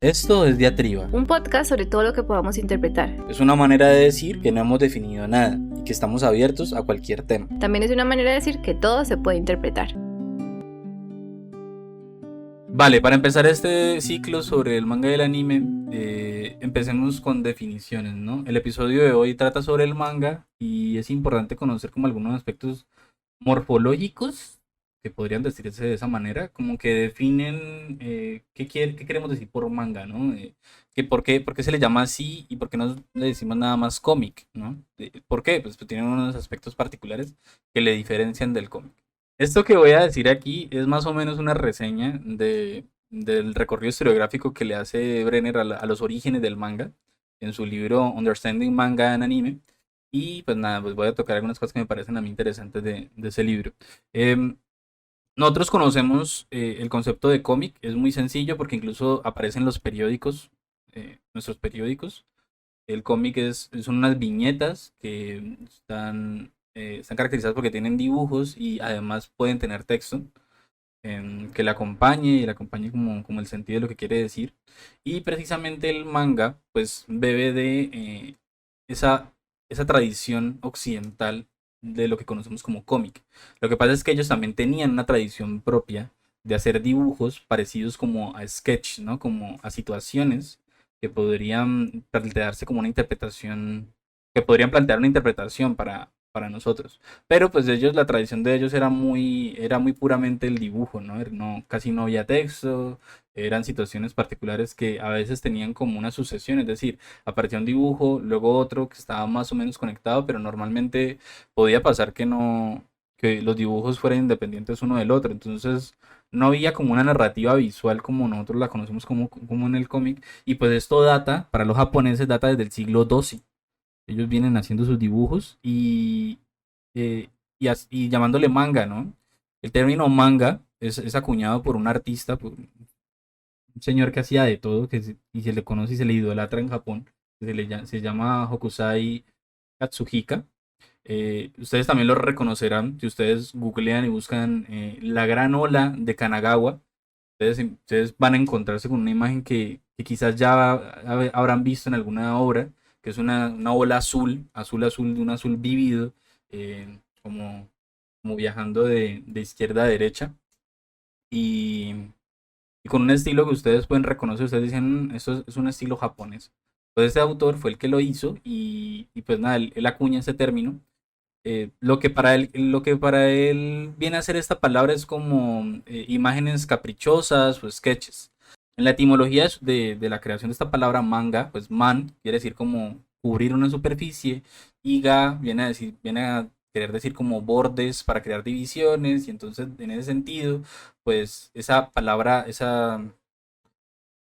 Esto es Diatriba. Un podcast sobre todo lo que podamos interpretar. Es una manera de decir que no hemos definido nada y que estamos abiertos a cualquier tema. También es una manera de decir que todo se puede interpretar. Vale, para empezar este ciclo sobre el manga y el anime, empecemos con definiciones, ¿no? El episodio de hoy trata sobre el manga y es importante conocer como algunos aspectos morfológicos que podrían decirse de esa manera, como que definen qué queremos decir por manga, ¿no? Por qué se le llama así y por qué no le decimos nada más cómic, ¿no? ¿Por qué? Pues tienen unos aspectos particulares que le diferencian del cómic. Esto que voy a decir aquí es más o menos una reseña del recorrido historiográfico que le hace Brenner a los orígenes del manga en su libro Understanding Manga and Anime. Y pues nada, pues voy a tocar algunas cosas que me parecen a mí interesantes de ese libro. Nosotros conocemos el concepto de cómic, es muy sencillo porque incluso aparece en los periódicos, nuestros periódicos. El cómic son unas viñetas que están caracterizadas porque tienen dibujos y además pueden tener texto que le acompañe como el sentido de lo que quiere decir. Y precisamente el manga pues bebe de esa tradición occidental de lo que conocemos como cómic. Lo que pasa es que ellos también tenían una tradición propia de hacer dibujos parecidos como a sketch, ¿no? Como a situaciones que podrían plantearse como una interpretación, que podrían plantear una interpretación para nosotros. Pero pues la tradición de ellos era muy puramente el dibujo, ¿no? Casi no había texto, eran situaciones particulares que a veces tenían como una sucesión, es decir, aparecía un dibujo, luego otro que estaba más o menos conectado, pero normalmente podía pasar que los dibujos fueran independientes uno del otro, entonces no había como una narrativa visual como nosotros la conocemos como en el cómic, y pues esto para los japoneses data desde el siglo XII. Ellos vienen haciendo sus dibujos y llamándole manga, ¿no? El término manga es acuñado por un artista, por un señor que hacía de todo, y se le conoce y se le idolatra en Japón, que se llama Hokusai Katsuhika. Ustedes también lo reconocerán si ustedes googlean y buscan la gran ola de Kanagawa. Ustedes van a encontrarse con una imagen que quizás ya habrán visto en alguna obra, que es una ola azul, de un azul vívido, como viajando de izquierda a derecha. Y con un estilo que ustedes pueden reconocer, ustedes dicen, esto es un estilo japonés. Pues este autor fue el que lo hizo y pues nada, él acuña ese término. Lo que para él viene a ser esta palabra es como imágenes caprichosas o sketches. En la etimología de la creación de esta palabra manga, pues man quiere decir como cubrir una superficie y ga viene a querer decir como bordes para crear divisiones, y entonces en ese sentido, pues esa palabra,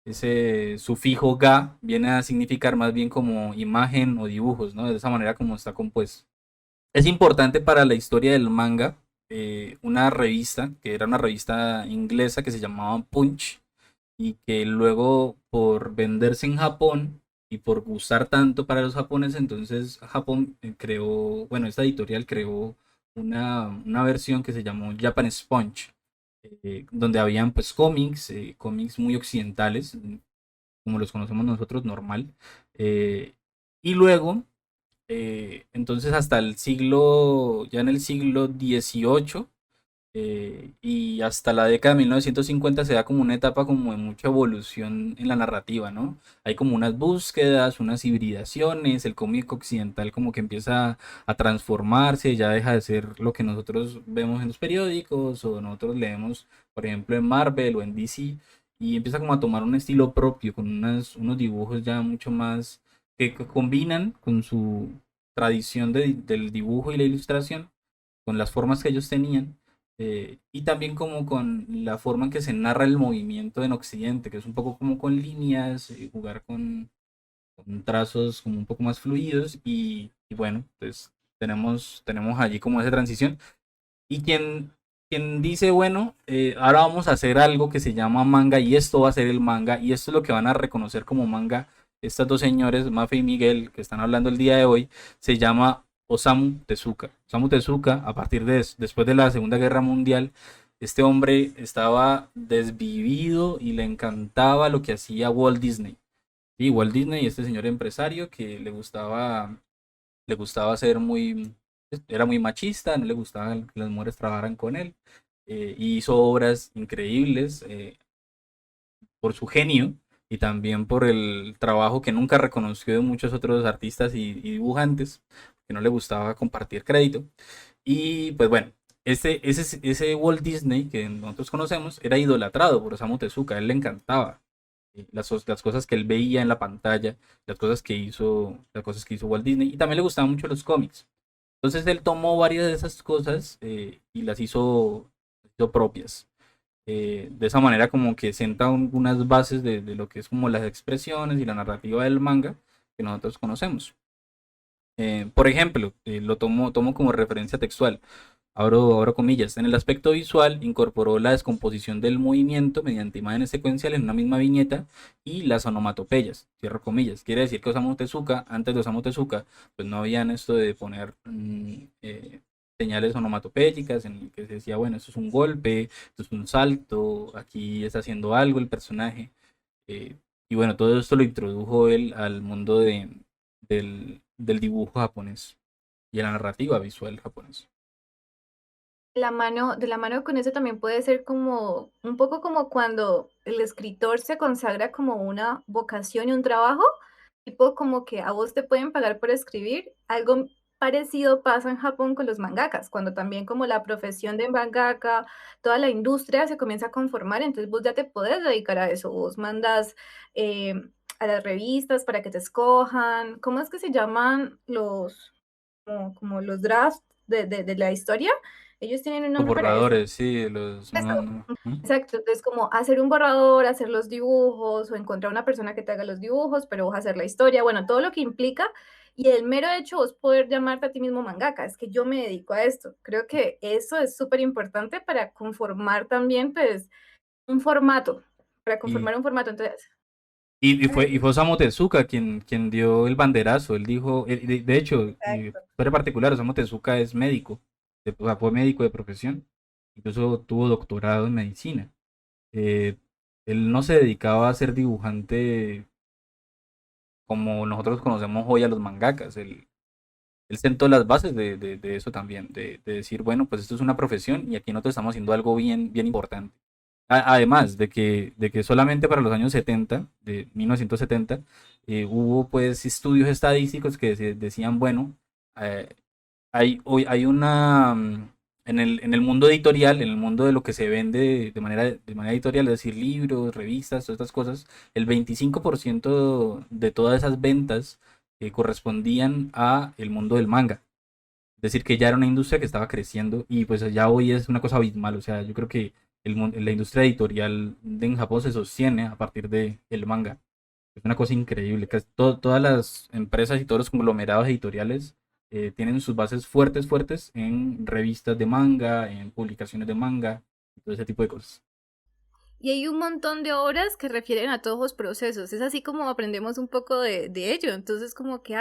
ese sufijo ga viene a significar más bien como imagen o dibujos, ¿no? De esa manera como está compuesto. Es importante para la historia del manga una revista, que era una revista inglesa que se llamaba Punch, y que luego por venderse en Japón y por gustar tanto para los japoneses, entonces Japón creó, bueno, esta editorial creó una versión que se llamó Japan Sponge, donde habían pues cómics muy occidentales, como los conocemos nosotros, normal. Y luego entonces ya en el siglo XVIII y hasta la década de 1950 se da como una etapa como de mucha evolución en la narrativa, ¿no? Hay como unas búsquedas, unas hibridaciones, el cómic occidental como que empieza a transformarse, ya deja de ser lo que nosotros vemos en los periódicos o nosotros leemos, por ejemplo, en Marvel o en DC, y empieza como a tomar un estilo propio, con unos dibujos ya mucho más que combinan con su tradición del dibujo y la ilustración, con las formas que ellos tenían, y también como con la forma en que se narra el movimiento en Occidente, que es un poco como con líneas, jugar con trazos como un poco más fluidos, y bueno, pues tenemos allí como esa transición. Y quien dice, bueno, ahora vamos a hacer algo que se llama manga y esto va a ser el manga y esto es lo que van a reconocer como manga estas dos señores, Mafe y Miguel, que están hablando el día de hoy, se llama Osamu Tezuka. Osamu Tezuka, a partir después de la Segunda Guerra Mundial, este hombre estaba desvivido y le encantaba lo que hacía Walt Disney. Y Walt Disney, este señor empresario que le gustaba ser muy, era muy machista, no le gustaba que las mujeres trabajaran con él. Y hizo obras increíbles por su genio y también por el trabajo que nunca reconoció de muchos otros artistas y dibujantes, que no le gustaba compartir crédito. Y pues bueno, ese Walt Disney que nosotros conocemos era idolatrado por Osamu Tezuka, a él le encantaba las cosas que él veía en la pantalla, las cosas que hizo Walt Disney, y también le gustaban mucho los cómics. Entonces él tomó varias de esas cosas y las hizo propias. De esa manera como que sienta unas bases de lo que es como las expresiones y la narrativa del manga que nosotros conocemos. Por ejemplo, tomo como referencia textual. Abro comillas. En el aspecto visual, incorporó la descomposición del movimiento mediante imágenes secuenciales en una misma viñeta y las onomatopeyas. Cierro comillas. Quiere decir que Osamu Tezuka, antes de Osamu Tezuka, pues no habían esto de poner señales onomatopéyicas en que se decía, bueno, esto es un golpe, esto es un salto, aquí está haciendo algo el personaje. Y bueno, todo esto lo introdujo él al mundo del dibujo japonés y a la narrativa visual japonés. De la mano con eso también puede ser como un poco como cuando el escritor se consagra como una vocación y un trabajo, tipo como que a vos te pueden pagar por escribir. Algo parecido pasa en Japón con los mangakas, cuando también como la profesión de mangaka, toda la industria se comienza a conformar, entonces vos ya te podés dedicar a eso, vos mandas eh, a las revistas para que te escojan. ¿Cómo es que se llaman como los drafts de la historia? Ellos tienen un Los nombre para eso. borradores, sí, Eso, ¿Mm? exacto. Entonces, como hacer un borrador, hacer los dibujos, o encontrar una persona que te haga los dibujos, pero vos hacer la historia, bueno, todo lo que implica. Y el mero hecho vos poder llamarte a ti mismo mangaka, es que yo me dedico a esto. Creo que eso es súper importante para conformar también, pues, un formato, para Y, conformar un formato. Entonces, y fue Osamu Tezuka quien dio el banderazo. Él dijo, de hecho, exacto. historia particular, Osamu Tezuka es médico, o sea, fue médico de profesión, incluso tuvo doctorado en medicina. Eh, Él no se dedicaba a ser dibujante como nosotros conocemos hoy a los mangakas. Él sentó las bases de eso también, de decir, bueno, pues esto es una profesión y aquí nosotros estamos haciendo algo bien, bien importante. Además de que solamente para los años 70, de 1970, hubo pues estudios estadísticos que decían, bueno, eh, hay una, en el mundo editorial, en el mundo de lo que se vende de manera editorial, es decir, libros, revistas, todas estas cosas, el 25% de todas esas ventas correspondían a el mundo del manga. Es decir, que ya era una industria que estaba creciendo y pues ya hoy es una cosa abismal. O sea, yo creo que la industria editorial en Japón se sostiene a partir del manga. Es una cosa increíble. Todas las empresas y todos los conglomerados editoriales tienen sus bases fuertes, fuertes en revistas de manga, en publicaciones de manga y todo ese tipo de cosas. Y hay un montón de obras que refieren a todos los procesos. Es así como aprendemos un poco de ello. Entonces, como que,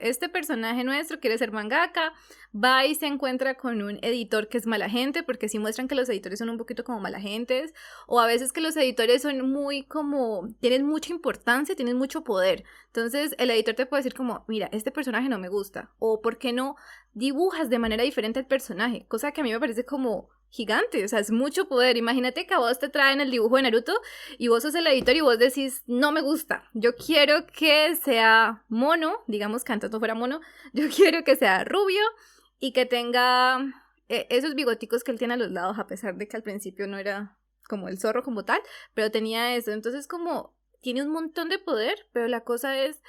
este personaje nuestro quiere ser mangaka, va y se encuentra con un editor que es mala gente, porque sí muestran que los editores son un poquito como mala gentes, o a veces que los editores son muy como, tienen mucha importancia, tienen mucho poder. Entonces, el editor te puede decir como, mira, este personaje no me gusta, o ¿por qué no dibujas de manera diferente al personaje? Cosa que a mí me parece como gigante, o sea, es mucho poder. Imagínate que a vos te traen el dibujo de Naruto y vos sos el editor y vos decís, no me gusta, yo quiero que sea mono, digamos que antes no fuera mono, yo quiero que sea rubio y que tenga esos bigoticos que él tiene a los lados, a pesar de que al principio no era como el zorro como tal, pero tenía eso. Entonces, como tiene un montón de poder, pero la cosa es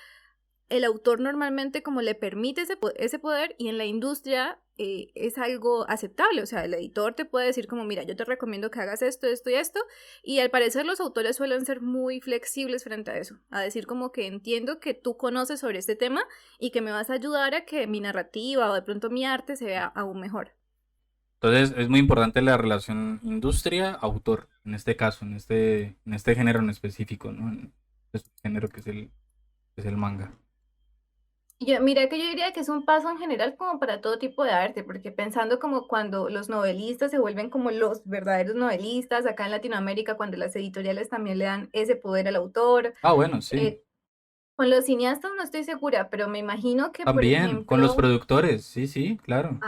el autor normalmente como le permite ese poder, y en la industria es algo aceptable. O sea, el editor te puede decir como, mira, yo te recomiendo que hagas esto, esto y esto, y al parecer los autores suelen ser muy flexibles frente a eso, a decir como que entiendo que tú conoces sobre este tema y que me vas a ayudar a que mi narrativa o de pronto mi arte se vea aún mejor. Entonces es muy importante la relación industria-autor, en este caso, en este género en específico, ¿no? En este género que es el manga. Mira que yo diría que es un paso en general como para todo tipo de arte, porque pensando como cuando los novelistas se vuelven como los verdaderos novelistas, acá en Latinoamérica, cuando las editoriales también le dan ese poder al autor, Ah, bueno, sí. eh, con los cineastas no estoy segura, pero me imagino que, por También, con los ejemplo, productores, sí, sí, claro.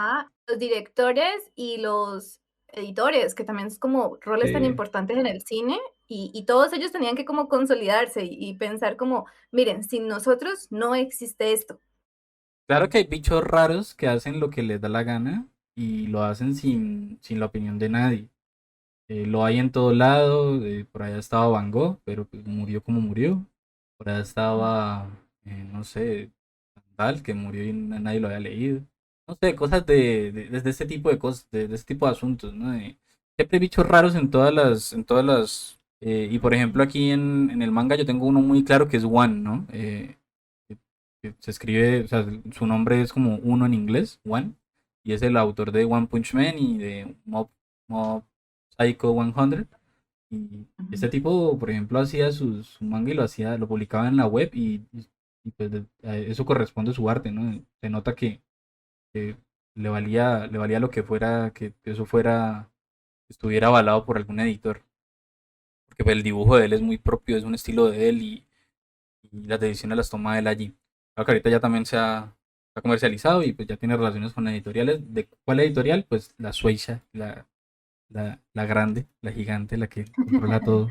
los directores y los editores, que también es como roles tan Sí. importantes en el cine, y todos ellos tenían que como consolidarse y pensar como, miren, sin nosotros no existe esto. Claro que hay bichos raros que hacen lo que les da la gana y lo hacen sin la opinión de nadie. Lo hay en todo lado, por allá estaba Van Gogh, pero pues, murió como murió. Por allá estaba, no sé, Tal, que murió y nadie lo había leído. No sé, cosas de este tipo de cosas, de este tipo de asuntos, ¿no? Siempre hay bichos raros y por ejemplo aquí en el manga yo tengo uno muy claro que es One, ¿no? Que se escribe, o sea, su nombre es como uno en inglés, One, y es el autor de One Punch Man y de Mob Psycho 100. Y este tipo, por ejemplo, hacía su manga y lo publicaba en la web y pues a eso corresponde a su arte, ¿no? Se nota que le valía lo que fuera, que eso fuera, estuviera avalado por algún editor. Porque pues, el dibujo de él es muy propio, es un estilo de él y las decisiones las toma él allí. Claro que ahorita ya también se ha comercializado y pues ya tiene relaciones con editoriales. ¿De cuál editorial? Pues la Shueisha, la grande, la gigante, la que controla todo,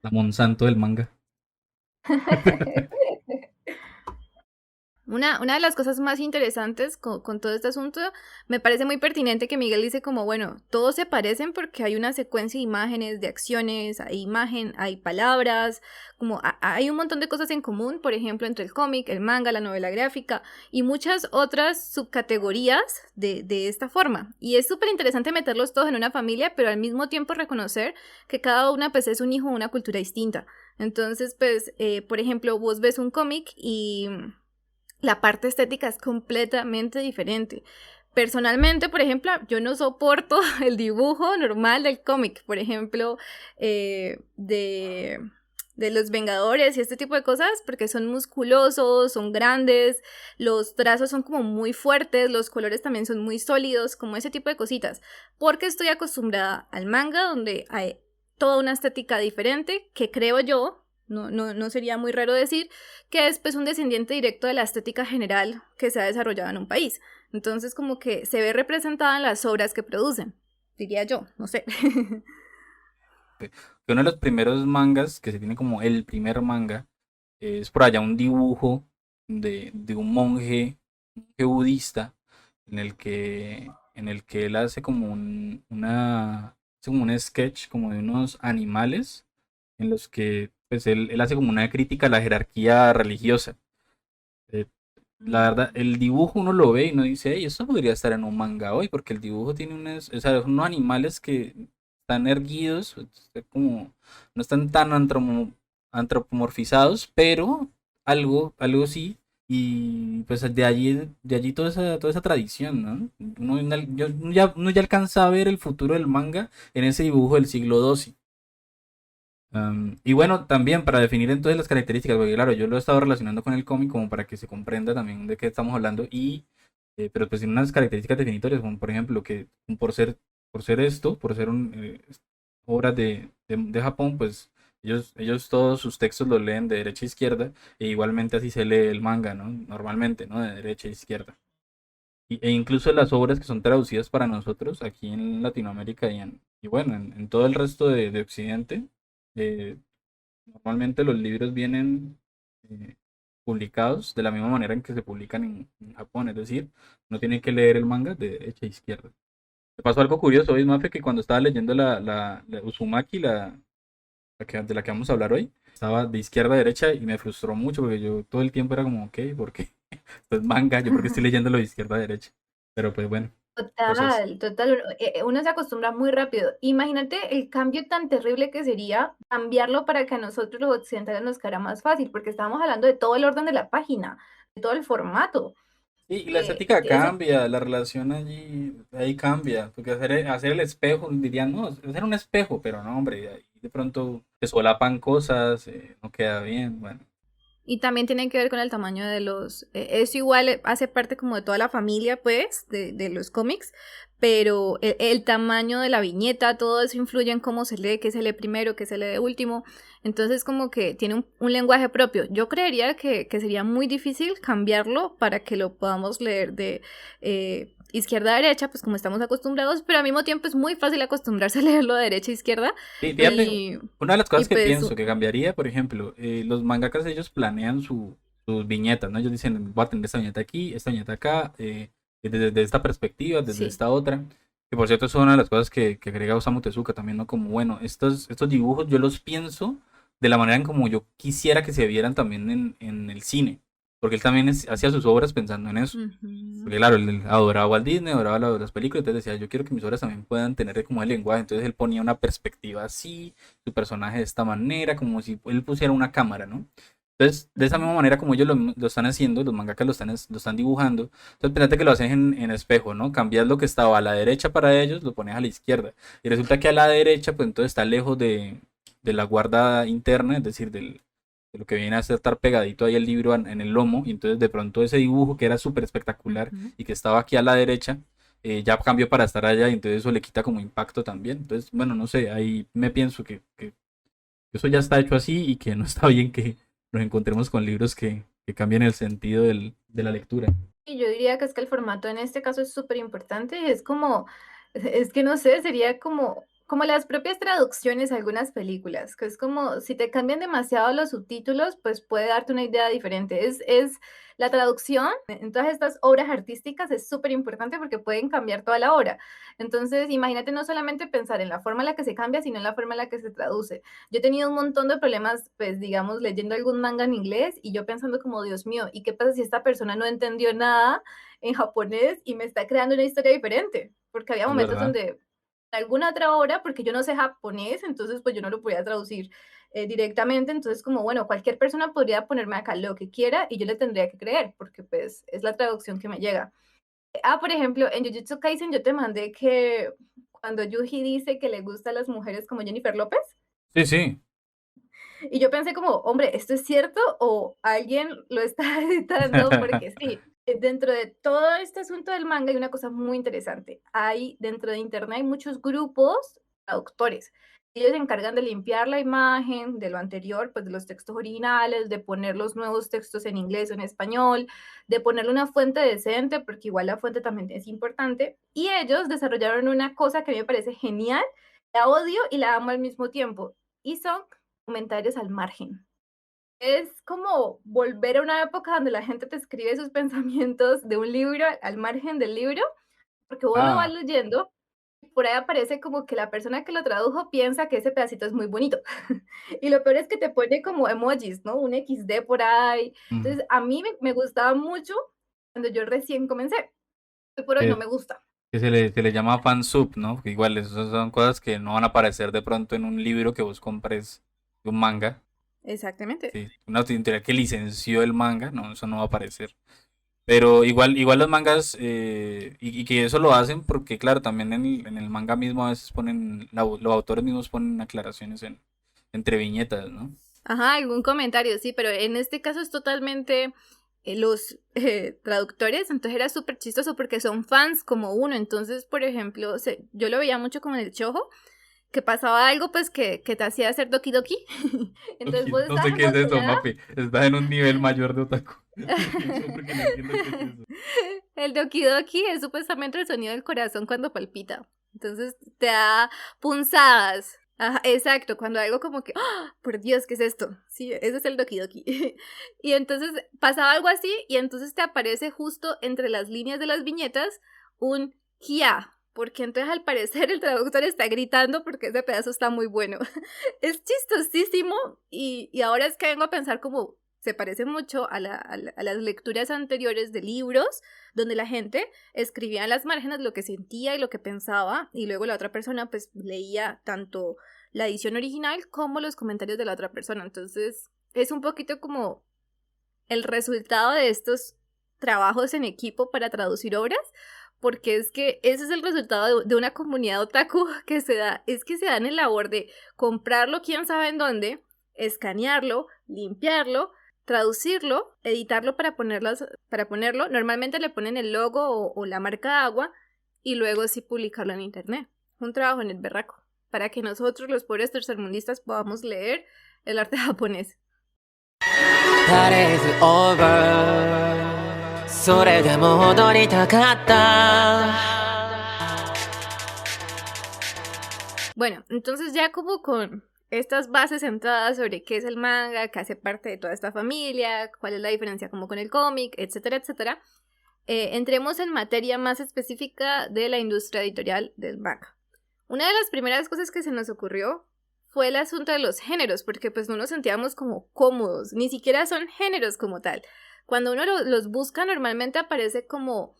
la Monsanto del manga. Una de las cosas más interesantes con todo este asunto, me parece muy pertinente que Miguel dice como, bueno, todos se parecen porque hay una secuencia de imágenes, de acciones, hay imagen, hay palabras, como hay un montón de cosas en común, por ejemplo, entre el cómic, el manga, la novela gráfica y muchas otras subcategorías de esta forma. Y es súper interesante meterlos todos en una familia, pero al mismo tiempo reconocer que cada una pues es un hijo de una cultura distinta. Entonces, pues, por ejemplo, vos ves un cómic y la parte estética es completamente diferente. Personalmente, por ejemplo, yo no soporto el dibujo normal del cómic, por ejemplo, de los Vengadores y este tipo de cosas, porque son musculosos, son grandes, los trazos son como muy fuertes, los colores también son muy sólidos, como ese tipo de cositas, porque estoy acostumbrada al manga donde hay toda una estética diferente que creo yo, no sería muy raro decir, que es pues un descendiente directo de la estética general que se ha desarrollado en un país. Entonces como que se ve representada en las obras que producen, diría yo, no sé. Que uno de los primeros mangas, que se tiene como el primer manga, es por allá un dibujo de un monje budista, en el que él hace como hace como un sketch como de unos animales, en los que pues él hace como una crítica a la jerarquía religiosa. Eh, la verdad, el dibujo uno lo ve y uno dice, hey, eso podría estar en un manga hoy, porque el dibujo tiene o sea, unos animales que están erguidos, como, no están tan antropomorfizados, pero algo sí, y pues de allí toda esa tradición, ¿no? Uno ya alcanza a ver el futuro del manga en ese dibujo del siglo XII. Y bueno, también para definir entonces las características, porque claro, yo lo he estado relacionando con el cómic como para que se comprenda también de qué estamos hablando, pero pues tiene unas características definitorias, como por ejemplo que por ser esto, por ser obras de Japón, pues ellos todos sus textos los leen de derecha a izquierda, e igualmente así se lee el manga, ¿no? Normalmente, ¿no? De derecha a izquierda. E incluso las obras que son traducidas para nosotros aquí en Latinoamérica y bueno, en todo el resto de Occidente. eh, Normalmente los libros vienen eh, publicados de la misma manera en que se publican en Japón, es decir, no tiene que leer el manga de derecha a izquierda. Me pasó algo curioso hoy, Mafe, que cuando estaba leyendo la Uzumaki, de la que vamos a hablar hoy, estaba de izquierda a derecha y me frustró mucho porque yo todo el tiempo era como, ok, ¿por qué? Esto es manga, yo porque estoy leyéndolo de izquierda a derecha. Pero pues bueno, cosas. Total, total. Uno se acostumbra muy rápido. Imagínate el cambio tan terrible que sería cambiarlo para que a nosotros los occidentales nos quedara más fácil, porque estábamos hablando de todo el orden de la página, de todo el formato. Sí, y la estética Ese cambia, la relación ahí cambia, porque hacer el espejo, dirían, no, hacer un espejo, pero no, hombre, ahí de pronto se solapan cosas, no queda bien, bueno. Y también tiene que ver con el tamaño de los... eso igual hace parte como de toda la familia, pues, de los cómics, pero el tamaño de la viñeta, todo eso influye en cómo se lee, qué se lee primero, qué se lee último. Entonces como que tiene un lenguaje propio. Yo creería que sería muy difícil cambiarlo para que lo podamos leer de izquierda a derecha, pues como estamos acostumbrados, pero al mismo tiempo es muy fácil acostumbrarse a leerlo de derecha a izquierda. Sí, fíjate, Y, una de las y cosas que pues pienso que cambiaría, por ejemplo, los mangakas ellos planean sus viñetas, ¿no? Ellos dicen, voy a tener esta viñeta aquí, esta viñeta acá, desde esta perspectiva, desde sí. esta otra. Que por cierto, eso es una de las cosas que agrega Osamu Tezuka también, ¿no? Como, bueno, estos dibujos yo los pienso de la manera en como yo quisiera que se vieran también en el cine. Porque él también hacía sus obras pensando en eso. Ujú. Porque claro, él adoraba a Walt Disney, adoraba las películas, entonces decía, yo quiero que mis obras también puedan tener como el lenguaje. Entonces él ponía una perspectiva así, su personaje de esta manera, como si él pusiera una cámara, ¿no? Entonces, de esa misma manera como ellos lo están haciendo, los mangakas lo están dibujando, entonces pensate que lo hacen en espejo, ¿no? Cambias lo que estaba a la derecha para ellos, lo pones a la izquierda. Y resulta que a la derecha, pues entonces está lejos de la guarda interna, es decir, de lo que viene a ser estar pegadito ahí el libro en el lomo, y entonces de pronto ese dibujo que era súper espectacular Ujú. y que estaba aquí a la derecha, ya cambió para estar allá, y entonces eso le quita como impacto también. Entonces, bueno, no sé, ahí me pienso que eso ya está hecho así y que no está bien que nos encontremos con libros que cambien el sentido de la lectura. Y yo diría que es que el formato en este caso es súper importante, es como, es que no sé, sería como las propias traducciones a algunas películas, que es como si te cambian demasiado los subtítulos, pues puede darte una idea diferente. Es la traducción en todas estas obras artísticas es súper importante porque pueden cambiar toda la obra. Entonces, imagínate no solamente pensar en la forma en la que se cambia, sino en la forma en la que se traduce. Yo he tenido un montón de problemas, pues, digamos, leyendo algún manga en inglés y yo pensando como, Dios mío, ¿y qué pasa si esta persona no entendió nada en japonés y me está creando una historia diferente? Porque había Es momentos verdad. donde alguna otra obra, porque yo no sé japonés, entonces pues yo no lo podía traducir directamente, entonces como, bueno, cualquier persona podría ponerme acá lo que quiera y yo le tendría que creer, porque pues es la traducción que me llega. Por ejemplo, en Jujutsu Kaisen yo te mandé que cuando Yuji dice que le gustan las mujeres como Jennifer López, Sí, sí. y yo pensé como, hombre, ¿esto es cierto o alguien lo está editando? Porque sí, dentro de todo este asunto del manga hay una cosa muy interesante. Hay dentro de internet hay muchos grupos traductores. Ellos se encargan de limpiar la imagen de lo anterior, pues de los textos originales, de poner los nuevos textos en inglés o en español, de ponerle una fuente decente, porque igual la fuente también es importante. Y ellos desarrollaron una cosa que a mí me parece genial, la odio y la amo al mismo tiempo. Y son comentarios al margen. Es como volver a una época donde la gente te escribe sus pensamientos de un libro al margen del libro, porque vos lo vas Ah, leyendo y por ahí aparece como que la persona que lo tradujo piensa que ese pedacito es muy bonito. Y lo peor es que te pone como emojis, ¿no? Un XD por ahí. mm, Entonces, a mí me gustaba mucho cuando yo recién comencé. Hoy por hoy no que, me gusta. que se le llama fansub, ¿no? Que igual, esas son cosas que no van a aparecer de pronto en un libro que vos compres de un manga. Exactamente. Sí, una editorial que licenció el manga, no, eso no va a aparecer. Pero igual los mangas, y que eso lo hacen porque, claro, también en el manga mismo a veces ponen, los autores mismos ponen aclaraciones entre viñetas, ¿no? Ajá, algún comentario, sí, pero en este caso es totalmente los traductores, entonces era súper chistoso porque son fans como uno, entonces, por ejemplo, yo lo veía mucho como en el chojo, que pasaba algo pues que te hacía hacer doki doki, entonces vos No estabas sé qué es eso, emocionada. Mapi. Estás en un nivel mayor de otaku. No sé por qué no entiendo qué es eso. El doki doki es supuestamente el sonido del corazón cuando palpita. Entonces te da punzadas. Ajá, exacto, cuando algo como que, ¡ah! Por Dios, ¿qué es esto? Sí, ese es el doki doki. Y entonces pasaba algo así y entonces te aparece justo entre las líneas de las viñetas un kia. Porque entonces al parecer el traductor está gritando porque ese pedazo está muy bueno. Es chistosísimo y ahora es que vengo a pensar como se parece mucho a las lecturas anteriores de libros donde la gente escribía en las márgenes lo que sentía y lo que pensaba y luego la otra persona pues leía tanto la edición original como los comentarios de la otra persona. Entonces es un poquito como el resultado de estos trabajos en equipo para traducir obras, porque es que ese es el resultado de una comunidad otaku que se da, es que se dan el labor de comprarlo quién sabe en dónde, escanearlo, limpiarlo traducirlo, editarlo para ponerlo, normalmente le ponen el logo o la marca agua y luego sí publicarlo en internet. Un trabajo en el berraco, para que nosotros los pobres tercermundistas podamos leer el arte japonés. Bueno, entonces ya como con estas bases centradas sobre qué es el manga, qué hace parte de toda esta familia, cuál es la diferencia como con el cómic, etcétera, etcétera, entremos en materia más específica de la industria editorial del manga. Una de las primeras cosas que se nos ocurrió fue el asunto de los géneros, porque pues no nos sentíamos como cómodos, ni siquiera son géneros como tal. Cuando uno los busca normalmente aparece como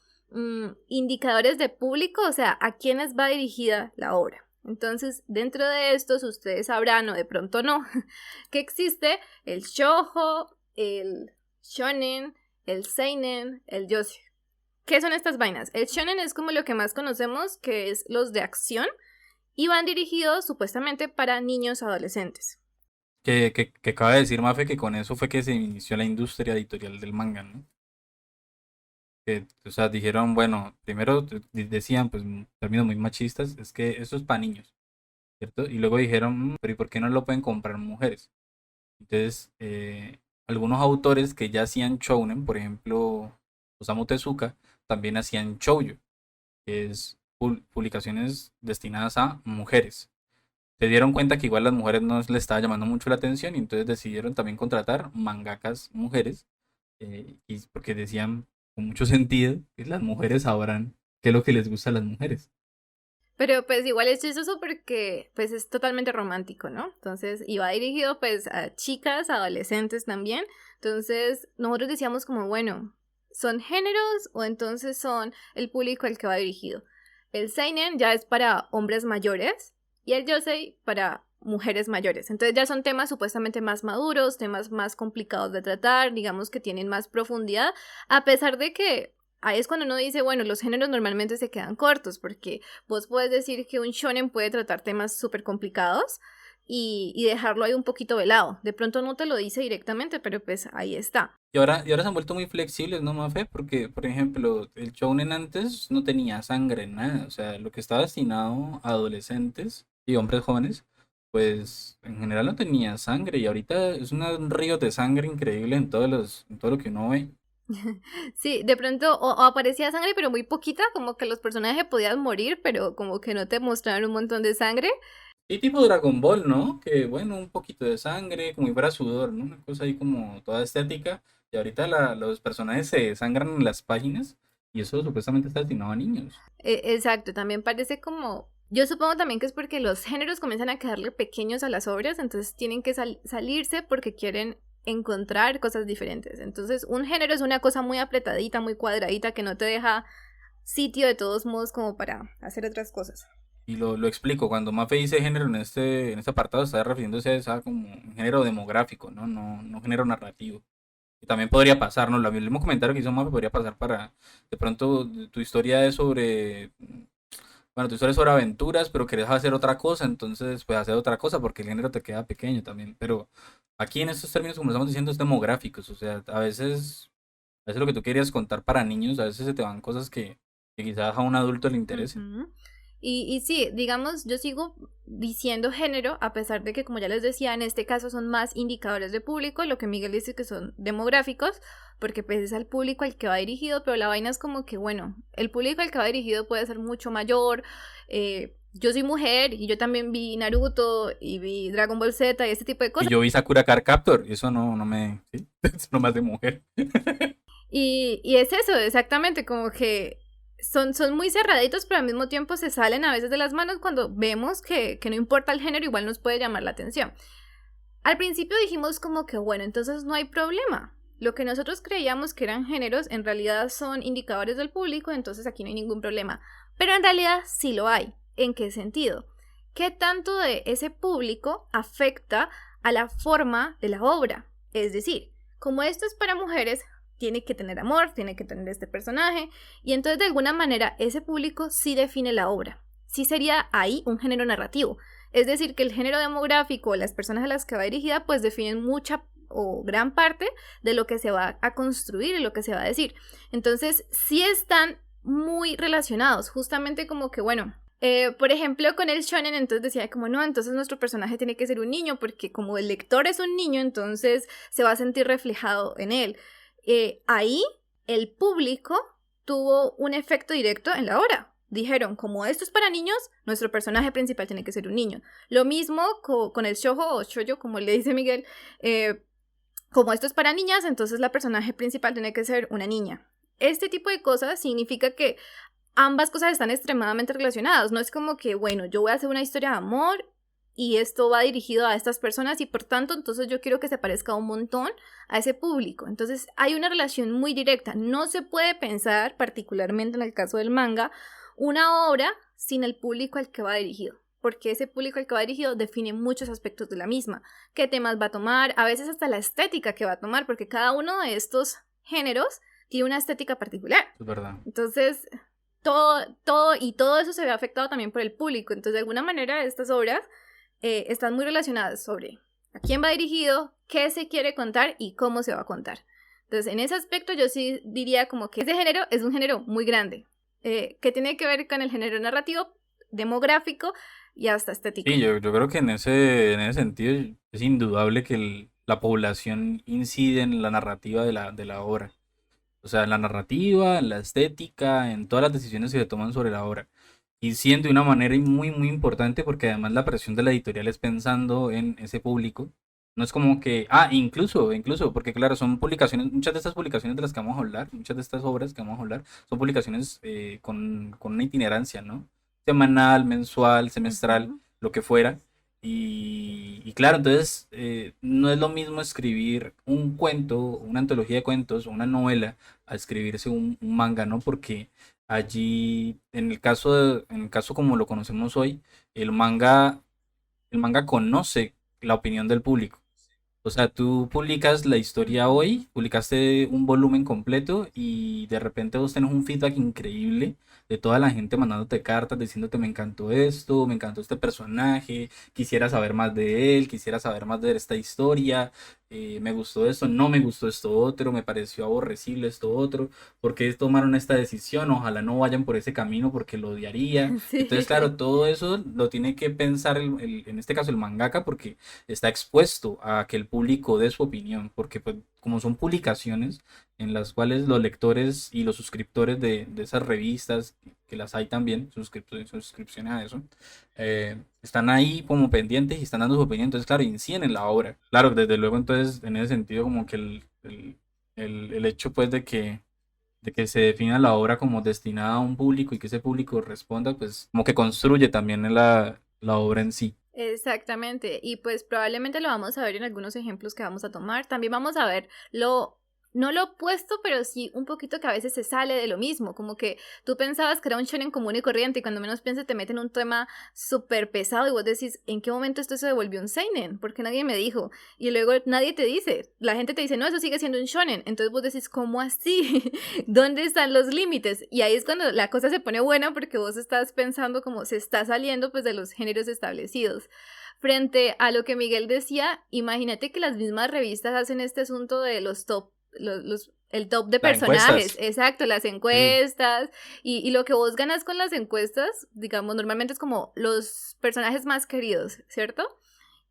indicadores de público, o sea, a quiénes va dirigida la obra. Entonces, dentro de estos, ustedes sabrán, o de pronto no, que existe el shoujo, el shonen, el seinen, el yosei. ¿Qué son estas vainas? El shonen es como lo que más conocemos, que es los de acción, y van dirigidos supuestamente para niños adolescentes. Que acaba de decir Mafe que con eso fue que se inició la industria editorial del manga, ¿no? Que, o sea, dijeron, bueno, primero decían, pues, términos muy machistas, es que esto es para niños, ¿cierto? Y luego dijeron, pero ¿y por qué no lo pueden comprar mujeres? Entonces, algunos autores que ya hacían shounen, por ejemplo, Osamu Tezuka, también hacían shoujo, que es publicaciones destinadas a mujeres. Se dieron cuenta que igual las mujeres no les estaba llamando mucho la atención y entonces decidieron también contratar mangakas mujeres, y porque decían con mucho sentido que las mujeres sabrán qué es lo que les gusta a las mujeres. Pero pues igual es chistoso porque pues es totalmente romántico, ¿no? Entonces, y va dirigido pues a chicas, adolescentes también. Entonces, nosotros decíamos como, bueno, ¿son géneros o entonces son el público al que va dirigido? El seinen ya es para hombres mayores y el yosei para mujeres mayores. Entonces ya son temas supuestamente más maduros, temas más complicados de tratar, digamos que tienen más profundidad, a pesar de que ahí es cuando uno dice, bueno, los géneros normalmente se quedan cortos, porque vos puedes decir que un shonen puede tratar temas súper complicados y dejarlo ahí un poquito de lado. De pronto no te lo dice directamente, pero pues ahí está. Y ahora se han vuelto muy flexibles, ¿no, Mafe? Porque, por ejemplo, el shounen antes no tenía sangre, nada. O sea, lo que estaba destinado a adolescentes y hombres jóvenes, pues en general no tenía sangre. Y ahorita es un río de sangre increíble en todo lo que uno ve. Sí, de pronto o aparecía sangre, pero muy poquita, como que los personajes podían morir, pero como que no te mostraban un montón de sangre. Y tipo Dragon Ball, ¿no? Que bueno, un poquito de sangre, como si fuera sudor, ¿no? Una cosa ahí como toda estética. Y ahorita los personajes se sangran en las páginas y eso supuestamente está destinado a niños. Exacto, también parece como... Yo supongo también que es porque los géneros comienzan a quedarle pequeños a las obras, entonces tienen que salirse porque quieren encontrar cosas diferentes. Entonces un género es una cosa muy apretadita, muy cuadradita, que no te deja sitio de todos modos como para hacer otras cosas. Y lo explico, cuando Mafe dice género en este apartado está refiriéndose a esa como un género demográfico, ¿no? No género narrativo. Y también podría pasar, ¿no? Lo mismo comentario que hizo Mafe podría pasar para, de pronto, tu historia es sobre, bueno, tu historia es sobre aventuras, pero querés hacer otra cosa, entonces puedes hacer otra cosa porque el género te queda pequeño también. Pero aquí en estos términos, como estamos diciendo, es demográficos, o sea, a veces lo que tú querías contar para niños, a veces se te van cosas que quizás a un adulto le interesen. Ujú. Y sí, digamos, yo sigo diciendo género, a pesar de que, como ya les decía, en este caso son más indicadores de público, lo que Miguel dice que son demográficos, porque pues es al público al que va dirigido, pero la vaina es como que, bueno, el público al que va dirigido puede ser mucho mayor. Yo soy mujer y yo también vi Naruto y vi Dragon Ball Z y este tipo de Y cosas. yo vi Sakura Card Captor, y eso no me, ¿sí? Es nomás de mujer. Y es eso, exactamente, como que son muy cerraditos, pero al mismo tiempo se salen a veces de las manos cuando vemos que no importa el género, igual nos puede llamar la atención. Al principio dijimos como que, bueno, entonces no hay problema. Lo que nosotros creíamos que eran géneros, en realidad son indicadores del público, entonces aquí no hay ningún problema. Pero en realidad sí lo hay. ¿En qué sentido? ¿Qué tanto de ese público afecta a la forma de la obra? Es decir, como esto es para mujeres, tiene que tener amor, tiene que tener este personaje, y entonces de alguna manera ese público sí define la obra. Sí sería ahí un género narrativo. Es decir, que el género demográfico, las personas a las que va dirigida, pues definen mucha o gran parte de lo que se va a construir y lo que se va a decir. Entonces, sí están muy relacionados, justamente como que, bueno, por ejemplo, con el shonen, entonces decía como, no, entonces nuestro personaje tiene que ser un niño, porque como el lector es un niño, entonces se va a sentir reflejado en él. Ahí, el público tuvo un efecto directo en la obra. Dijeron, como esto es para niños, nuestro personaje principal tiene que ser un niño. Lo mismo con el shoujo o shoujo, como le dice Miguel, como esto es para niñas, entonces la personaje principal tiene que ser una niña. Este tipo de cosas significa que ambas cosas están extremadamente relacionadas. No es como que, bueno, yo voy a hacer una historia de amor y esto va dirigido a estas personas y por tanto, entonces yo quiero que se parezca un montón a ese público. Entonces hay una relación muy directa. No se puede pensar, particularmente en el caso del manga, una obra sin el público al que va dirigido. Porque ese público al que va dirigido define muchos aspectos de la misma. ¿Qué temas va a tomar? A veces hasta la estética que va a tomar, porque cada uno de estos géneros tiene una estética particular. Es verdad. Entonces, todo eso se ve afectado también por el público. Entonces, de alguna manera, estas obras están muy relacionadas sobre a quién va dirigido, qué se quiere contar y cómo se va a contar. Entonces, en ese aspecto yo sí diría como que ese género es un género muy grande, que tiene que ver con el género narrativo, demográfico y hasta estético. Sí, yo creo que en ese sentido es indudable que la población incide en la narrativa de la obra. O sea, en la narrativa, en la estética, en todas las decisiones que se toman sobre la obra. Y siendo de una manera muy, muy importante porque además la presión de la editorial es pensando en ese público. No es como que, incluso, porque claro, son publicaciones, muchas de estas publicaciones de las que vamos a hablar, muchas de estas obras que vamos a hablar, son publicaciones con una itinerancia, ¿no? Semanal, mensual, semestral, Ujú. lo que fuera. Y claro, entonces no es lo mismo escribir un cuento, una antología de cuentos, una novela, a escribirse un manga, ¿no? Porque allí, en el caso como lo conocemos hoy, el manga, el manga conoce la opinión del público. O sea, tú publicas la historia Ujú. hoy, publicaste un volumen completo y de repente vos tenés un feedback increíble de toda la gente mandándote cartas diciéndote me encantó esto, me encantó este personaje, quisiera saber más de él, quisiera saber más de esta historia, me gustó esto, no me gustó esto otro, me pareció aborrecible esto otro, ¿por qué tomaron esta decisión? Ojalá no vayan por ese camino porque lo odiaría. Entonces, claro, Sí. todo eso lo tiene que pensar en este caso el mangaka porque está expuesto a que el público dé su opinión, porque pues, como son publicaciones en las cuales los lectores y los suscriptores de esas revistas, que las hay también, suscripciones a eso, están ahí como pendientes y están dando su opinión, entonces claro, inciden en la obra. Claro, desde luego entonces en ese sentido como que el hecho pues de que se defina la obra como destinada a un público y que ese público responda, pues como que construye también la obra en sí. Exactamente, y pues probablemente lo vamos a ver en algunos ejemplos que vamos a tomar. También vamos a ver no lo opuesto, pero sí un poquito que a veces se sale de lo mismo, como que tú pensabas que era un shonen común y corriente y cuando menos piensas te meten un tema súper pesado y vos decís, ¿en qué momento esto se devolvió un seinen? Porque nadie me dijo. Y luego nadie te dice, la gente te dice, no, eso sigue siendo un shonen. Entonces vos decís, ¿cómo así? ¿Dónde están los límites? Y ahí es cuando la cosa se pone buena porque vos estás pensando como se está saliendo pues de los géneros establecidos. Frente a lo que Miguel decía, imagínate que las mismas revistas hacen este asunto de los top, el top de Las personajes, encuestas, exacto, las sí. encuestas, y lo que vos ganas con las encuestas, digamos, normalmente es como los personajes más queridos, ¿cierto?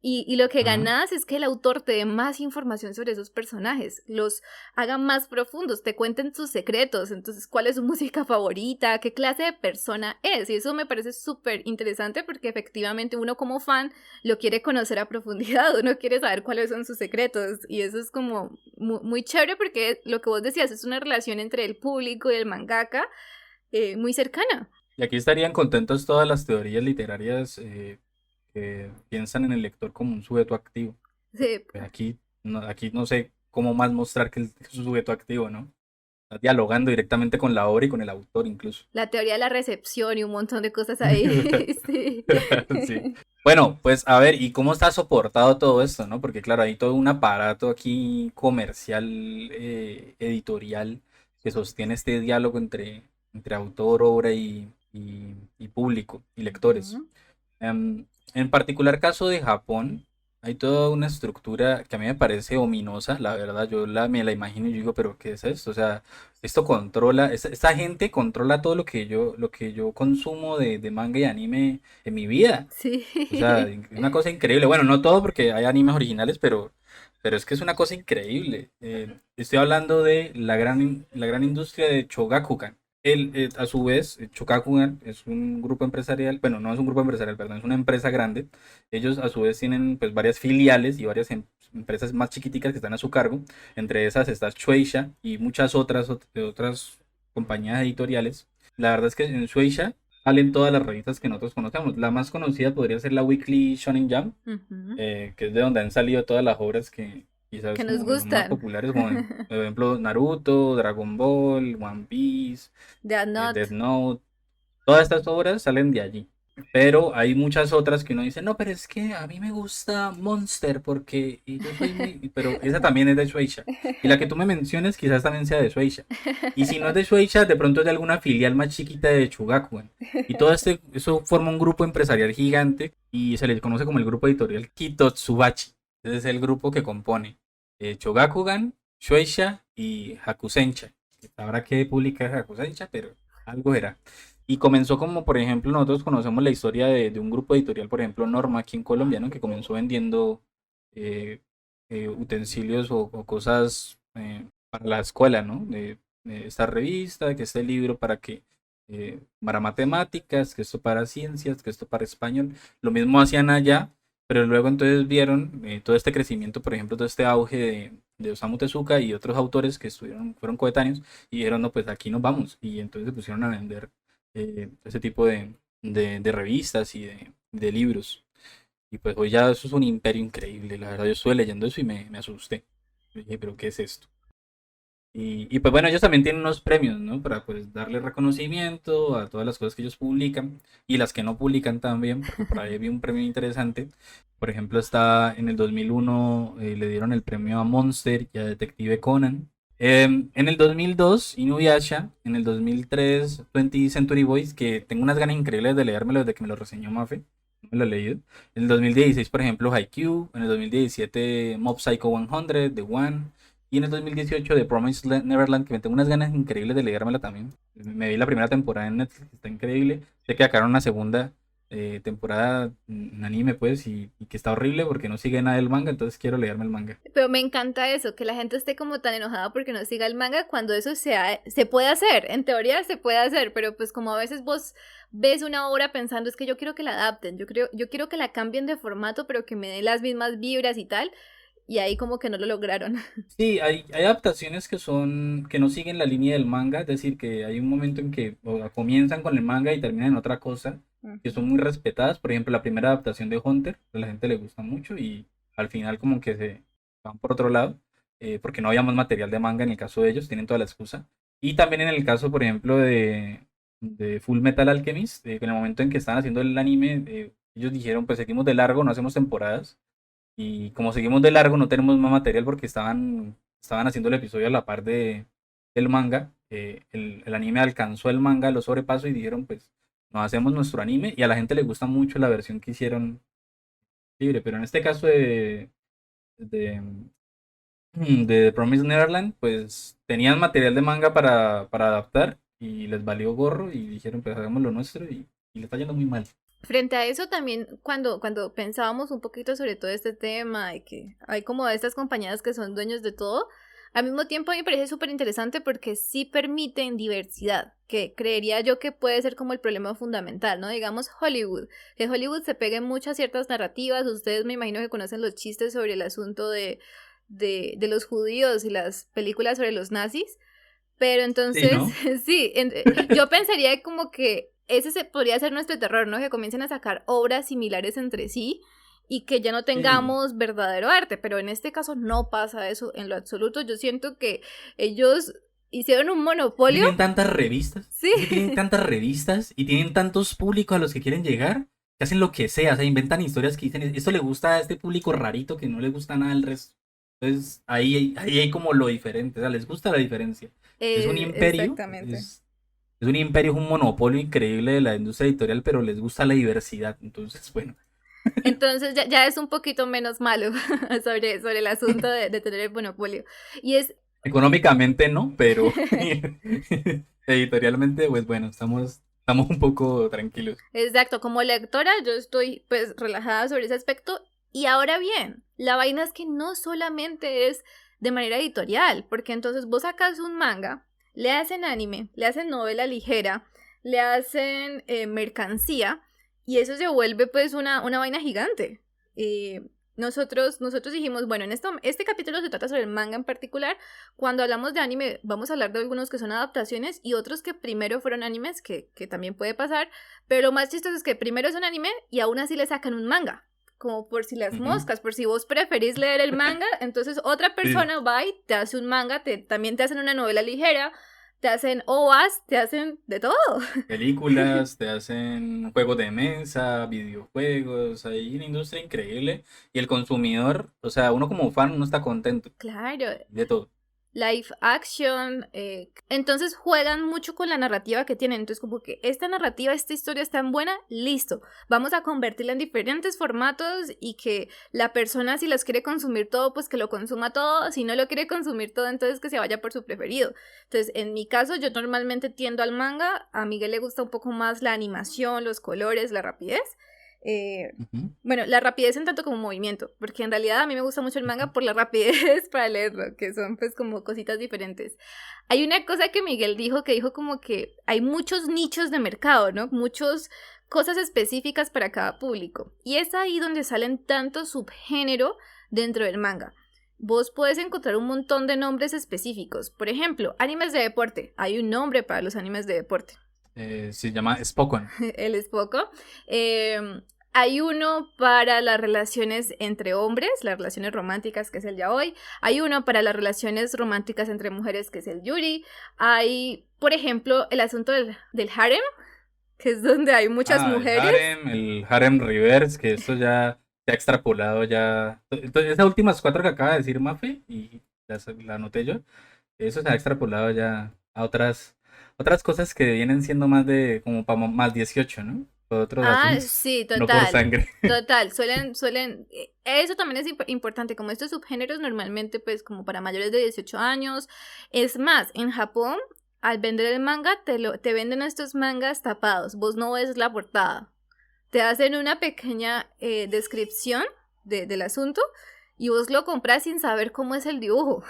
Y lo que Ajá. ganas es que el autor te dé más información sobre esos personajes, los haga más profundos, te cuenten sus secretos, entonces cuál es su música favorita, qué clase de persona es. Y eso me parece súper interesante porque efectivamente uno como fan lo quiere conocer a profundidad, uno quiere saber cuáles son sus secretos. Y eso es como muy chévere porque lo que vos decías es una relación entre el público y el mangaka muy cercana. Y aquí estarían contentos todas las teorías literarias que piensan en el lector como un sujeto activo. Sí, Pues aquí no sé cómo más mostrar que es un sujeto activo, ¿no? Estás dialogando directamente con la obra y con el autor incluso. la teoría de la recepción y un montón de cosas ahí. Sí. Sí. Bueno, pues a ver, ¿y cómo está soportado todo esto, no? Porque claro, hay todo un aparato aquí comercial, editorial, que sostiene este diálogo entre autor, obra y público y lectores. Ujú. En particular caso de Japón, hay toda una estructura que a mí me parece ominosa, la verdad, me la imagino y yo digo, pero ¿qué es esto? O sea, esto controla, esta gente controla todo lo que yo consumo de manga y anime en mi vida. Sí. O sea, una cosa increíble. Bueno, no todo porque hay animes originales, pero es que es una cosa increíble. Estoy hablando de la gran industria de Chogakukan. A su vez, Chogakukan es un grupo empresarial, bueno, no es un grupo empresarial, perdón, es una empresa grande. Ellos a su vez tienen pues varias filiales y varias empresas más chiquiticas que están a su cargo. Entre esas está Shueisha y muchas otras compañías editoriales. La verdad es que en Shueisha salen todas las revistas que nosotros conocemos. La más conocida podría ser la Weekly Shonen Jump, Ujú. que es de donde han salido todas las obras que Que quizás nos como son más gustan. populares, como por ejemplo Naruto, Dragon Ball, One Piece, They are Death not. Note. Todas estas obras salen de allí. Pero hay muchas otras que uno dice, no, pero es que a mí me gusta Monster porque y yo soy muy... Pero esa también es de Shueisha. Y la que tú me menciones quizás también sea de Shueisha. Y si no es de Shueisha, de pronto es de alguna filial más chiquita de Chugakuan. Y todo eso forma un grupo empresarial gigante y se le conoce como el grupo editorial Kitotsubachi. Ese es el grupo que compone Shogakukan, Shueisha y Hakusensha. Habrá que publicar Hakusensha, pero algo era. Y comenzó como, por ejemplo, nosotros conocemos la historia de un grupo editorial, por ejemplo, Norma, aquí en Colombia, ¿no? Que comenzó vendiendo eh, utensilios o cosas para la escuela, ¿no? De esta revista, que este libro para matemáticas, que esto para ciencias, que esto para español. Lo mismo hacían allá, pero luego entonces vieron todo este crecimiento, por ejemplo, todo este auge de Osamu Tezuka y otros autores que fueron coetáneos y dijeron, no, pues aquí nos vamos. Y entonces se pusieron a vender ese tipo de revistas y de libros. Y pues hoy ya eso es un imperio increíble. La verdad, yo estuve leyendo eso y me asusté. Dije, pero ¿qué es esto? Y pues bueno, ellos también tienen unos premios, ¿no? Para pues darle reconocimiento a todas las cosas que ellos publican y las que no publican también, porque por ahí vi un premio interesante. Por ejemplo, está en el 2001 le dieron el premio a Monster y a Detective Conan. En el 2002, Inuyasha. En el 2003, 20 Century Boys, que tengo unas ganas increíbles de leérmelo desde que me lo reseñó Mafe. No me lo he leído. En el 2016, por ejemplo, Haikyuu. En el 2017, Mob Psycho 100, The One. Y en el 2018 de Promised Neverland, que me tengo unas ganas increíbles de leérmela también. Me vi la primera temporada en Netflix, está increíble. Sé que sacaron una segunda temporada en anime, pues, y que está horrible porque no sigue nada del manga, entonces quiero leerme el manga. Pero me encanta eso, que la gente esté como tan enojada porque no siga el manga cuando eso se puede hacer. En teoría se puede hacer, pero pues como a veces vos ves una obra pensando es que yo quiero que la adapten, yo quiero que la cambien de formato, pero que me den las mismas vibras y tal. Y ahí como que no lo lograron. Sí, hay adaptaciones que no siguen la línea del manga, es decir, que hay un momento en que comienzan con el manga y terminan en otra cosa, que son Ujú. muy respetadas. Por ejemplo, la primera adaptación de Hunter, a la gente le gusta mucho y al final como que se van por otro lado, porque no había más material de manga en el caso de ellos, tienen toda la excusa. Y también en el caso, por ejemplo, de Full Metal Alchemist, en el momento en que estaban haciendo el anime, ellos dijeron, pues seguimos de largo, no hacemos temporadas. Y como seguimos de largo, no tenemos más material porque estaban haciendo el episodio a la par del manga. El anime alcanzó el manga, lo sobrepasó y dijeron, pues, nos hacemos nuestro anime. Y a la gente le gusta mucho la versión que hicieron libre. Pero en este caso de, de The Promised Neverland, pues tenían material de manga para adaptar y les valió gorro y dijeron, pues, hagamos lo nuestro y le está yendo muy mal. Frente a eso también, cuando pensábamos un poquito sobre todo este tema de que hay como estas compañías que son dueños de todo, al mismo tiempo a mí me parece súper interesante porque sí permiten diversidad, que creería yo que puede ser como el problema fundamental, ¿no? Digamos Hollywood, que Hollywood se pegue mucho a ciertas narrativas, ustedes me imagino que conocen los chistes sobre el asunto de los judíos y las películas sobre los nazis. Pero Sí, entonces, ¿no? sí, yo pensaría como que ese podría ser nuestro terror, ¿no? Que comiencen a sacar obras similares entre sí y que ya no Sí. tengamos verdadero arte, pero en este caso no pasa eso en lo absoluto. Yo siento que ellos hicieron un monopolio. Tienen tantas revistas, Sí, es que tienen tantas revistas y tienen tantos públicos a los que quieren llegar, que hacen lo que sea, o sea, inventan historias que dicen, esto le gusta a este público rarito que no le gusta nada al resto. Entonces, ahí hay como lo diferente, o sea, les gusta la diferencia. Es un imperio, exactamente. es un imperio, es un monopolio increíble de la industria editorial, pero les gusta la diversidad. Entonces, bueno, Entonces ya es un poquito menos malo sobre el asunto de tener el monopolio. Y es Económicamente no, pero editorialmente, pues bueno, estamos un poco tranquilos. exacto, como lectora yo estoy pues relajada sobre ese aspecto. Y ahora bien, la vaina es que no solamente es de manera editorial, porque entonces vos sacas un manga, le hacen anime, le hacen novela ligera, le hacen mercancía, y eso se vuelve pues una vaina gigante. Nosotros dijimos, bueno, este capítulo se trata sobre el manga en particular. Cuando hablamos de anime, vamos a hablar de algunos que son adaptaciones y otros que primero fueron animes, que también puede pasar. Pero lo más chistoso es que primero es un anime y aún así le sacan un manga. Como por si las moscas, por si vos preferís leer el manga, entonces otra persona Sí. va y te hace un manga, también te hacen una novela ligera, te hacen OVAs, te hacen de todo. Películas, te hacen juegos de mesa, videojuegos, hay una industria increíble y el consumidor, o sea, uno como fan no está contento Claro, de todo. live action, entonces juegan mucho con la narrativa que tienen, entonces como que esta narrativa, esta historia es tan buena, listo, vamos a convertirla en diferentes formatos y que la persona si los quiere consumir todo, pues que lo consuma todo, si no lo quiere consumir todo, entonces que se vaya por su preferido. Entonces en mi caso yo normalmente tiendo al manga, a Miguel le gusta un poco más la animación, los colores, la rapidez. Ujú, Bueno, la rapidez en tanto como movimiento, porque en realidad a mí me gusta mucho el ujú. manga por la rapidez para leerlo, que son pues como cositas diferentes. Hay una cosa que Miguel dijo, que dijo como que hay muchos nichos de mercado, ¿no? Muchas cosas específicas para cada público. Y es ahí donde salen tantos subgénero dentro del manga. Vos puedes encontrar un montón de nombres específicos. Por ejemplo, animes de deporte. Hay un nombre para los animes de deporte. Se llama Spokon. Él es poco. Hay uno para las relaciones entre hombres, las relaciones románticas, que es el yaoi. Hay uno para las relaciones románticas entre mujeres, que es el yuri. Hay, por ejemplo, el asunto del harem, que es donde hay muchas Ah, mujeres. el harem reverse, que esto ya se ha extrapolado ya. Entonces, esas últimas cuatro que acaba de decir Mafe, y la anoté yo, eso se ha extrapolado ya a otras cosas que vienen siendo más de, como para más 18, ¿no? Por otros Ah, asuntos, sí, no por total. sangre. Total, eso también es importante, como estos subgéneros normalmente pues como para mayores de 18 años, es más, en Japón, al vender el manga, te venden estos mangas tapados, vos no ves la portada, te hacen una pequeña descripción del asunto y vos lo compras sin saber cómo es el dibujo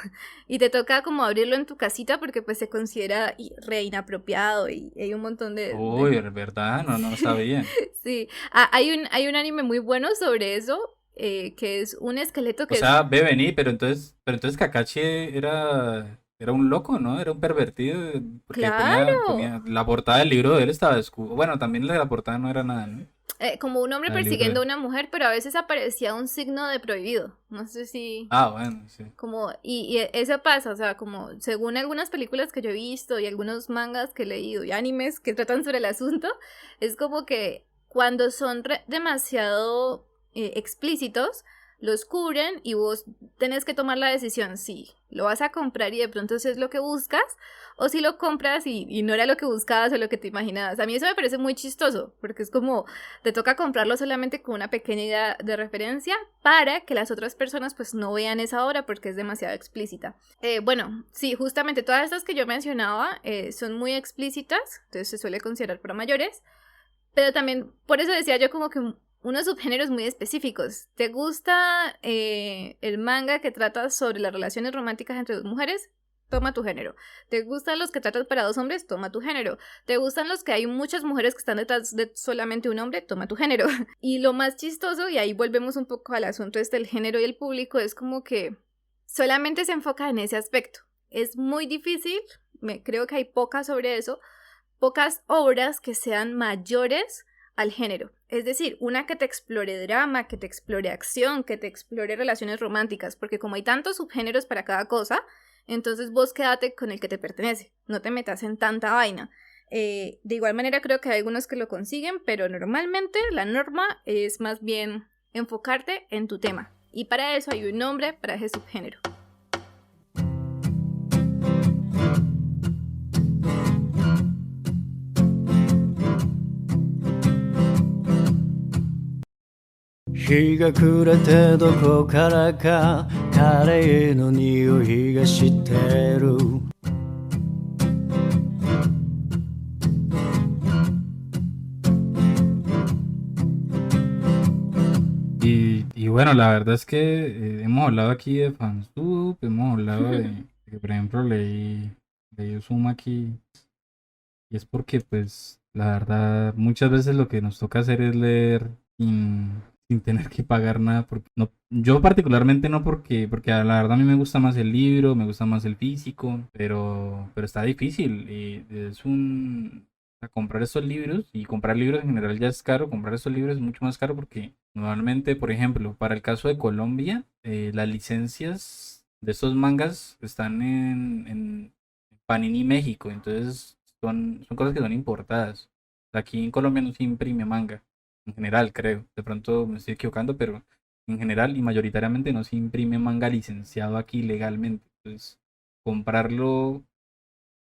y te toca como abrirlo en tu casita porque pues se considera re inapropiado y hay un montón Uy, ¿es verdad? No, no sabía. Sí, hay un anime muy bueno sobre eso, que es un esqueleto O que es, sea, ve, vení, pero entonces Kakashi era un loco, ¿no? Era un pervertido, porque claro, la portada del libro de él estaba bueno, también la de la portada no era nada, ¿no? como un hombre La del libro de persiguiendo a él. una mujer, pero a veces aparecía un signo de prohibido. No sé si, Ah, bueno, sí. como, y eso pasa, o sea, como según algunas películas que yo he visto y algunos mangas que he leído y animes que tratan sobre el asunto, es como que cuando son demasiado explícitos, los cubren y vos tenés que tomar la decisión si lo vas a comprar y de pronto eso es lo que buscas, o si lo compras y no era lo que buscabas o lo que te imaginabas. A mí eso me parece muy chistoso, porque es como te toca comprarlo solamente con una pequeña idea de referencia para que las otras personas pues no vean esa obra porque es demasiado explícita. Bueno, sí, justamente todas estas que yo mencionaba son muy explícitas, entonces se suele considerar para mayores, pero también por eso decía yo como que unos subgéneros muy específicos. ¿Te gusta el manga que trata sobre las relaciones románticas entre dos mujeres? Toma tu género. ¿Te gustan los que tratan para dos hombres? Toma tu género. ¿Te gustan los que hay muchas mujeres que están detrás de solamente un hombre? Toma tu género. Y lo más chistoso, y ahí volvemos un poco al asunto del género y el público, es como que solamente se enfoca en ese aspecto. Es muy difícil, creo que hay pocas sobre eso, pocas obras que sean mayores al género. Es decir, una que te explore drama, que te explore acción, que te explore relaciones románticas, porque como hay tantos subgéneros para cada cosa, entonces vos quédate con el que te pertenece, no te metas en tanta vaina. De igual manera creo que hay algunos que lo consiguen, pero normalmente la norma es más bien enfocarte en tu tema. Y para eso hay un nombre para ese subgénero. 日が暮れてどこからかカレーの匂いがしてる Y bueno, la verdad es que hemos hablado aquí de Fansub, hemos hablado de que, por ejemplo, leí Uzumaki, y es porque, pues, la verdad, muchas veces lo que nos toca hacer es leer sin tener que pagar nada, porque no, yo particularmente no porque la verdad a mí me gusta más el libro, me gusta más el físico, pero está difícil, y es a comprar estos libros, y comprar libros en general ya es caro, comprar estos libros es mucho más caro porque normalmente, por ejemplo, para el caso de Colombia, las licencias de estos mangas están en Panini México, entonces son cosas que son importadas. Aquí en Colombia no se imprime manga, en general creo, de pronto me estoy equivocando, pero en general y mayoritariamente no se imprime manga licenciado aquí legalmente, entonces comprarlo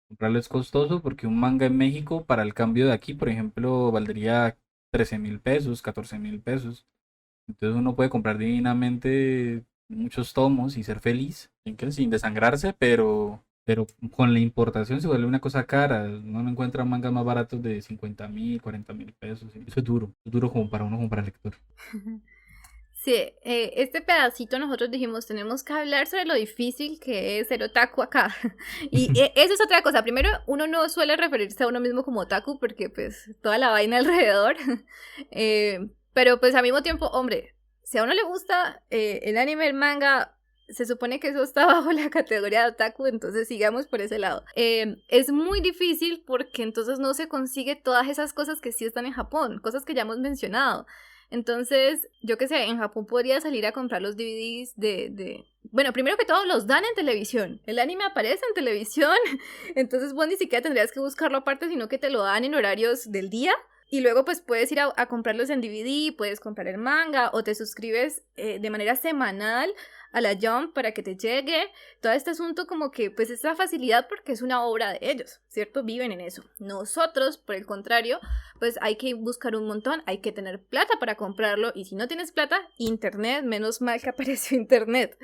comprarlo es costoso porque un manga en México para el cambio de aquí, por ejemplo, valdría 13.000 pesos, 14.000 pesos. Entonces uno puede comprar divinamente muchos tomos y ser feliz, sin desangrarse, pero con la importación se vuelve una cosa cara. Uno no encuentra mangas más baratos de 50.000, 40.000 pesos. Eso es duro como para uno comprar lector. Sí, este pedacito nosotros dijimos, tenemos que hablar sobre lo difícil que es ser otaku acá. Y eso es otra cosa. Primero, uno no suele referirse a uno mismo como otaku porque pues toda la vaina alrededor. Pero pues al mismo tiempo, hombre, si a uno le gusta el anime, el manga, se supone que eso está bajo la categoría de otaku, entonces sigamos por ese lado. Es muy difícil porque entonces no se consigue todas esas cosas que sí están en Japón, cosas que ya hemos mencionado. Entonces, yo qué sé, en Japón podría salir a comprar los DVDs Bueno, primero que todo, los dan en televisión. El anime aparece en televisión. Entonces, vos ni siquiera tendrías que buscarlo aparte, sino que te lo dan en horarios del día. Y luego, pues, puedes ir a comprarlos en DVD, puedes comprar el manga, o te suscribes de manera semanal a la Jump para que te llegue. Todo este asunto como que, pues, esta facilidad porque es una obra de ellos, ¿cierto? Viven en eso. Nosotros, por el contrario, pues hay que buscar un montón, hay que tener plata para comprarlo, y si no tienes plata, internet, menos mal que apareció internet.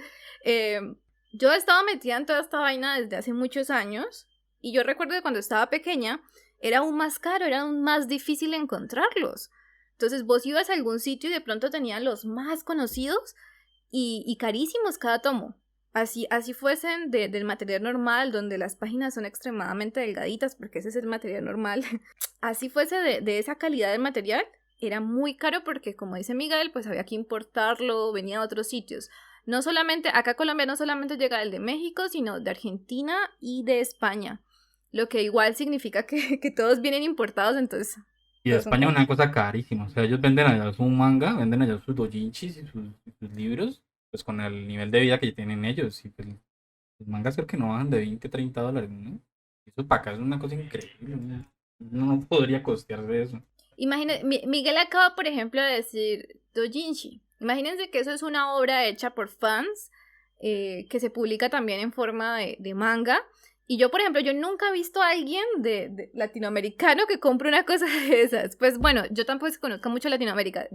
Yo he estado metida en toda esta vaina desde hace muchos años, y yo recuerdo que cuando estaba pequeña, era aún más caro, era aún más difícil encontrarlos. Entonces vos ibas a algún sitio y de pronto tenían los más conocidos, y carísimos cada tomo. Así fuesen del material normal, donde las páginas son extremadamente delgaditas, porque ese es el material normal. Así fuese de esa calidad de material, era muy caro porque, como dice Miguel, pues había que importarlo, venía de otros sitios. No solamente, acá a Colombia no solamente llega el de México, sino de Argentina y de España. Lo que igual significa que todos vienen importados, entonces... Y de pues son España es como... una cosa carísima. O sea, ellos venden allá su manga, venden allá sus dojinshis y sus libros, pues con el nivel de vida que tienen ellos. Y pues los mangas creo que no bajan de 20, $30, ¿no? Eso para acá es una cosa increíble. Uno no podría costearse eso. Miguel acaba, por ejemplo, de decir doujinshi. Imagínense que eso es una obra hecha por fans, que se publica también en forma de manga. Y yo, por ejemplo, yo nunca he visto a alguien de latinoamericano que compre una cosa de esas. Pues bueno, yo tampoco conozco mucho Latinoamérica.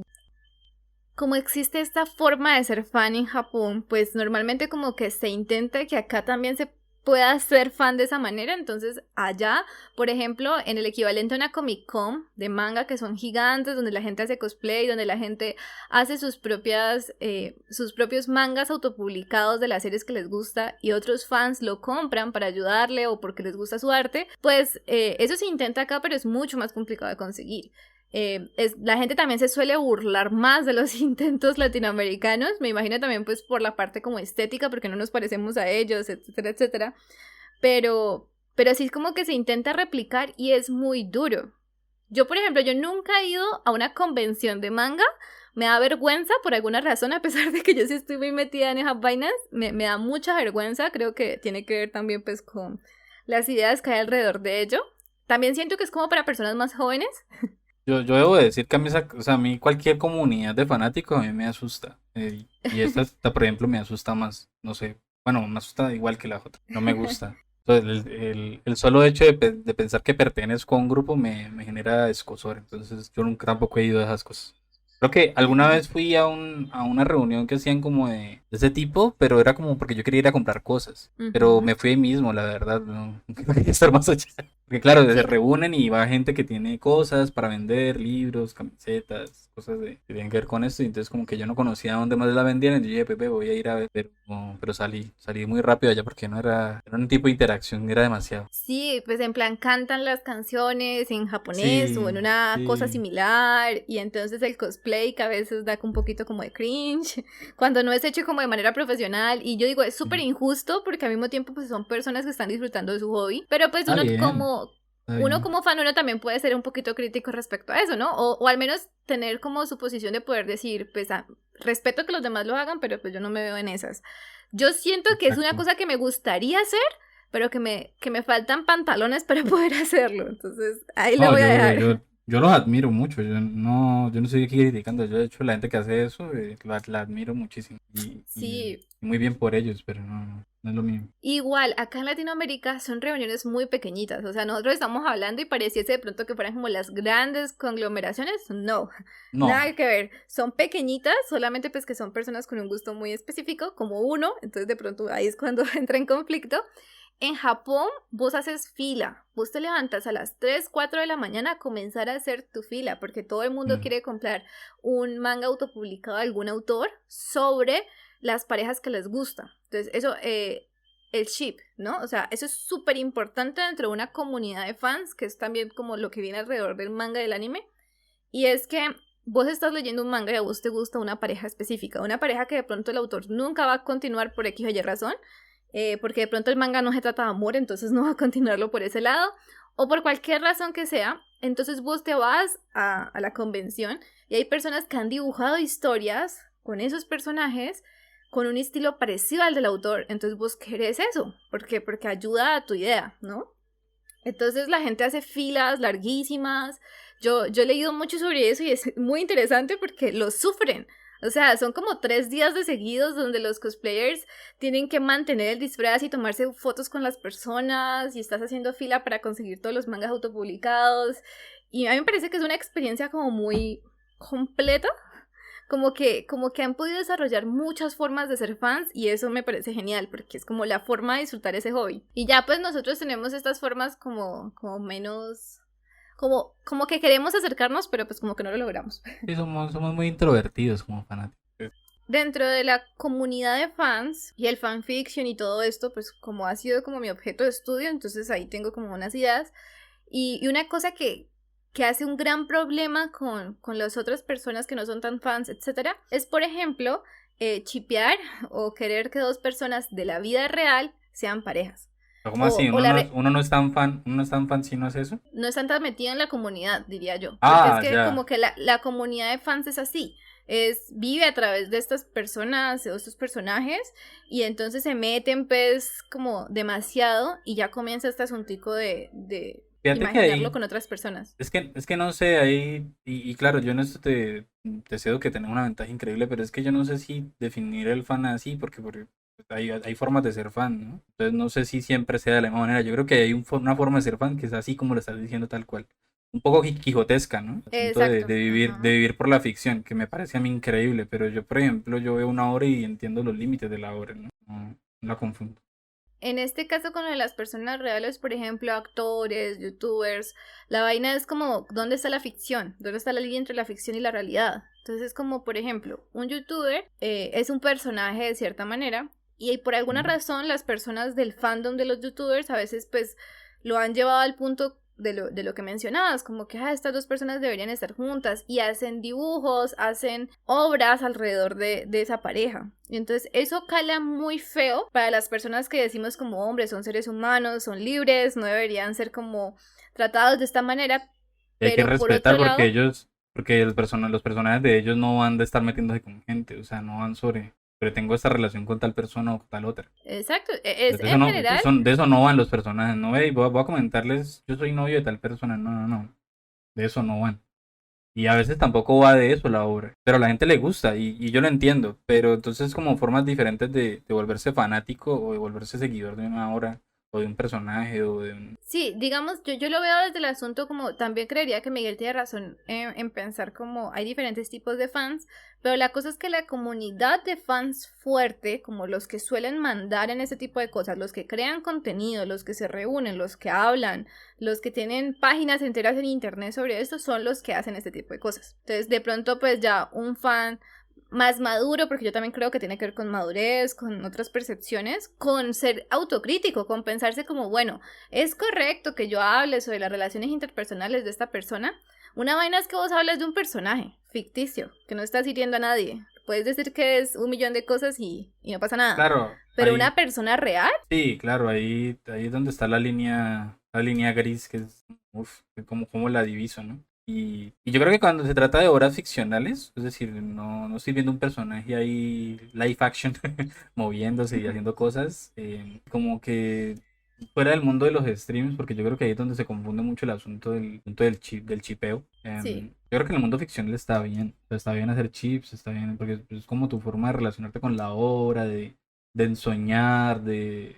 Como existe esta forma de ser fan en Japón, pues normalmente como que se intenta que acá también se pueda ser fan de esa manera. Entonces allá, por ejemplo, en el equivalente a una Comic Con de manga, que son gigantes, donde la gente hace cosplay, donde la gente hace sus propios mangas autopublicados de las series que les gusta, y otros fans lo compran para ayudarle o porque les gusta su arte, pues eso se intenta acá, pero es mucho más complicado de conseguir. La gente también se suele burlar más de los intentos latinoamericanos, me imagino también pues por la parte como estética, porque no nos parecemos a ellos, etcétera, etcétera, pero sí es como que se intenta replicar y es muy duro. Yo, por ejemplo, yo nunca he ido a una convención de manga, me da vergüenza por alguna razón, a pesar de que yo sí estoy muy metida en esas vainas, me da mucha vergüenza, creo que tiene que ver también pues con las ideas que hay alrededor de ello. También siento que es como para personas más jóvenes. Yo debo decir que o sea, a mí cualquier comunidad de fanáticos a mí me asusta. Y esta, por ejemplo, me asusta más. No sé. Bueno, me asusta igual que la otra. No me gusta. Entonces, el solo hecho de pensar que pertenezco a un grupo me genera escozor. Entonces, yo nunca tampoco he ido a esas cosas. Creo que alguna vez fui a una reunión que hacían como de ese tipo, pero era como porque yo quería ir a comprar cosas. Pero Ujú. me fui ahí mismo, la verdad, no quería estar más allá. Porque claro, se Sí, reúnen y va gente que tiene cosas para vender, libros, camisetas, cosas que tienen que ver con esto. Y entonces como que yo no conocía dónde más la vendían. Entonces yo dije, Pepe, voy a ir a ver. Pero salí muy rápido allá porque no era un tipo de interacción, era demasiado. sí, pues en plan cantan las canciones en japonés o en Sí, una cosa sí. similar y entonces el cosplay que a veces da un poquito como de cringe cuando no es hecho como de manera profesional y yo digo es súper Sí. injusto porque al mismo tiempo pues son personas que están disfrutando de su hobby, pero pues Está bien, está uno bien. como fan uno también puede ser un poquito crítico respecto a eso, ¿no? O al menos tener como su posición de poder decir pues respeto que los demás lo hagan, pero pues yo no me veo en esas. Yo siento que es una Exacto. cosa que me gustaría hacer pero que me faltan pantalones para poder hacerlo. Entonces, ahí lo No, voy a yo dejar. los admiro mucho. Yo no estoy aquí criticando. Yo, de hecho, la gente que hace eso, la admiro muchísimo. Sí, Y muy bien por ellos, pero no es lo mío. igual, acá en Latinoamérica son reuniones muy pequeñitas. O sea, nosotros estamos hablando y pareciese de pronto que fueran como las grandes conglomeraciones. No, No, nada que ver. Son pequeñitas, solamente pues que son personas con un gusto muy específico, como uno. Entonces, de pronto ahí es cuando entra en conflicto. En Japón, vos haces fila. Vos te levantas a las 3 4 de la mañana a comenzar a hacer tu fila, porque todo el mundo mm, quiere comprar un manga autopublicado de algún autor sobre las parejas que les gusta. Entonces, eso, el ship, ¿no? O sea, eso es súper importante dentro de una comunidad de fans, que es también como lo que viene alrededor del manga y del anime. Y es que vos estás leyendo un manga y a vos te gusta una pareja específica, una pareja que de pronto el autor nunca va a continuar por X o Y razón, porque de pronto el manga no se trata de amor, entonces no va a continuarlo por ese lado, o por cualquier razón que sea, entonces vos te vas a la convención y hay personas que han dibujado historias con esos personajes con un estilo parecido al del autor, entonces vos querés eso, ¿por qué? Porque ayuda a tu idea, ¿no? Entonces la gente hace filas larguísimas. Yo he leído mucho sobre eso y es muy interesante porque lo sufren. O sea, son como 3 días de seguidos donde los cosplayers tienen que mantener el disfraz y tomarse fotos con las personas y estás haciendo fila para conseguir todos los mangas autopublicados. Y a mí me parece que es una experiencia como muy completa, como que han podido desarrollar muchas formas de ser fans y eso me parece genial porque es como la forma de disfrutar ese hobby. Y ya pues nosotros tenemos estas formas como menos, como que queremos acercarnos, pero pues como que no lo logramos. sí, somos muy introvertidos como fanáticos. Dentro de la comunidad de fans y el fanfiction y todo esto, pues como ha sido como mi objeto de estudio, entonces ahí tengo como unas ideas. Y una cosa que hace un gran problema con las otras personas que no son tan fans, etcétera, es por ejemplo chipear o querer que dos personas de la vida real sean parejas. Pero ¿cómo así? O Uno no es tan fan, uno no es tan fan si no es eso. no están tan metidos en la comunidad, diría yo. Porque es Ah, que ya. como que la comunidad de fans es así. Vive a través de estas personas o estos personajes y entonces se meten pues como demasiado y ya comienza este asuntico de Fíjate que imaginarlo ahí, con otras personas. es que no sé, ahí, y claro, yo en esto te cedo que tengo una ventaja increíble, pero es que yo no sé si definir el fan así, porque pues, hay formas de ser fan, ¿no? Entonces no sé si siempre sea de la misma manera. Yo creo que hay una forma de ser fan que es así como lo estás diciendo tal cual. Un poco quijotesca, ¿no? El asunto de, Exacto. de vivir, de Ajá. vivir por la ficción, que me parece a mí increíble, pero yo, por ejemplo, yo veo una obra y entiendo los límites de la obra, ¿no? No la confundo. En este caso con lo de las personas reales, por ejemplo, actores, youtubers, la vaina es como, ¿dónde está la ficción? ¿Dónde está la línea entre la ficción y la realidad? Entonces es como, por ejemplo, un youtuber es un personaje de cierta manera y por alguna Mm. razón las personas del fandom de los youtubers a veces pues lo han llevado al punto de lo que mencionabas, como que estas dos personas deberían estar juntas y hacen dibujos, hacen obras alrededor de esa pareja. Y entonces eso cala muy feo para las personas que decimos como hombres, son seres humanos, son libres, no deberían ser como tratados de esta manera, Y hay que pero por respetar otro porque lado, los personajes de ellos no van de estar metiéndose con gente, o sea, no van sobre tengo esta relación con tal persona o con tal otra. exacto, es De eso en no, general. de eso no van los personajes, no, hey, voy a comentarles, yo soy novio de tal persona, no, de eso no van. Y a veces tampoco va de eso la obra, pero a la gente le gusta y yo lo entiendo, pero entonces como formas diferentes de volverse fanático o de volverse seguidor de una obra o de un personaje o de un... Sí, digamos, yo lo veo desde el asunto como, también creería que Miguel tiene razón en pensar como hay diferentes tipos de fans, pero la cosa es que la comunidad de fans fuerte, como los que suelen mandar en ese tipo de cosas, los que crean contenido, los que se reúnen, los que hablan, los que tienen páginas enteras en internet sobre esto, son los que hacen este tipo de cosas. Entonces, de pronto, pues ya un fan más maduro, porque yo también creo que tiene que ver con madurez, con otras percepciones, con ser autocrítico, con pensarse como, bueno, es correcto que yo hable sobre las relaciones interpersonales de esta persona. Una vaina es que vos hablas de un personaje ficticio, que no estás hiriendo a nadie. Puedes decir que es 1 millón de cosas y no pasa nada. Claro, Pero ahí, una persona real, sí, claro, ahí es donde está la línea gris, que es, uf, como la diviso, ¿no? Y yo creo que cuando se trata de obras ficcionales, es decir, no estoy viendo un personaje ahí live action moviéndose y haciendo cosas, como que fuera del mundo de los streams, porque yo creo que ahí es donde se confunde mucho el asunto del chip, del chipeo. sí. Yo creo que en el mundo ficcional está bien, o sea, está bien hacer chips, está bien, porque es como tu forma de relacionarte con la obra, de ensoñar, de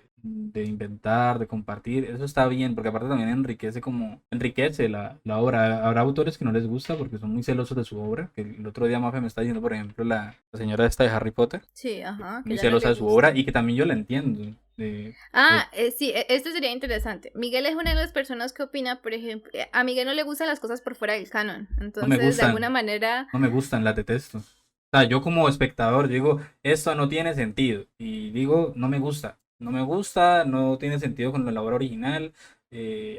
inventar, de compartir, eso está bien, porque aparte también enriquece la obra. Habrá autores que no les gusta porque son muy celosos de su obra, que el otro día Mafe me está diciendo, por ejemplo, la señora esta de Harry Potter, Sí, ajá, que muy ya no celosa le de su obra gusta. y que también yo la entiendo. Sí, esto sería interesante. Miguel es una de las personas que opina, por ejemplo, a Miguel no le gustan las cosas por fuera del canon. No me Entonces, de alguna gustan, manera, no me gustan, las detesto. O sea, yo como espectador digo, esto no tiene sentido. Y digo, no me gusta. No me gusta, no tiene sentido con la obra original.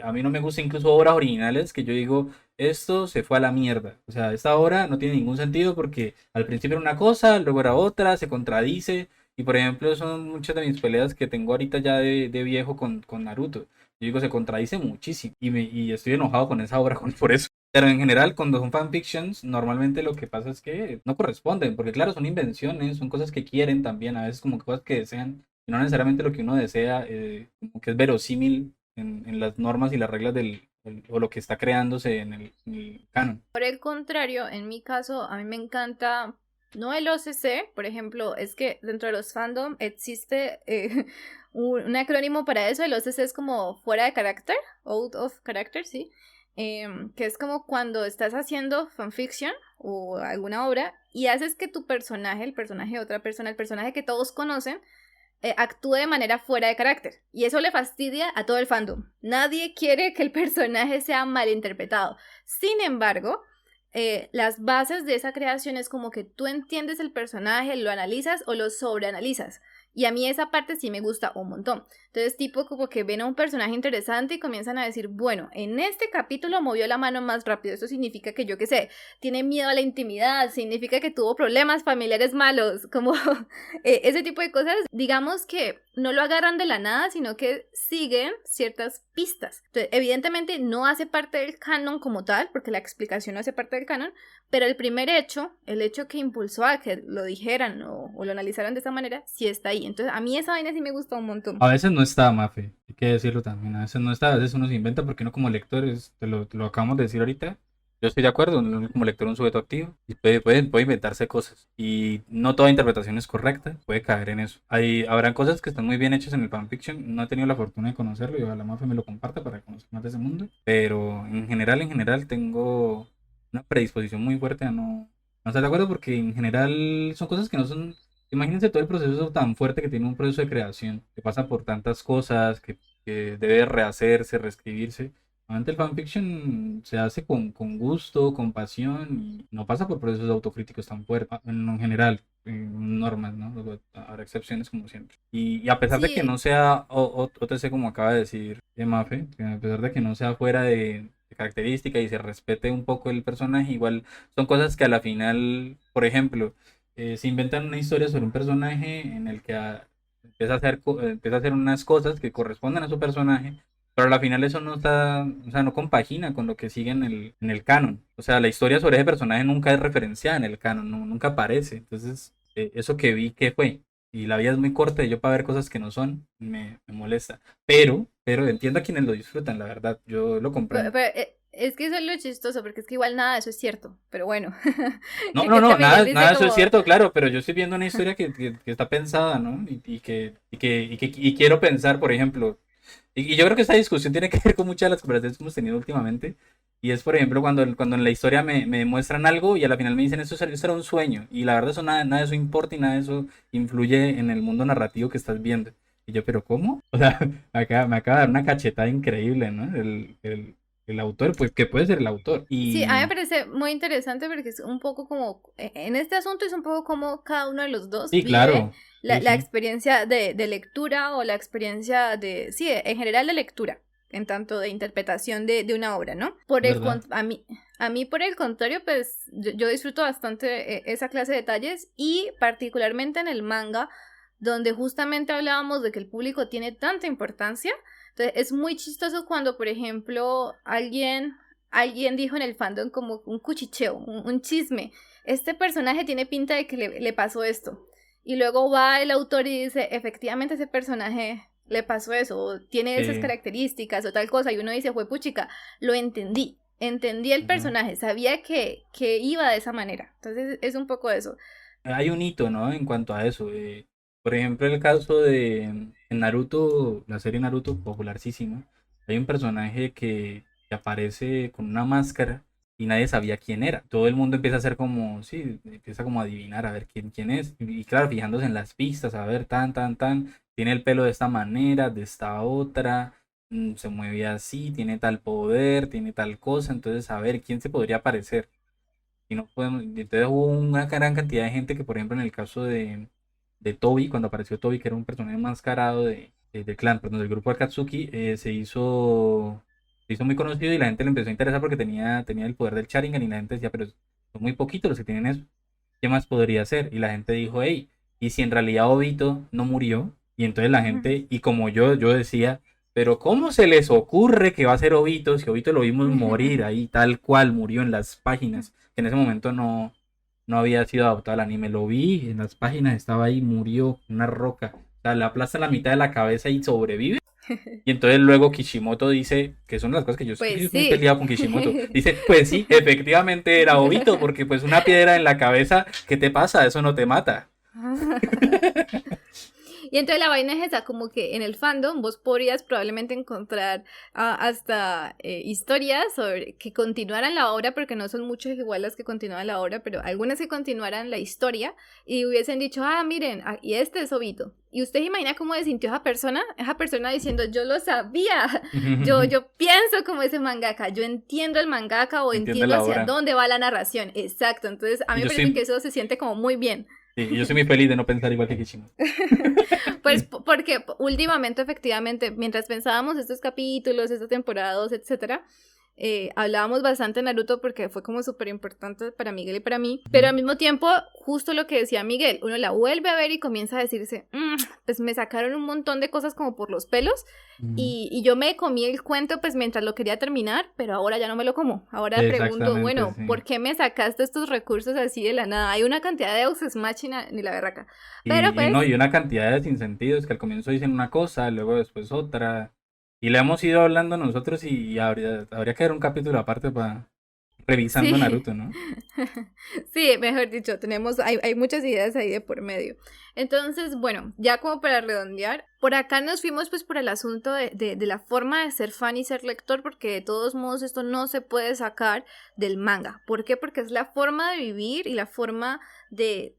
A mí no me gusta incluso obras originales que yo digo, esto se fue a la mierda. O sea, esta obra no tiene ningún sentido porque al principio era una cosa, luego era otra, se contradice. Y por ejemplo, son muchas de mis peleas que tengo ahorita ya de viejo con Naruto. Yo digo, se contradice muchísimo. Y estoy enojado con esa obra por eso. Pero en general, cuando son fanfictions, normalmente lo que pasa es que no corresponden, porque claro, son invenciones, son cosas que quieren también, a veces como cosas que desean, y no necesariamente lo que uno desea, como que es verosímil en las normas y las reglas o lo que está creándose en el canon. por el contrario, en mi caso, a mí me encanta, no el OCC, por ejemplo, es que dentro de los fandom existe un acrónimo para eso. El OCC es como fuera de carácter, out of character, sí. Que es como cuando estás haciendo fanfiction o alguna obra y haces que tu personaje, el personaje de otra persona, el personaje que todos conocen, actúe de manera fuera de carácter. Y eso le fastidia a todo el fandom. Nadie quiere que el personaje sea malinterpretado. Sin embargo, las bases de esa creación es como que tú entiendes el personaje, lo analizas o lo sobreanalizas. Y a mí esa parte sí me gusta un montón. Entonces, tipo como que ven a un personaje interesante y comienzan a decir, bueno, en este capítulo movió la mano más rápido. Eso significa que, yo qué sé, tiene miedo a la intimidad, significa que tuvo problemas familiares malos, como ese tipo de cosas. Digamos que no lo agarran de la nada, sino que siguen ciertas pistas. Entonces, evidentemente no hace parte del canon como tal, porque la explicación no hace parte del canon, pero el primer hecho, el hecho que impulsó a que lo dijeran o lo analizaran de esa manera, sí está ahí. Entonces, a mí esa vaina sí me gusta un montón. A veces no está, Mafe, hay que decirlo también, a veces no está, a veces uno se inventa porque uno como lector, te lo acabamos de decir ahorita, yo estoy de acuerdo, uno como lector es un sujeto activo y puede inventarse cosas y no toda interpretación es correcta, puede caer en eso. Habrán cosas que están muy bien hechas en el fanfiction, no he tenido la fortuna de conocerlo y ojalá Mafe me lo comparta para conocer más de ese mundo, pero en general tengo una predisposición muy fuerte a no estar de acuerdo porque en general son cosas que no son. Imagínense todo el proceso tan fuerte que tiene un proceso de creación, que pasa por tantas cosas, que debe rehacerse, reescribirse. Normalmente el fanfiction se hace con gusto, con pasión, y no pasa por procesos autocríticos tan fuertes, en general, en normas, ¿no? Luego habrá excepciones como siempre. Y a pesar de que no Sí, sea OTC, como acaba de decir Mafe, que a pesar de que no sea fuera de característica y se respete un poco el personaje, igual son cosas que a la final, por ejemplo, se inventan una historia sobre un personaje en el que empieza a hacer unas cosas que corresponden a su personaje, pero al final eso no está, o sea, no compagina con lo que sigue en el canon. O sea, la historia sobre ese personaje nunca es referenciada en el canon, nunca aparece. Entonces, eso que vi, ¿qué fue? Y la vida es muy corta y yo para ver cosas que no son, me molesta. Pero entiendo a quienes lo disfrutan, la verdad, yo lo comprendo. es que eso es lo chistoso, porque es que igual nada de eso es cierto. Pero bueno, No, que es que Miguel nada dice de eso es como, cierto, claro, pero yo estoy viendo una historia que está pensada, ¿no? Y quiero pensar, por ejemplo, Y yo creo que esta discusión tiene que ver con muchas de las conversaciones que hemos tenido últimamente. Y es, por ejemplo, cuando en la historia me muestran algo y a la final me dicen, eso era un sueño. Y la verdad, eso nada de eso importa y nada de eso influye en el mundo narrativo que estás viendo. Y yo, ¿pero cómo? O sea, me acaba de dar una cachetada increíble, ¿no? El autor, pues, que puede ser el autor. Sí, a mí me Y parece muy interesante porque es un poco como, en este asunto es un poco como cada uno de los dos sí, vive claro. Sí, la sí. experiencia de lectura o la experiencia de, sí, en general de lectura, en tanto de interpretación de una obra, ¿no? ¿Verdad? A mí por el contrario, pues yo disfruto bastante esa clase de detalles y particularmente en el manga, donde justamente hablábamos de que el público tiene tanta importancia. Entonces es muy chistoso cuando, por ejemplo, alguien dijo en el fandom como un cuchicheo, un chisme. Este personaje tiene pinta de que le pasó esto. Y luego va el autor y dice, efectivamente ese personaje le pasó eso, o tiene esas Sí. características o tal cosa. Y uno dice, fue puchica, lo entendí. Entendí el Ujú. personaje, sabía que iba de esa manera. Entonces es un poco eso. Hay un hito, ¿no? En cuanto a eso. Por ejemplo, el caso de en Naruto, la serie Naruto, popularísima. Hay un personaje que aparece con una máscara y nadie sabía quién era. Todo el mundo empieza a hacer como, sí, empieza como a adivinar a ver quién es. Y claro, fijándose en las pistas, a ver, tan. Tiene el pelo de esta manera, de esta otra, se mueve así, tiene tal poder, tiene tal cosa. Entonces, a ver, ¿quién se podría parecer? Y no podemos, y entonces hubo una gran cantidad de gente que, por ejemplo, en el caso de Toby, cuando apareció Toby, que era un personaje enmascarado del clan, perdón, del grupo Akatsuki, se hizo muy conocido y la gente le empezó a interesar porque tenía el poder del Sharingan y la gente decía, pero son muy poquitos los que tienen eso, ¿qué más podría hacer? Y la gente dijo, hey, ¿y si en realidad Obito no murió? Y entonces la gente, y como yo decía, pero ¿cómo se les ocurre que va a ser Obito si Obito lo vimos morir ahí tal cual murió en las páginas? Que en ese momento no había sido adaptado al anime. Lo vi en las páginas, estaba ahí, murió una roca. O sea, le aplasta la mitad de la cabeza y sobrevive. Y entonces luego Kishimoto dice, que son las cosas que yo Pues estoy muy sí. peleado con Kishimoto. Dice, pues sí, efectivamente era Obito, porque pues una piedra en la cabeza, ¿qué te pasa? Eso no te mata. Y entonces la vaina es esa, como que en el fandom vos podrías probablemente encontrar hasta historias sobre que continuaran la obra, porque no son muchas igual las que continúan la obra, pero algunas que continuaran la historia y hubiesen dicho, miren, y este es Obito. Y usted imagina cómo se sintió esa persona diciendo, yo lo sabía, yo pienso como ese mangaka, yo entiendo el mangaka o Entiende entiendo la hacia obra. dónde va la narración. Exacto, entonces a Y mí me parece que eso se siente como muy bien. yo soy muy feliz de no pensar igual que Kishimoto. Pues porque últimamente, efectivamente, mientras pensábamos estos capítulos, esta temporada 2, etcétera, hablábamos bastante de Naruto porque fue como súper importante para Miguel y para mí, pero al mismo tiempo, justo lo que decía Miguel, uno la vuelve a ver y comienza a decirse, pues me sacaron un montón de cosas como por los pelos y yo me comí el cuento pues mientras lo quería terminar, pero ahora ya no me lo como. Ahora pregunto, Exactamente, bueno, sí. ¿por qué me sacaste estos recursos así de la nada? Hay una cantidad de Deus Ex Machina ni la berraca. Pero Y no, pues y una cantidad de sinsentidos que al comienzo dicen una cosa, luego después otra. Y le hemos ido hablando nosotros y habría que ver un capítulo aparte para revisando sí, Naruto, ¿no? sí, mejor dicho, hay muchas ideas ahí de por medio. Entonces, bueno, ya como para redondear, por acá nos fuimos pues por el asunto de la forma de ser fan y ser lector, porque de todos modos esto no se puede sacar del manga. ¿Por qué? Porque es la forma de vivir y la forma de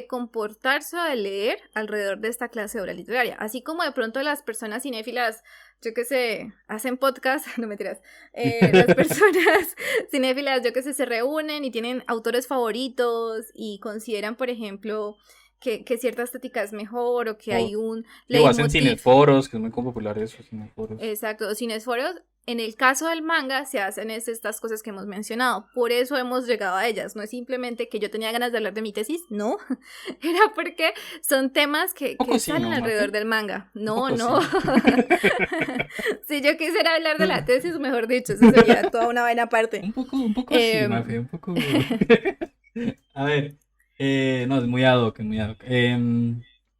comportarse o de leer alrededor de esta clase de obra literaria. Así como de pronto las personas cinéfilas, yo que sé, hacen podcast, no mentiras, las personas cinéfilas, yo que sé, se reúnen y tienen autores favoritos y consideran, por ejemplo, que cierta estética es mejor o que O, hay un digo, hacen leitmotiv. cineforos, que es muy popular eso, cineforos. Exacto, sin esfuerzos. En el caso del manga se hacen estas cosas que hemos mencionado, por eso hemos llegado a ellas, no es simplemente que yo tenía ganas de hablar de mi tesis, no, era porque son temas Un poco que sí, salen ¿no, alrededor Mafe? del manga, Un no, poco no, sí. si yo quisiera hablar de la tesis, mejor dicho, eso sería toda una vaina aparte. Un poco sí, Eh, Mafe, un poco. A ver, no, es muy ad hoc, es muy ad hoc.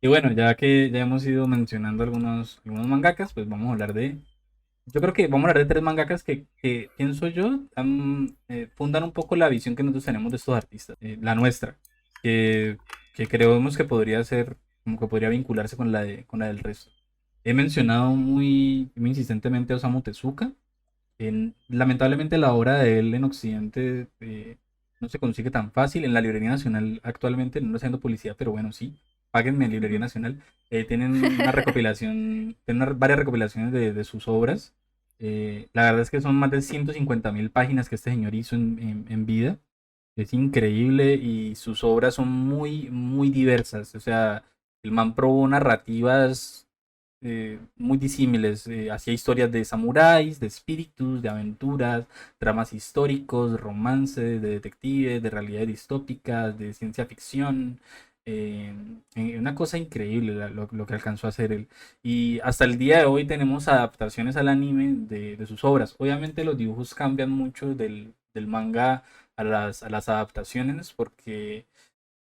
Y bueno, ya que ya hemos ido mencionando algunos mangakas, pues vamos a hablar yo creo que vamos a hablar de tres mangakas que pienso yo, fundan un poco la visión que nosotros tenemos de estos artistas, la nuestra, que, que creemos que podría ser, como que podría vincularse con la del resto. He mencionado muy insistentemente a Osamu Tezuka. Lamentablemente la obra de él en Occidente no se consigue tan fácil. En la Librería Nacional actualmente, no haciendo publicidad, pero bueno, sí, páguenme en Librería Ujú. Nacional. Tienen una recopilación, tienen varias recopilaciones de sus obras. La verdad es que son más de 150.000 páginas que este señor hizo en vida. Es increíble y sus obras son muy diversas. O sea, el man probó narrativas muy disímiles. Hacía historias de samuráis, de espíritus, de aventuras, dramas históricos, romances, de detectives, de realidades distópicas, de ciencia ficción. eh, una cosa increíble lo que alcanzó a hacer él. Y hasta el día de hoy tenemos adaptaciones al anime de sus obras. Obviamente los dibujos cambian mucho del manga a las adaptaciones porque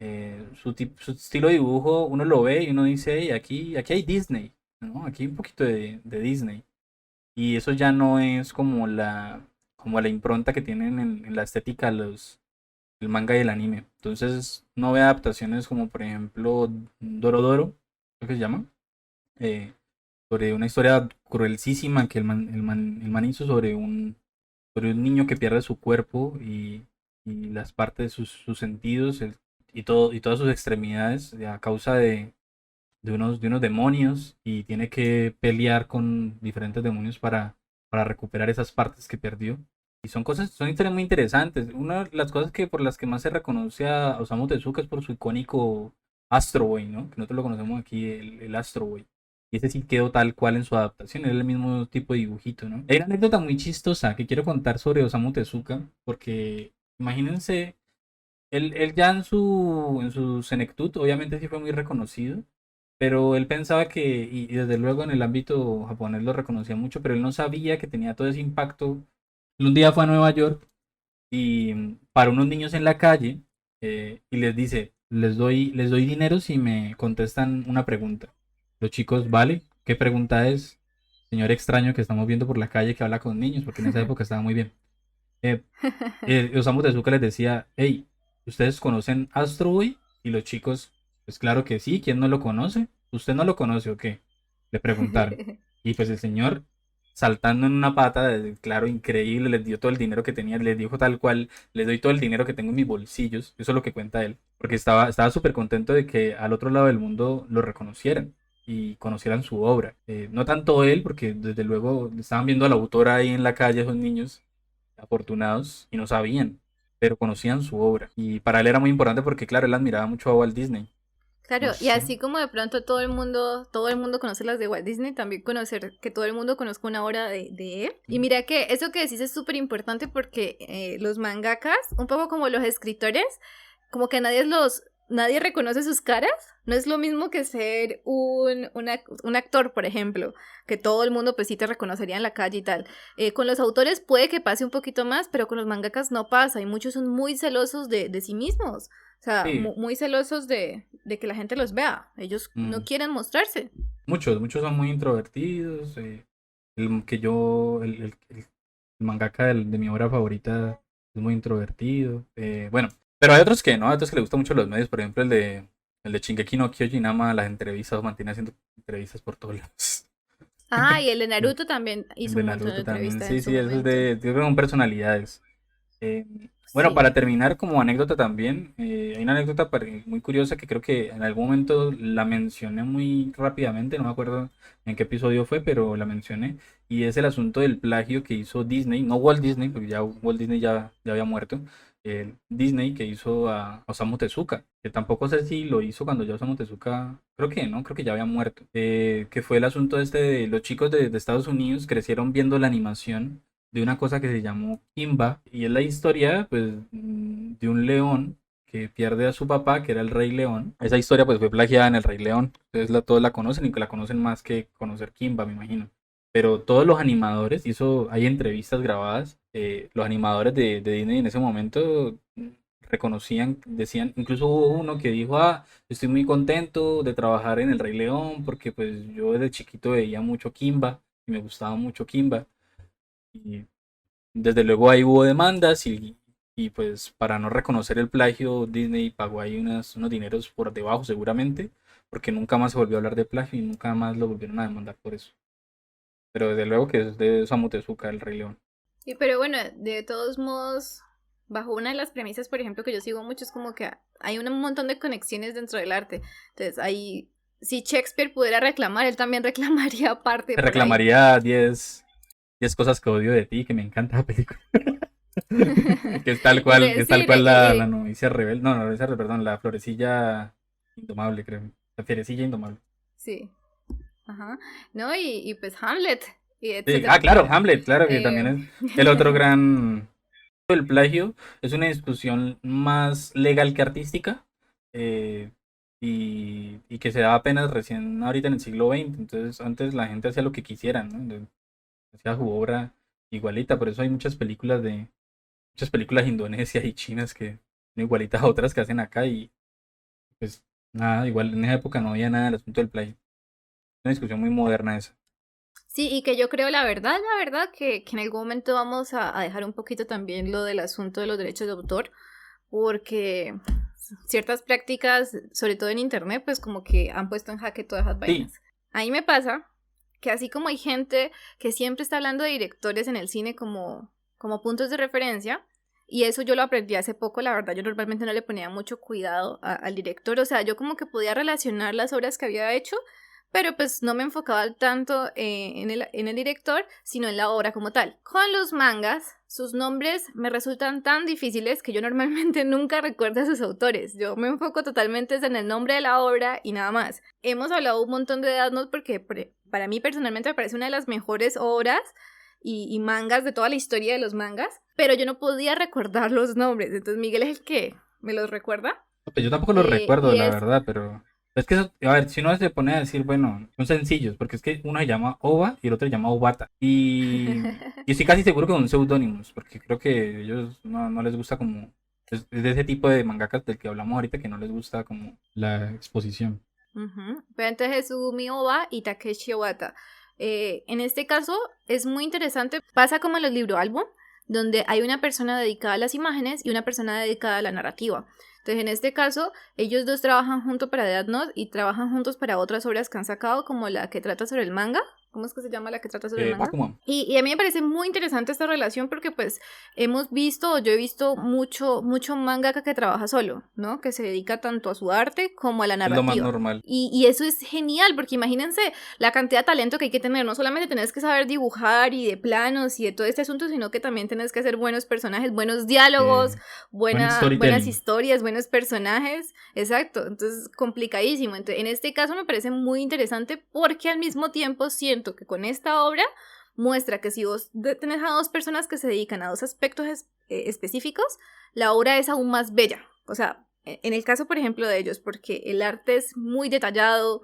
su estilo de dibujo uno lo ve y uno dice: "Hey, aquí hay Disney, ¿no? Aquí hay un poquito de Disney". Y eso ya no es como la impronta que tienen en la estética el manga y el anime. Entonces no ve adaptaciones como por ejemplo Dorodoro, creo que se llama, eh, sobre una historia cruelísima que el man hizo sobre un niño que pierde su cuerpo y las partes de sus sentidos y todas sus extremidades a causa de unos demonios y tiene que pelear con diferentes demonios para recuperar esas partes que perdió. Y son historias muy interesantes. Una de las cosas por las que más se reconoce a Osamu Tezuka es por su icónico Astro Boy, ¿no? Que nosotros lo conocemos aquí, el Astro Boy. Y ese sí quedó tal cual en su adaptación, era el mismo tipo de dibujito, ¿no? Hay una anécdota muy chistosa que quiero contar sobre Osamu Tezuka, porque imagínense, él ya en su senectud, obviamente sí fue muy reconocido, pero él pensaba y desde luego en el ámbito japonés lo reconocía mucho, pero él no sabía que tenía todo ese impacto. Un día fue a Nueva York y para unos niños en la calle y les dice: les doy dinero si me contestan una pregunta. Los chicos: vale, ¿qué pregunta es, señor extraño que estamos viendo por la calle que habla con niños? Porque en esa época estaba muy bien. Eh, Osamu Tezuka les decía: hey, ¿ustedes conocen Astro Boy? Y los chicos: pues claro que sí, ¿quién no lo conoce? ¿Usted no lo conoce o qué? Le preguntaron. Y pues el señor, saltando en una pata, claro, increíble, les dio todo el dinero que tenía, les dijo tal cual: les doy todo el dinero que tengo en mis bolsillos. Eso es lo que cuenta él. Porque estaba súper contento de que al otro lado del mundo lo reconocieran y conocieran su obra. No tanto él, porque desde luego estaban viendo a la autora ahí en la calle, esos niños afortunados, y no sabían, pero conocían su obra. Y para él era muy importante porque, claro, él admiraba mucho a Walt Disney. No Claro, y sé. así como de pronto todo el mundo conoce las de Walt Disney, también conocer que todo el mundo conozca una obra de él. Y mira que eso que decís es súper importante porque los mangakas, un poco como los escritores, como que nadie reconoce sus caras. No es lo mismo que ser un actor, por ejemplo, que todo el mundo pues sí te reconocería en la calle y tal. Con los autores puede que pase un poquito más, pero con los mangakas no pasa y muchos son muy celosos de sí mismos. O sea, Sí, muy celosos de que la gente los vea. Ellos no mm, quieren mostrarse. muchos son muy introvertidos. El mangaka de mi obra favorita es muy introvertido. Bueno, pero hay otros que no, hay otros que le gustan mucho los medios. Por ejemplo, el de Shingeki no Kyojin ama las entrevistas, mantiene haciendo entrevistas por todos lados. Ah, y el de Naruto también El hizo de un montón de Naruto también. entrevistas en Sí, su sí, eso es momento. yo creo que son personalidades. Eh, bueno, para Sí. terminar, como anécdota también, hay una anécdota muy curiosa que creo que en algún momento la mencioné muy rápidamente, no me acuerdo en qué episodio fue, pero la mencioné, y es el asunto del plagio que hizo Disney, no Walt Disney, porque ya Walt Disney ya había muerto, Disney que hizo a Osamu Tezuka, que tampoco sé si lo hizo cuando ya Osamu Tezuka, creo que no, creo que ya había muerto, que fue el asunto este de los chicos de Estados Unidos crecieron viendo la animación de una cosa que se llamó Kimba, y es la historia pues de un león que pierde a su papá, que era el Rey León. Esa historia pues fue plagiada en el Rey León. Entonces todos la conocen y que la conocen más que conocer Kimba, me imagino. Pero todos los animadores, y eso hay entrevistas grabadas, los animadores de Disney en ese momento reconocían, decían, incluso hubo uno que dijo: estoy muy contento de trabajar en el Rey León porque pues yo desde chiquito veía mucho Kimba y me gustaba mucho Kimba. Y desde luego ahí hubo demandas y pues para no reconocer el plagio, Disney pagó ahí unos dineros por debajo seguramente porque nunca más se volvió a hablar de plagio y nunca más lo volvieron a demandar por eso. Pero desde luego que es de Osamu Tezuka, el Rey León. Y pero bueno, de todos modos, bajo una de las premisas, por ejemplo, que yo sigo mucho, es como que hay un montón de conexiones dentro del arte. Entonces, ahí, si Shakespeare pudiera reclamar, él también reclamaría aparte Te por ahí. reclamaría 10 cosas que odio de ti, que me encanta la película. Que es tal cual, que es tal cual la novicia rebelde. No, perdón, la florecilla indomable, creo. La fierecilla indomable. Sí. Ajá. No, y pues Hamlet. Y Sí, etcétera, claro, etcétera. Hamlet, claro que también es el otro gran. El plagio es una discusión más legal que artística, eh, y que se da apenas recién ahorita en el siglo XX. Entonces, antes la gente hacía lo que quisieran, ¿no? Hacía su obra igualita. Por eso hay muchas películas de Indonesia y chinas que son igualitas a otras que hacen acá. Y pues nada, igual en esa época no había nada del asunto del plagio. Es una discusión muy moderna esa. Sí, y que yo creo la verdad, que en algún momento vamos a dejar un poquito también lo del asunto de los derechos de autor, porque ciertas prácticas, sobre todo en internet, pues como que han puesto en jaque todas esas vainas. A mí me pasa que así como hay gente que siempre está hablando de directores en el cine como puntos de referencia, y eso yo lo aprendí hace poco, la verdad yo normalmente no le ponía mucho cuidado al director, o sea, yo como que podía relacionar las obras que había hecho, pero pues no me enfocaba tanto en el director, sino en la obra como tal. Con los mangas, sus nombres me resultan tan difíciles que yo normalmente nunca recuerdo a sus autores. Yo me enfoco totalmente en el nombre de la obra y nada más. Hemos hablado un montón de Death Note porque para mí personalmente me parece una de las mejores obras y mangas de toda la historia de los mangas, pero yo no podía recordar los nombres. Entonces Miguel es el que me los recuerda. Pues yo tampoco lo recuerdo, la verdad, pero es que eso, a ver, si uno se pone a decir, bueno, son sencillos, porque es que uno se llama Oba y el otro se llama Obata. Y estoy casi seguro que son seudónimos, porque creo que ellos no les gusta como. Es de ese tipo de mangakas del que hablamos ahorita que no les gusta como la exposición. Pero entonces Sugumi Oba y Takeshi Obata. En este caso es muy interesante, pasa como en los libros álbum, donde hay una persona dedicada a las imágenes y una persona dedicada a la narrativa. Entonces, en este caso, ellos dos trabajan juntos para Death Note y trabajan juntos para otras obras que han sacado, como la que trata sobre el manga. ¿Cómo es que se llama la que trata sobre el manga? Bakuman. Y a mí me parece muy interesante esta relación porque pues yo he visto mucho mangaka que trabaja solo, ¿no? Que se dedica tanto a su arte como a la narrativa. Es lo más normal. Y eso es genial porque imagínense la cantidad de talento que hay que tener. No solamente tenés que saber dibujar y de planos y de todo este asunto, sino que también tenés que hacer buenos personajes, buenos diálogos, buenas historias, buenos personajes. Exacto, entonces complicadísimo. Entonces, en este caso me parece muy interesante porque al mismo tiempo siento que con esta obra muestra que si vos tenés a dos personas que se dedican a dos aspectos específicos, la obra es aún más bella. O sea, en el caso, por ejemplo, de ellos, porque el arte es muy detallado.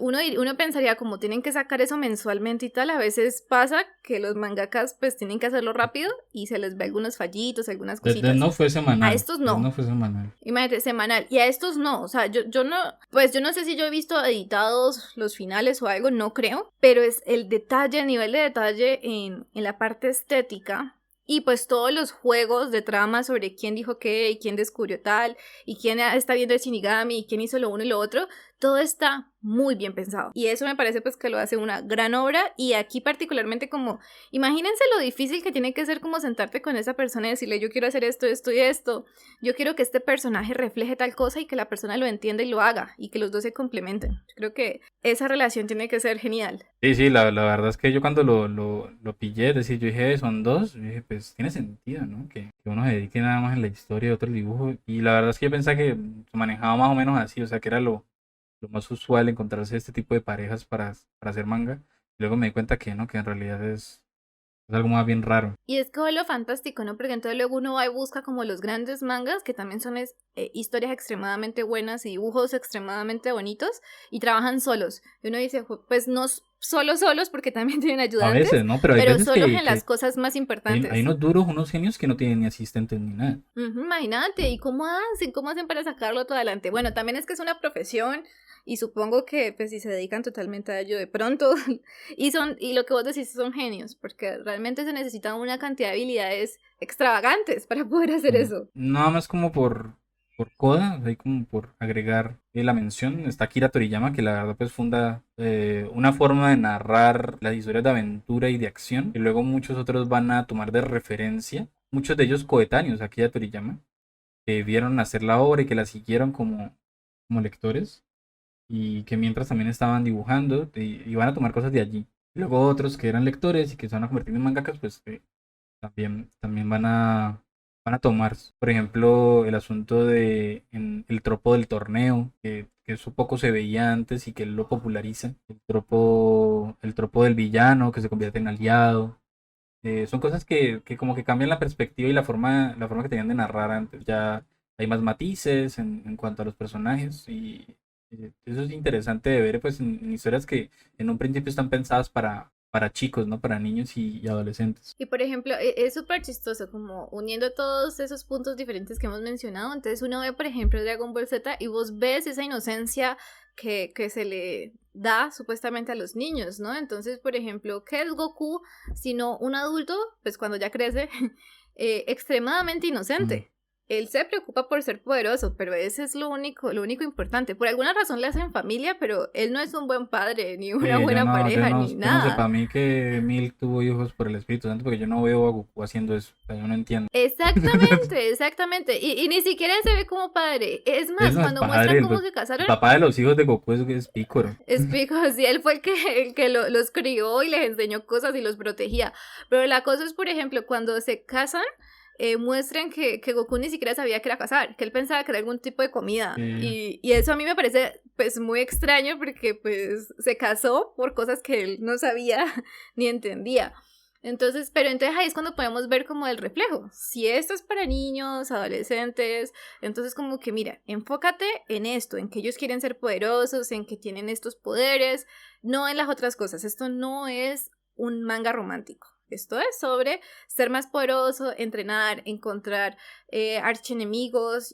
Uno pensaría como tienen que sacar eso mensualmente y tal, a veces pasa que los mangakas pues tienen que hacerlo rápido y se les ve algunos fallitos, algunas cositas. No fue semanal. A estos no. No fue semanal. Imagínate, semanal. Y a estos no, o sea, yo no sé si yo he visto editados los finales o algo, no creo, pero es el detalle, el nivel de detalle en la parte estética. Y pues todos los juegos de trama sobre quién dijo qué y quién descubrió tal y quién está viendo el Shinigami y quién hizo lo uno y lo otro, todo está muy bien pensado. Y eso me parece pues que lo hace una gran obra y aquí particularmente como, imagínense lo difícil que tiene que ser como sentarte con esa persona y decirle yo quiero hacer esto, esto y esto, yo quiero que este personaje refleje tal cosa y que la persona lo entienda y lo haga y que los dos se complementen. Yo creo que esa relación tiene que ser genial. Sí, la verdad es que yo cuando lo pillé, es decir, yo dije, son dos, yo dije, pues tiene sentido, ¿no? Que uno se dedique nada más en la historia de otro dibujo. Y la verdad es que yo pensaba que se manejaba más o menos así, o sea, que era lo más usual encontrarse este tipo de parejas para hacer manga. Y luego me di cuenta que no, que en realidad es algo más bien raro. Y es como lo fantástico, ¿no? Porque entonces luego uno va y busca como los grandes mangas, que también son historias extremadamente buenas y dibujos extremadamente bonitos, y trabajan solos. Y uno dice, pues no solos, porque también tienen ayudantes, a veces, ¿no? Pero hay veces solos en las cosas más importantes. Hay unos duros, unos genios que no tienen ni asistentes ni nada. Imagínate, ¿y cómo hacen para sacarlo todo adelante? Bueno, también es que es una profesión, y supongo que pues si se dedican totalmente a ello de pronto y lo que vos decís son genios, porque realmente se necesita una cantidad de habilidades extravagantes para poder hacer eso. Nada más como por por coda, ahí como por agregar la mención, está Akira Toriyama, que la verdad pues funda una forma de narrar las historias de aventura y de acción, y luego muchos otros van a tomar de referencia, muchos de ellos coetáneos a Akira Toriyama, que vieron hacer la obra y que la siguieron como lectores, y que mientras también estaban dibujando y van a tomar cosas de allí. Luego otros que eran lectores y que se van a convertir en mangakas, pues también van a tomar, por ejemplo, el asunto el tropo del torneo, que eso poco se veía antes y que él lo populariza. El tropo del villano que se convierte en aliado. Son cosas que como que cambian la perspectiva y la forma que tenían de narrar antes. Ya hay más matices en cuanto a los personajes y eso es interesante de ver pues en historias que en un principio están pensadas para chicos, ¿no? Para niños y adolescentes. Y por ejemplo, es súper chistoso como uniendo todos esos puntos diferentes que hemos mencionado. Entonces uno ve, por ejemplo, Dragon Ball Z y vos ves esa inocencia que se le da supuestamente a los niños, ¿no? Entonces, por ejemplo, ¿qué es Goku sino un adulto, pues cuando ya crece, extremadamente inocente? Él se preocupa por ser poderoso, pero ese es lo único importante. Por alguna razón le hacen familia, pero él no es un buen padre, ni una buena pareja, ni Yo no sé, para nada. mí que Milk tuvo hijos por el Espíritu Santo, porque yo no veo a Goku haciendo eso, o sea, yo no entiendo. Exactamente, exactamente. Y ni siquiera se ve como padre. Es Él más, no es cuando padre, muestran cómo se el casaron, papá de los hijos de Goku es Piccolo. explico, sí, él fue el que los crió y les enseñó cosas y los protegía. Pero la cosa es, por ejemplo, cuando se casan, muestran que Goku ni siquiera sabía que era cazar, que él pensaba que era algún tipo de comida. Eh, Y eso a mí me parece pues muy extraño porque pues se casó por cosas que él no sabía ni entendía. Entonces, pero entonces ahí es cuando podemos ver como el reflejo. Si esto es para niños, adolescentes, entonces como que mira, enfócate en esto, en que ellos quieren ser poderosos, en que tienen estos poderes, no en las otras cosas. Esto no es un manga romántico. Esto es sobre ser más poderoso, entrenar, encontrar archienemigos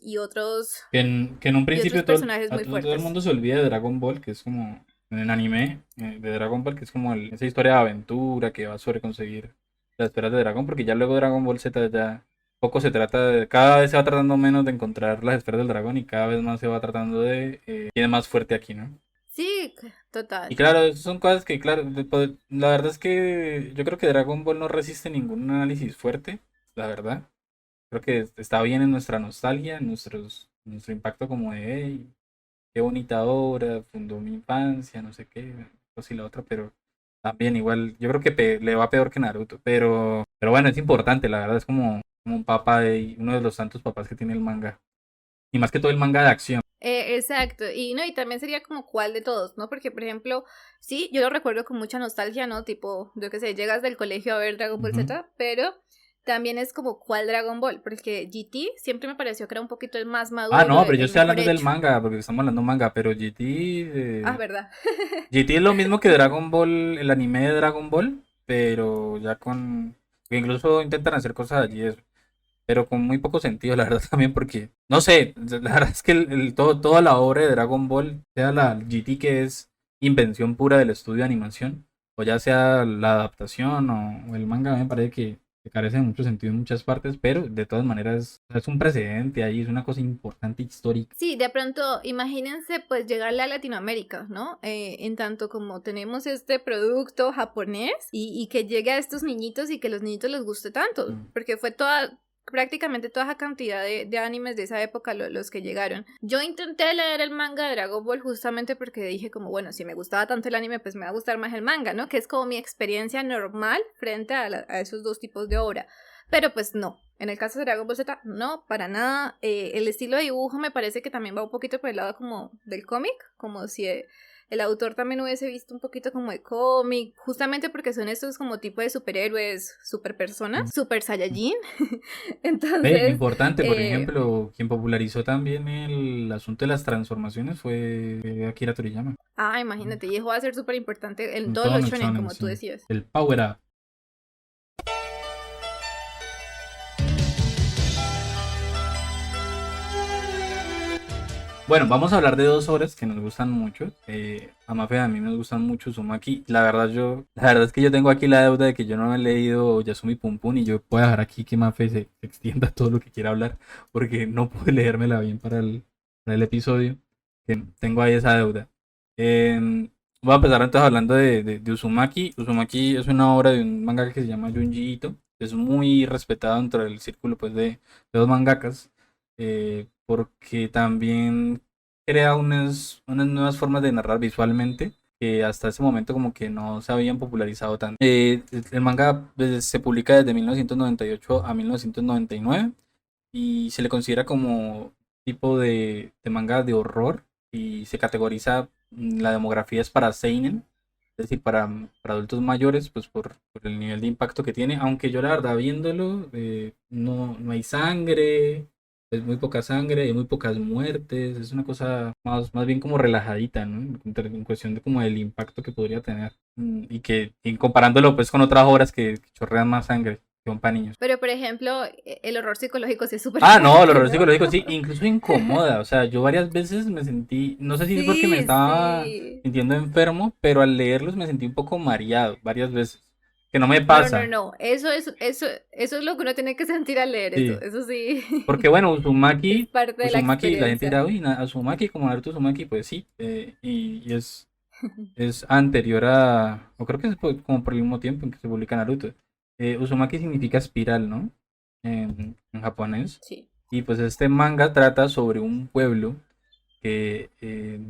que en un y otros principio personajes muy todo el fuertes. mundo se olvida de Dragon Ball, que es como en el anime de Dragon Ball, que es como esa historia de aventura que va sobre conseguir las esferas de dragón, porque ya luego Dragon Ball Z ya poco se trata cada vez se va tratando menos de encontrar las esferas del dragón y cada vez más se va tratando de quién es más fuerte aquí, ¿no? Sí, Y total. claro, esas son cosas que, claro, la verdad es que yo creo que Dragon Ball no resiste ningún análisis fuerte, la verdad. Creo que está bien en nuestra nostalgia, en nuestro impacto como de, hey, qué bonita obra, fundó mi infancia, no sé qué, cosa y la otra, pero también igual, yo creo que le va peor que Naruto, pero bueno, es importante, la verdad, es como un papá uno de los tantos papás que tiene el manga. Y más que todo el manga de acción. Exacto, y no, y también sería como cuál de todos, ¿no? Porque, por ejemplo, sí, yo lo recuerdo con mucha nostalgia, ¿no? Tipo, yo qué sé, llegas del colegio a ver Dragon Ball Ujú. Z, pero también es como cuál Dragon Ball, porque GT siempre me pareció que era un poquito el más Ah, maduro, no, pero yo el estoy mejor hablando del hecho. manga, porque estamos hablando de manga, pero Ah, ¿verdad? GT es lo mismo que Dragon Ball, el anime de Dragon Ball, pero ya que incluso intentan hacer cosas allí, pero con muy poco sentido, la verdad también, porque, no sé, la verdad es que toda la obra de Dragon Ball, sea la GT que es invención pura del estudio de animación, o ya sea la adaptación o el manga, me parece que carece de mucho sentido en muchas partes, pero de todas maneras es un precedente ahí, es una cosa importante histórica. Sí, de pronto, imagínense pues llegarle a Latinoamérica, ¿no? En tanto como tenemos este producto japonés y que llegue a estos niñitos y que los niñitos les guste tanto, Mm. porque fue prácticamente toda esa cantidad de animes de esa época los que llegaron. Yo intenté leer el manga de Dragon Ball justamente porque dije como, bueno, si me gustaba tanto el anime, pues me va a gustar más el manga, ¿no? Que es como mi experiencia normal frente a esos dos tipos de obra. Pero pues no, en el caso de Dragon Ball Z, no, para nada. El estilo de dibujo me parece que también va un poquito por el lado como del cómic, como si el autor también hubiese visto un poquito como de cómic, justamente porque son estos como tipo de superhéroes, super personas, super saiyajin. Entonces, Importante, por ejemplo, quien popularizó también el asunto de las transformaciones fue Akira Toriyama. imagínate, y eso va a ser súper importante en En todos todos los los shonen, shonen, como tú sí. decías. El Power Up. Bueno, vamos a hablar de dos obras que nos gustan mucho. A Mafe y a mí nos gustan mucho Uzumaki. La verdad es que yo tengo aquí la deuda de que yo no he leído Yasumi Pum Pum y yo puedo dejar aquí que Mafe se extienda todo lo que quiera hablar porque no pude leérmela bien para el episodio. Que tengo ahí esa deuda. Voy a empezar entonces hablando de Uzumaki. Uzumaki es una obra de un mangaka que se llama Junji Ito. Es muy respetado dentro del círculo pues, de los mangakas. Porque también crea unas nuevas formas de narrar visualmente que hasta ese momento como que no se habían popularizado tanto. El manga se publica desde 1998 a 1999 y se le considera como tipo de manga de horror y se categoriza, la demografía es para seinen, es decir, para adultos mayores, pues por el nivel de impacto que tiene, aunque yo la verdad viéndolo, no hay sangre, es muy poca sangre, hay muy pocas muertes, es una cosa más bien como relajadita, ¿no? En cuestión de como el impacto que podría tener. Y comparándolo pues con otras obras que chorrean más sangre, que son para niños. Pero, por ejemplo, el horror psicológico sí es súper Ah, no, el fuerte, horror ¿no? psicológico sí, incluso incomoda. O sea, yo varias veces me sentí, no sé si es porque me Sí, estaba sí. sintiendo enfermo, pero al leerlos me sentí un poco mareado varias veces. Que no me No, no, pasa. no. Eso es lo que uno tiene que sentir al leer eso. Sí. Eso sí. Porque bueno, Es parte de la Uzumaki, la gente experiencia. dirá, uy, Uzumaki como Naruto Uzumaki, pues sí. Y es anterior a, o creo que es como por el mismo tiempo en que se publica Naruto. Uzumaki significa espiral, ¿no? En japonés. Sí. Y pues este manga trata sobre un pueblo que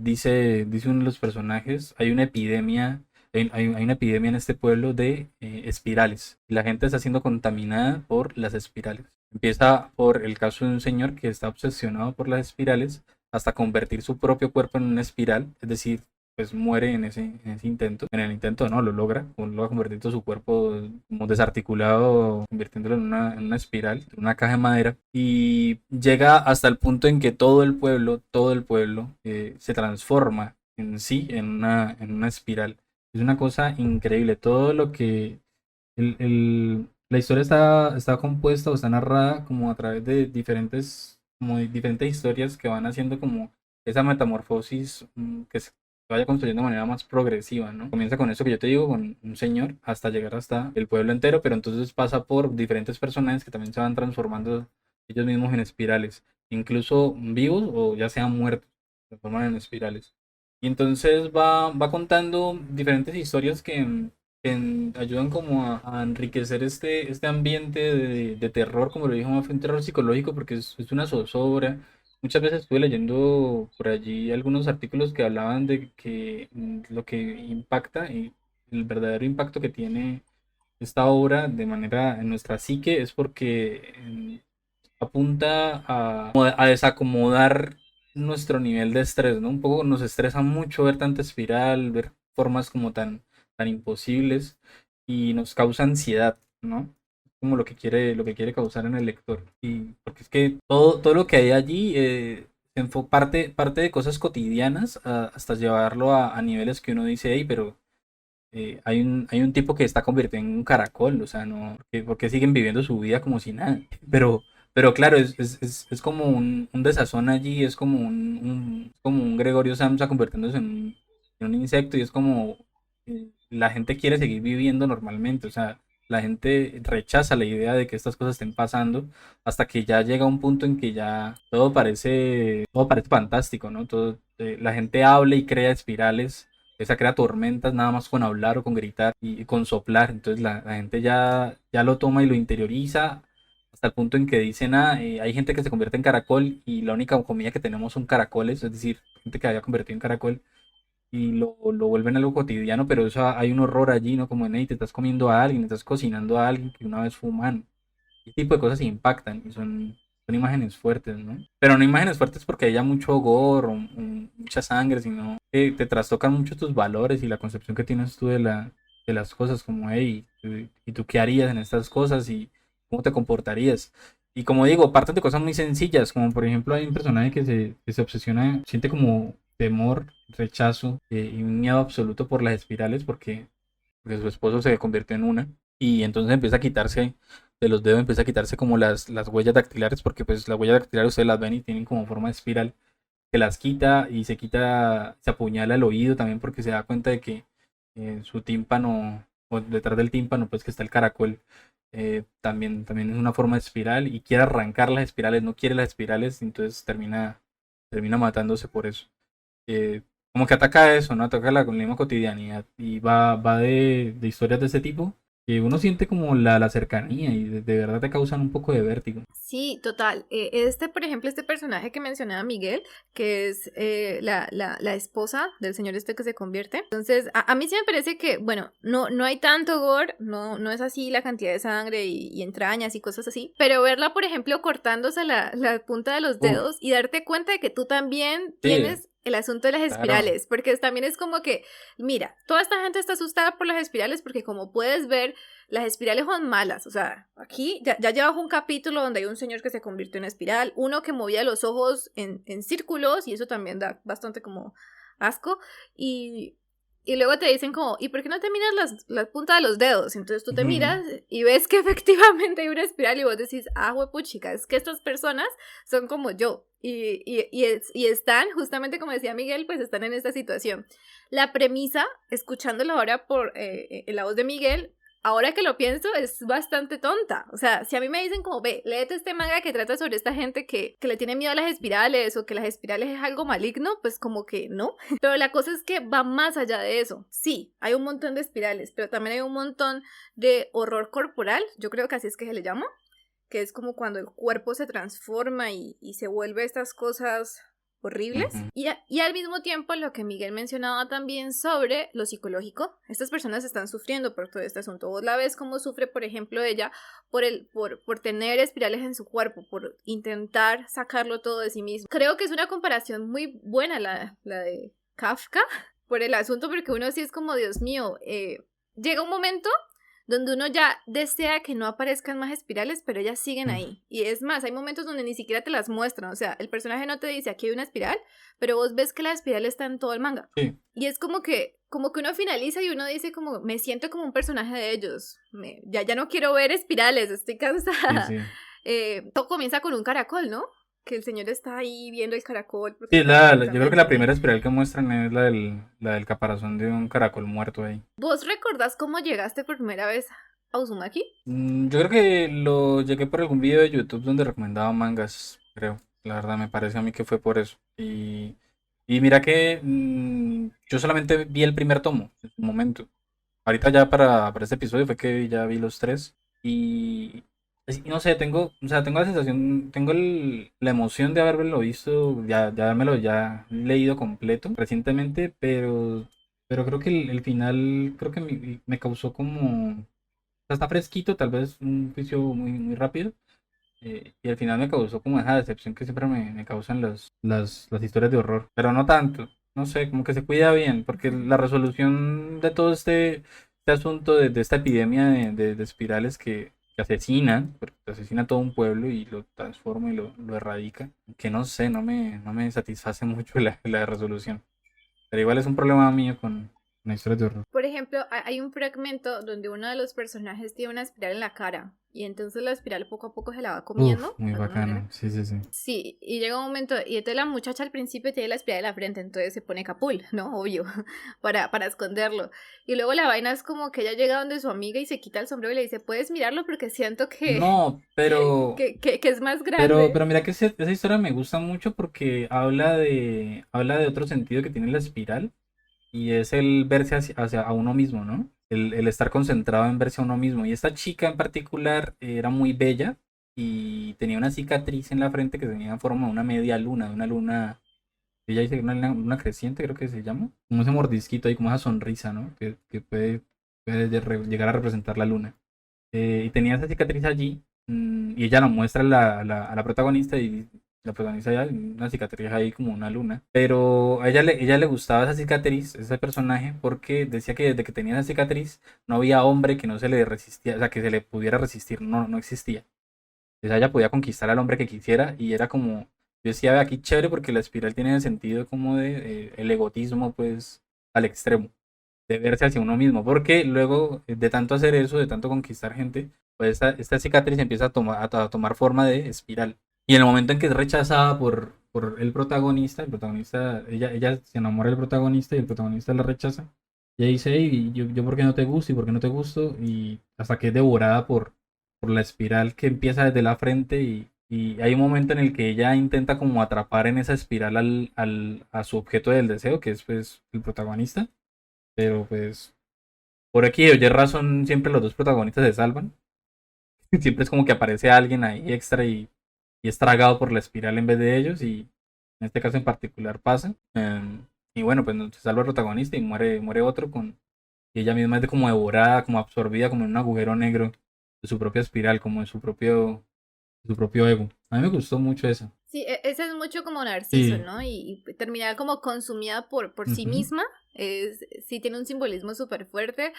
dice uno de los personajes, hay una epidemia, hay una epidemia en este pueblo de espirales. Y la gente está siendo contaminada por las espirales. Empieza por el caso de un señor que está obsesionado por las espirales hasta convertir su propio cuerpo en una espiral, es decir, pues muere en ese intento. En el intento no, lo logra convertir todo su cuerpo como desarticulado, convirtiéndolo en una espiral, en una caja de madera. Y llega hasta el punto en que todo el pueblo se transforma en sí en una espiral. Es una cosa increíble. Todo lo que la historia está compuesta o está narrada como a través de como de diferentes historias que van haciendo como esa metamorfosis que se vaya construyendo de manera más progresiva, ¿no? Comienza con eso que yo te digo, con un señor, hasta llegar hasta el pueblo entero, pero entonces pasa por diferentes personajes que también se van transformando ellos mismos en espirales, incluso vivos o ya sean muertos, se forman en espirales. Y entonces va contando diferentes historias que ayudan como a enriquecer este ambiente de terror, como lo dijo Mafe, un terror psicológico, porque es una zozobra. Muchas veces estuve leyendo por allí algunos artículos que hablaban de que lo que impacta y el verdadero impacto que tiene esta obra de manera en nuestra psique es porque apunta a desacomodar nuestro nivel de estrés, ¿no? Un poco nos estresa mucho ver tanta espiral, ver formas como tan imposibles y nos causa ansiedad, ¿no? Como lo que quiere causar en el lector. Y porque es que todo lo que hay allí parte de cosas cotidianas hasta llevarlo a niveles que uno dice, hey, pero hay un tipo que está convirtiendo en un caracol, o sea, no, porque siguen viviendo su vida como si nada. Pero claro, es como un desazón allí, es como como un Gregorio Samsa convirtiéndose en un insecto y es como la gente quiere seguir viviendo normalmente, o sea, la gente rechaza la idea de que estas cosas estén pasando hasta que ya llega un punto en que ya todo parece fantástico, ¿no? La gente habla y crea espirales, esa crea tormentas nada más con hablar o con gritar y con soplar. Entonces la gente ya lo toma y lo interioriza hasta el punto en que dicen, hay gente que se convierte en caracol y la única comida que tenemos son caracoles, es decir, gente que había convertido en caracol y lo vuelven algo cotidiano, pero eso hay un horror allí, ¿no? Como en, hey, te estás comiendo a alguien, te estás cocinando a alguien que una vez fue humano. Este tipo de cosas impactan y son imágenes fuertes, ¿no? Pero no imágenes fuertes porque haya mucho gore o mucha sangre, sino que te trastocan mucho tus valores y la concepción que tienes tú de las cosas, como, hey, ¿y tú qué harías en estas cosas y cómo te comportarías? Y como digo, parten de cosas muy sencillas, como por ejemplo hay un personaje que se obsesiona, siente como temor, rechazo y un miedo absoluto por las espirales porque su esposo se convirtió en una y entonces empieza a quitarse de los dedos, empieza a quitarse como las huellas dactilares porque pues las huellas dactilares ustedes las ven y tienen como forma de espiral se las quita y se apuñala el oído también porque se da cuenta de que su tímpano, o detrás del tímpano, pues que está el caracol, también es una forma de espiral y quiere arrancar las espirales, no quiere las espirales, entonces termina matándose por eso. Eh, Como que ataca eso, ¿no? Ataca la misma cotidianidad y va de historias de ese tipo que uno siente como la cercanía y de verdad te causan un poco de vértigo. Sí, total. Por ejemplo, este personaje que mencionaba Miguel, que es la esposa del señor este que se convierte. Entonces, a mí sí me parece que, bueno, no hay tanto gore, no es así la cantidad de sangre y entrañas y cosas así, pero verla, por ejemplo, cortándose la punta de los Uf, dedos y darte cuenta de que tú también sí, tienes el asunto de las claro. espirales, porque también es como que, mira, toda esta gente está asustada por las espirales porque como puedes ver, las espirales son malas, o sea, aquí ya llevas un capítulo donde hay un señor que se convirtió en espiral, uno que movía los ojos en círculos y eso también da bastante como asco y luego te dicen como, ¿y por qué no te miras las puntas de los dedos? Entonces tú te miras y ves que efectivamente hay una espiral y vos decís, huepuchica, es que estas personas son como yo y están, justamente como decía Miguel, pues están en esta situación. La premisa, escuchándola ahora por en la voz de Miguel, ahora que lo pienso, es bastante tonta. O sea, si a mí me dicen como, ve, léete este manga que trata sobre esta gente que le tiene miedo a las espirales o que las espirales es algo maligno, pues como que no. Pero la cosa es que va más allá de eso. Sí, hay un montón de espirales, pero también hay un montón de horror corporal, yo creo que así es que se le llama, que es como cuando el cuerpo se transforma y se vuelve estas cosas horribles. Y al mismo tiempo lo que Miguel mencionaba también sobre lo psicológico, estas personas están sufriendo por todo este asunto. Vos la ves como sufre, por ejemplo, ella por tener espirales en su cuerpo, por intentar sacarlo todo de sí mismo. Creo que es una comparación muy buena la de Kafka por el asunto, porque uno sí es como, Dios mío, llega un momento donde uno ya desea que no aparezcan más espirales, pero ellas siguen ahí. Y es más, hay momentos donde ni siquiera te las muestran. O sea, el personaje no te dice, aquí hay una espiral, pero vos ves que la espiral está en todo el manga. Sí. Y es como que uno finaliza y uno dice como, me siento como un personaje de ellos. Ya no quiero ver espirales, estoy cansada. Sí. Todo comienza con un caracol, ¿no? Que el señor está ahí viendo el caracol. Sí, yo creo que la primera espiral que muestran es la del caparazón de un caracol muerto ahí. ¿Vos recordás cómo llegaste por primera vez a Uzumaki? Yo creo que lo llegué por algún video de YouTube donde recomendaba mangas, creo. La verdad me parece a mí que fue por eso. Y mira que yo solamente vi el primer tomo en su momento. Ahorita ya para este episodio fue que ya vi los tres. Y no sé, tengo la sensación, tengo la emoción de haberlo visto, de habérmelo ya leído completo recientemente, pero creo que el final creo que me causó como, o sea, está fresquito, tal vez un juicio muy rápido, y al final me causó como esa decepción que siempre me causan las historias de horror, pero no tanto, no sé, como que se cuida bien, porque la resolución de todo este asunto de esta epidemia de espirales que asesina, porque asesina a todo un pueblo y lo transforma y lo erradica, que no sé, no me satisface mucho la resolución. Pero igual es un problema mío con historias de horror. Por ejemplo, hay un fragmento donde uno de los personajes tiene una espiral en la cara y entonces la espiral poco a poco se la va comiendo. Muy bacano, sí. Sí, y llega un momento, y entonces la muchacha al principio tiene la espiral en la frente, entonces se pone capul, ¿no? Obvio, para esconderlo. Y luego la vaina es como que ella llega donde su amiga y se quita el sombrero y le dice, ¿puedes mirarlo? Porque siento que... No, pero... que es más grande. Pero mira que esa historia me gusta mucho porque habla de otro sentido que tiene la espiral. Y es el verse hacia a uno mismo, ¿no? El estar concentrado en verse a uno mismo. Y esta chica en particular era muy bella y tenía una cicatriz en la frente que tenía forma de una media luna, de una luna, ella dice una luna creciente, creo que se llama. Como ese mordisquito ahí, como esa sonrisa, ¿no? Que puede llegar a representar la luna. Y tenía esa cicatriz allí y ella la muestra a la protagonista y la protagonista ya una cicatriz ahí como una luna, pero a ella le gustaba esa cicatriz, ese personaje, porque decía que desde que tenía esa cicatriz no había hombre que no se le resistía, o sea, que se le pudiera resistir, no existía. Entonces ella podía conquistar al hombre que quisiera y era como, yo decía, ve aquí chévere porque la espiral tiene el sentido como de el egotismo pues al extremo, de verse hacia uno mismo, porque luego de tanto hacer eso, de tanto conquistar gente, pues esta cicatriz empieza a tomar forma de espiral. Y en el momento en que es rechazada por el protagonista, ella se enamora del protagonista y el protagonista la rechaza. Y ella dice, "Ey, yo por qué no te gusto y por qué no te gusto", y hasta que es devorada por la espiral que empieza desde la frente y hay un momento en el que ella intenta como atrapar en esa espiral a su objeto del deseo, que es pues el protagonista, pero pues por aquí o Y razón siempre los dos protagonistas se salvan. Siempre es como que aparece alguien ahí extra y es tragado por la espiral en vez de ellos y en este caso en particular pasa. Y bueno, pues no, se salva el protagonista y muere otro y ella misma es de como devorada, como absorbida, como en un agujero negro de su propia espiral, como de su propio ego. A mí me gustó mucho eso. Sí, ese es mucho como Narciso, Sí. ¿no? Y terminar como consumida por sí Ujú. misma, sí tiene un simbolismo súper fuerte.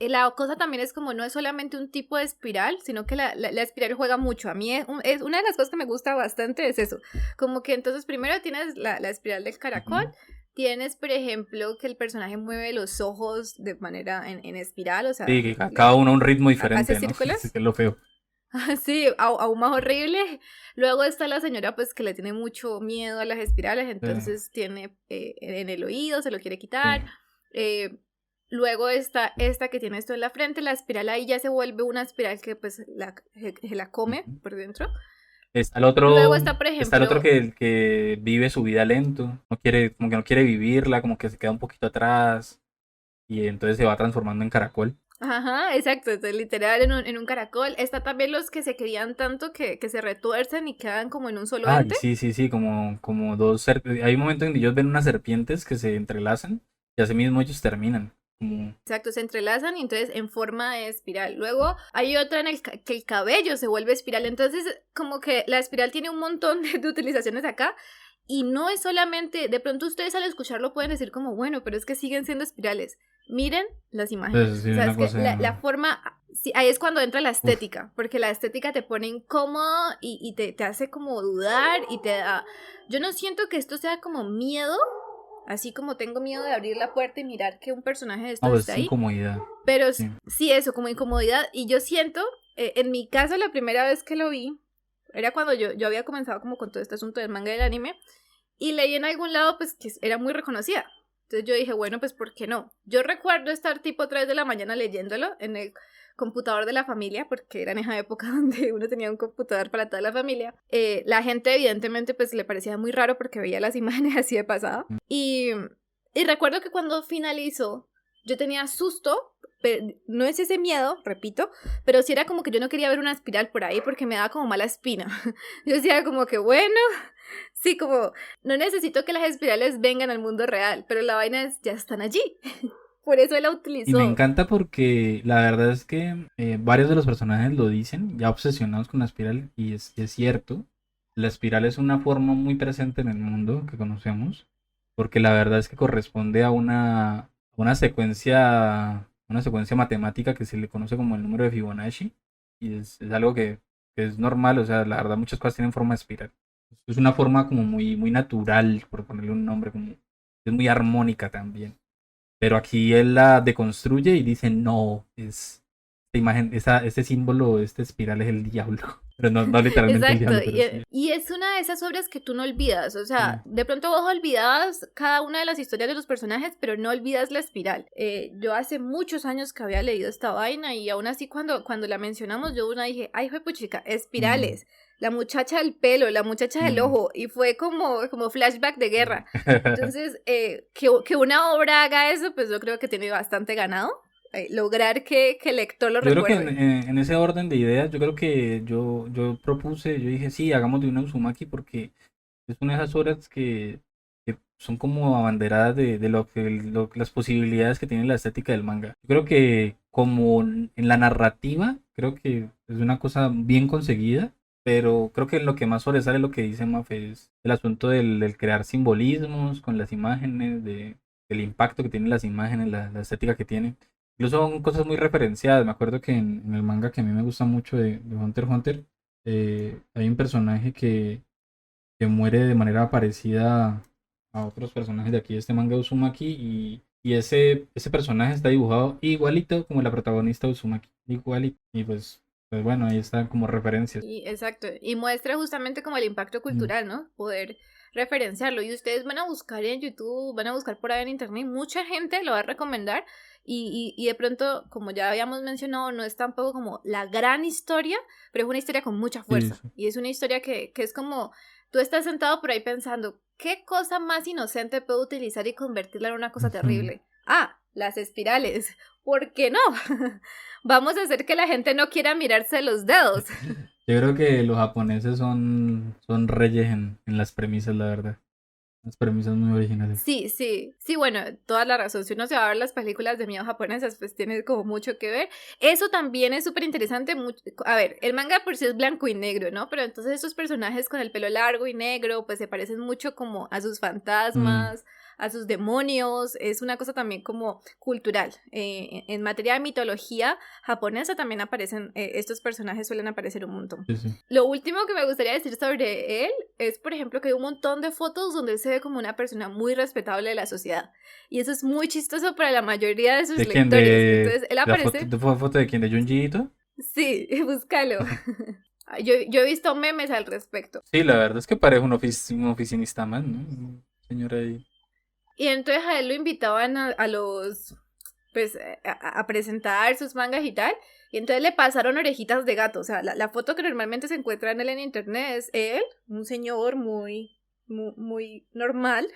La cosa también es como no es solamente un tipo de espiral, sino que la espiral juega mucho. A mí es una de las cosas que me gusta bastante es eso. Como que entonces primero tienes la espiral del caracol. Ujú. Tienes, por ejemplo, que el personaje mueve los ojos de manera en espiral, o sea, Sí, que a cada uno a un ritmo hace diferente, ¿no? círculos. Es lo feo. Sí, aún más horrible. Luego está la señora pues que le tiene mucho miedo a las espirales, Sí, entonces tiene en el oído, se lo quiere sí. quitar. Eh, Luego está esta que tiene esto en la frente, la espiral ahí ya se vuelve una espiral que pues se la come Ujú. por dentro. Está el Luego otro, está, por está el otro ejemplo, que vive su vida lento, no quiere, como que no quiere vivirla, como que se queda un poquito atrás y entonces se va transformando en caracol. ajá, exacto, entonces, literal en un caracol. Está también los que se querían tanto que se retuercen y quedan como en un solo Ay, ente. sí, sí, sí, como dos hay un momento en que ellos ven unas serpientes que se entrelazan y así mismo ellos terminan. Como, Exacto, se entrelazan y entonces en forma de espiral. Luego hay otra en que el cabello se vuelve espiral. Entonces, como que la espiral tiene un montón de utilizaciones acá. Y no es solamente, de pronto ustedes al escucharlo pueden decir como, bueno, pero es que siguen siendo espirales. Miren las imágenes. pues sí, O sea, una es que la cosa, forma, sí, ahí es cuando entra la uf, estética, porque la estética te pone incómodo y te hace como dudar y te da... Yo no siento que esto sea como miedo, así como tengo miedo de abrir la puerta y mirar que un personaje de no, estos pues está es ahí, incomodidad, pero sí. sí eso, como incomodidad. Y yo siento, en mi caso, la primera vez que lo vi, era cuando yo había comenzado como con todo este asunto del manga y del anime, y leí en algún lado pues que era muy reconocida. Entonces yo dije, bueno, pues ¿por qué no? Yo recuerdo estar tipo 3 de la mañana leyéndolo en el computador de la familia, porque era en esa época donde uno tenía un computador para toda la familia. La gente evidentemente pues le parecía muy raro porque veía las imágenes así de pasada. Y recuerdo que cuando finalizó, yo tenía susto, pero no es ese miedo, repito, pero sí era como que yo no quería ver una espiral por ahí porque me daba como mala espina. Yo decía como que bueno, sí, como no necesito que las espirales vengan al mundo real, pero la vaina es ya están allí. Por eso él la Y me utilizó. encanta porque la verdad es que varios de los personajes lo dicen, ya obsesionados con la espiral, y es cierto. La espiral es una forma muy presente en el mundo que conocemos, porque la verdad es que corresponde a una secuencia matemática que se le conoce como el número de Fibonacci, y es algo que es normal, o sea, la verdad muchas cosas tienen forma de espiral. Es una forma como muy, muy natural, por ponerle un nombre, como es muy armónica también. Pero aquí él la deconstruye y dice, no, esta imagen, ese símbolo, este espiral es el diablo. Pero no, no literalmente el Exacto, diablo, pero sí. y es una de esas obras que tú no olvidas, o Sí. sea, de pronto vos olvidabas cada una de las historias de los personajes, pero no olvidas la espiral. Yo hace muchos años que había leído esta vaina y aún así cuando la mencionamos yo una dije, ay, fue puchica, Mm, espirales, la muchacha del pelo, la muchacha del mm. ojo, y fue como flashback de guerra. Entonces, que una obra haga eso, pues yo creo que tiene bastante ganado. Lograr que el lector lo Yo creo que recuerde. en ese orden de ideas, yo creo que yo propuse, yo dije, sí, hagamos de una Uzumaki porque es una de esas obras que son como abanderadas de las posibilidades que tiene la estética del manga. Yo creo que como en la narrativa, creo que es una cosa bien conseguida, pero creo que lo que más sobresale es lo que dice Mafe, es el asunto del crear simbolismos con las imágenes, del impacto que tienen las imágenes, la estética que tienen. Incluso son cosas muy referenciadas. Me acuerdo que en el manga que a mí me gusta mucho de Hunter x Hunter, hay un personaje que muere de manera parecida a otros personajes de aquí de este manga de Uzumaki y ese personaje está dibujado igualito como la protagonista de Uzumaki, igualito. Y pues Pues bueno, ahí están como referencias. Y, exacto, y muestra justamente como el impacto Mm. cultural, ¿no? Poder referenciarlo. Y ustedes van a buscar en YouTube, van a buscar por ahí en internet, mucha gente lo va a recomendar. Y de pronto, como ya habíamos mencionado, no es tampoco como la gran historia, pero es una historia con mucha Sí, fuerza. sí. Y es una historia que es como, tú estás sentado por ahí pensando, ¿qué cosa más inocente puedo utilizar y convertirla en una cosa Ujú. terrible? Ah, las espirales. ¿Por qué no? Vamos a hacer que la gente no quiera mirarse los dedos. Yo creo que los japoneses son reyes en las premisas, la verdad. Las premisas muy originales. Sí, sí, sí, bueno, toda la razón. Si uno se va a ver las películas de miedo japonesas, pues tiene como mucho que ver. Eso también es súper interesante. A ver, el manga por sí es blanco y negro, ¿no? Pero entonces esos personajes con el pelo largo y negro, pues se parecen mucho como a sus Mm, fantasmas, a sus demonios. Es una cosa también como cultural. En materia de mitología japonesa también aparecen, estos personajes suelen aparecer un montón. sí, sí. Lo último que me gustaría decir sobre él es, por ejemplo, que hay un montón de fotos donde él se ve como una persona muy respetable de la sociedad. Y eso es muy chistoso para la mayoría de sus ¿De quién? lectores. Entonces, él aparece, ¿De foto de quién? ¿De Junji Ito? sí, búscalo. Yo he visto memes al respecto. Sí, la verdad es que parece un oficinista más, ¿no? Un señor ahí. Y entonces a él lo invitaban a los, pues, a presentar sus mangas y tal. Y entonces le pasaron orejitas de gato. O sea, la foto que normalmente se encuentra en él en internet es él, un señor muy normal,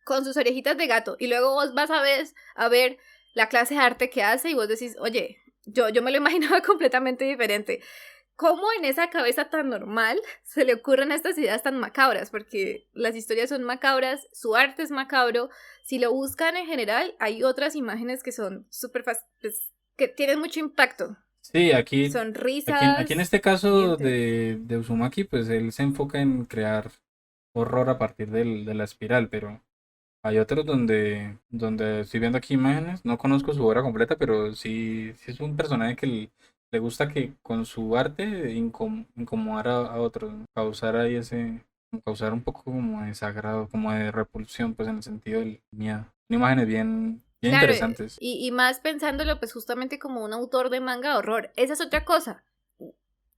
con sus orejitas de gato. Y luego vos vas a ver la clase de arte que hace y vos decís, oye, yo me lo imaginaba completamente diferente. ¿Cómo en esa cabeza tan normal se le ocurren estas ideas tan macabras? Porque las historias son macabras, su arte es macabro. Si lo buscan en general, hay otras imágenes que son súper pues, que tienen mucho impacto. Sí, aquí, aquí en Sonrisas, este caso dientes. de Uzumaki, pues él se enfoca en crear horror a partir de la espiral, pero hay otros donde estoy viendo aquí imágenes, no conozco su obra completa, pero sí, sí es un personaje que le gusta que con su arte incomodar a otros, ¿no? Causar ahí causar un poco como de desagrado, como de repulsión, pues en el sentido del miedo. Son imágenes bien Claro, interesantes. y más pensándolo pues justamente como un autor de manga de horror. Esa es otra cosa.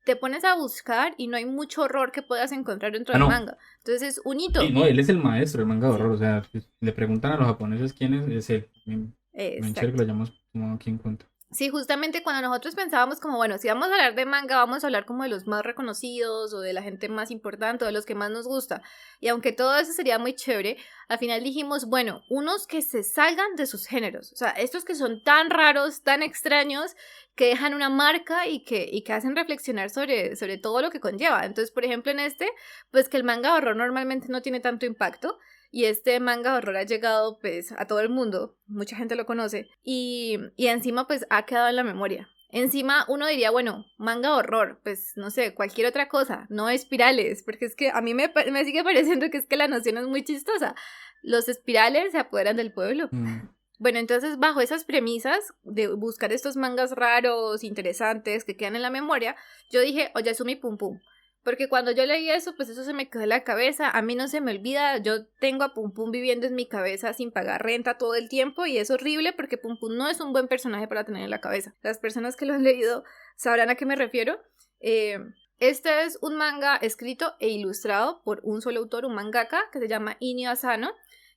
Te pones a buscar y no hay mucho horror que puedas encontrar dentro Ah, del no, manga. Entonces es un sí, hito. no, él es el maestro del manga de horror, Sí, o sea, si le preguntan a los japoneses quién es él. Bien chévere que exacto. lo hayamos tomado aquí en cuenta. Sí, justamente cuando nosotros pensábamos como, bueno, si vamos a hablar de manga, vamos a hablar como de los más reconocidos o de la gente más importante o de los que más nos gusta. Y aunque todo eso sería muy chévere, al final dijimos, bueno, unos que se salgan de sus géneros. O sea, estos que son tan raros, tan extraños, que dejan una marca y que hacen reflexionar sobre todo lo que conlleva. Entonces, por ejemplo, en este, pues que el manga de horror normalmente no tiene tanto impacto. Y este manga de horror ha llegado pues a todo el mundo, mucha gente lo conoce y encima pues ha quedado en la memoria. Encima uno diría, bueno, manga de horror, pues no sé, cualquier otra cosa, no espirales, porque es que a mí me sigue pareciendo que es que la noción es muy chistosa. Los espirales se apoderan del pueblo. Mm. Bueno, entonces bajo esas premisas de buscar estos mangas raros, interesantes, que quedan en la memoria, yo dije, Oyasumi Pum Pum. Porque cuando yo leí eso, pues eso se me quedó en la cabeza. A mí no se me olvida, yo tengo a Pum Pum viviendo en mi cabeza sin pagar renta todo el tiempo y es horrible porque Pum Pum no es un buen personaje para tener en la cabeza. Las personas que lo han leído sabrán a qué me refiero. Eh, este es un manga escrito e ilustrado por un solo autor, un mangaka, que se llama Inio Asano,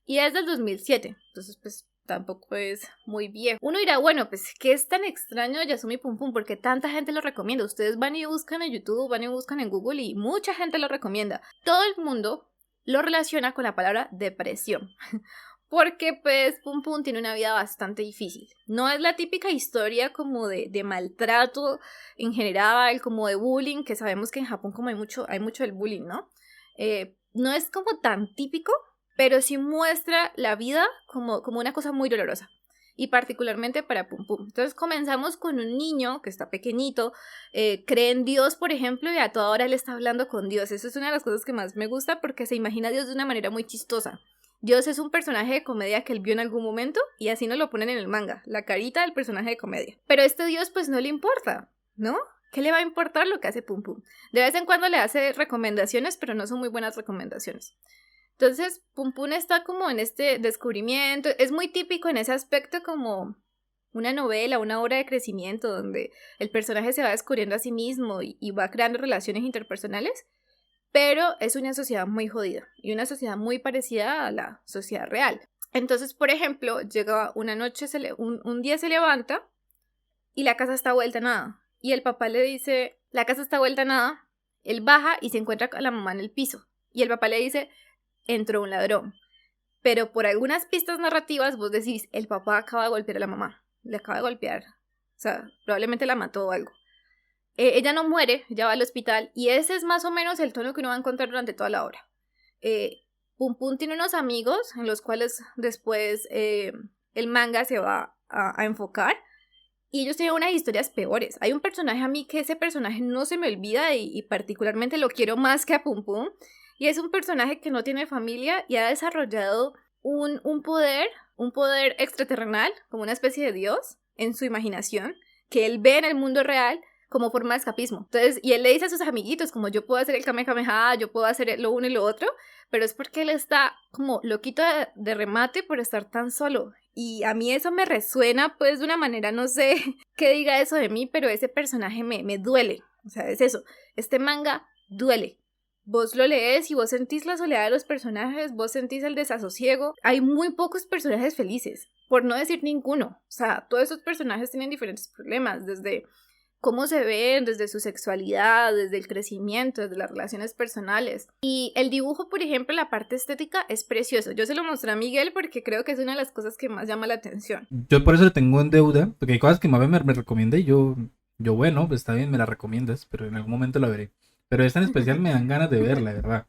y es del 2007. Entonces, pues tampoco es muy viejo. Uno dirá, bueno, pues, ¿qué es tan extraño de Yasumi Pum Pum? Porque tanta gente lo recomienda. Ustedes van y buscan en YouTube, van y buscan en Google y mucha gente lo recomienda. Todo el mundo lo relaciona con la palabra depresión. Porque pues Pum Pum tiene una vida bastante difícil. No es la típica historia como de maltrato en general, como de bullying, que sabemos que en Japón como hay mucho del bullying, ¿no? No es como tan típico, pero sí muestra la vida como una cosa muy dolorosa. Y particularmente para Pum Pum. Entonces comenzamos con un niño que está pequeñito, cree en Dios, por ejemplo, y a toda hora él está hablando con Dios. Eso es una de las cosas que más me gusta porque se imagina a Dios de una manera muy chistosa. Dios es un personaje de comedia que él vio en algún momento y así nos lo ponen en el manga, la carita del personaje de comedia. Pero a este Dios pues no le importa, ¿no? ¿Qué le va a importar lo que hace Pum Pum? De vez en cuando le hace recomendaciones, pero no son muy buenas recomendaciones. Entonces, Pum Pum está como en este descubrimiento, es muy típico en ese aspecto como una novela, una obra de crecimiento donde el personaje se va descubriendo a sí mismo y va creando relaciones interpersonales, pero es una sociedad muy jodida y una sociedad muy parecida a la sociedad real. Entonces, por ejemplo, llega una noche, un día se levanta y la casa está vuelta a nada. Y el papá le dice, la casa está vuelta a nada. Él baja y se encuentra con la mamá en el piso. Y el papá le dice, entró un ladrón. Pero por algunas pistas narrativas vos decís, el papá acaba de golpear a la mamá. Le acaba de golpear. O sea, probablemente la mató o algo. Ella no muere, ella va al hospital. Y ese es más o menos el tono que uno va a encontrar durante toda la obra. Pum Pum tiene unos amigos en los cuales después el manga se va a enfocar. Y ellos tienen unas historias peores. Hay un personaje a mí que ese personaje no se me olvida y particularmente lo quiero más que a Pum Pum. Y es un personaje que no tiene familia y ha desarrollado un poder extraterrenal, como una especie de dios en su imaginación, que él ve en el mundo real como forma de escapismo. Entonces, y él le dice a sus amiguitos, como yo puedo hacer el Kamehameha, yo puedo hacer lo uno y lo otro, pero es porque él está como loquito de remate por estar tan solo. Y a mí eso me resuena pues de una manera, no sé qué diga eso de mí, pero ese personaje me duele. O sea, es eso, este manga duele. Vos lo lees y vos sentís la soledad de los personajes, vos sentís el desasosiego. Hay muy pocos personajes felices, por no decir ninguno. O sea, todos esos personajes tienen diferentes problemas, desde cómo se ven, desde su sexualidad, desde el crecimiento, desde las relaciones personales. Y el dibujo, por ejemplo, la parte estética es precioso. Yo se lo mostré a Miguel porque creo que es una de las cosas que más llama la atención. Yo por eso le tengo en deuda, porque hay cosas que Mafe me recomienda y yo bueno, pues está bien, me la recomiendas, pero en algún momento la veré. Pero esta en especial me dan ganas de verla, de verdad.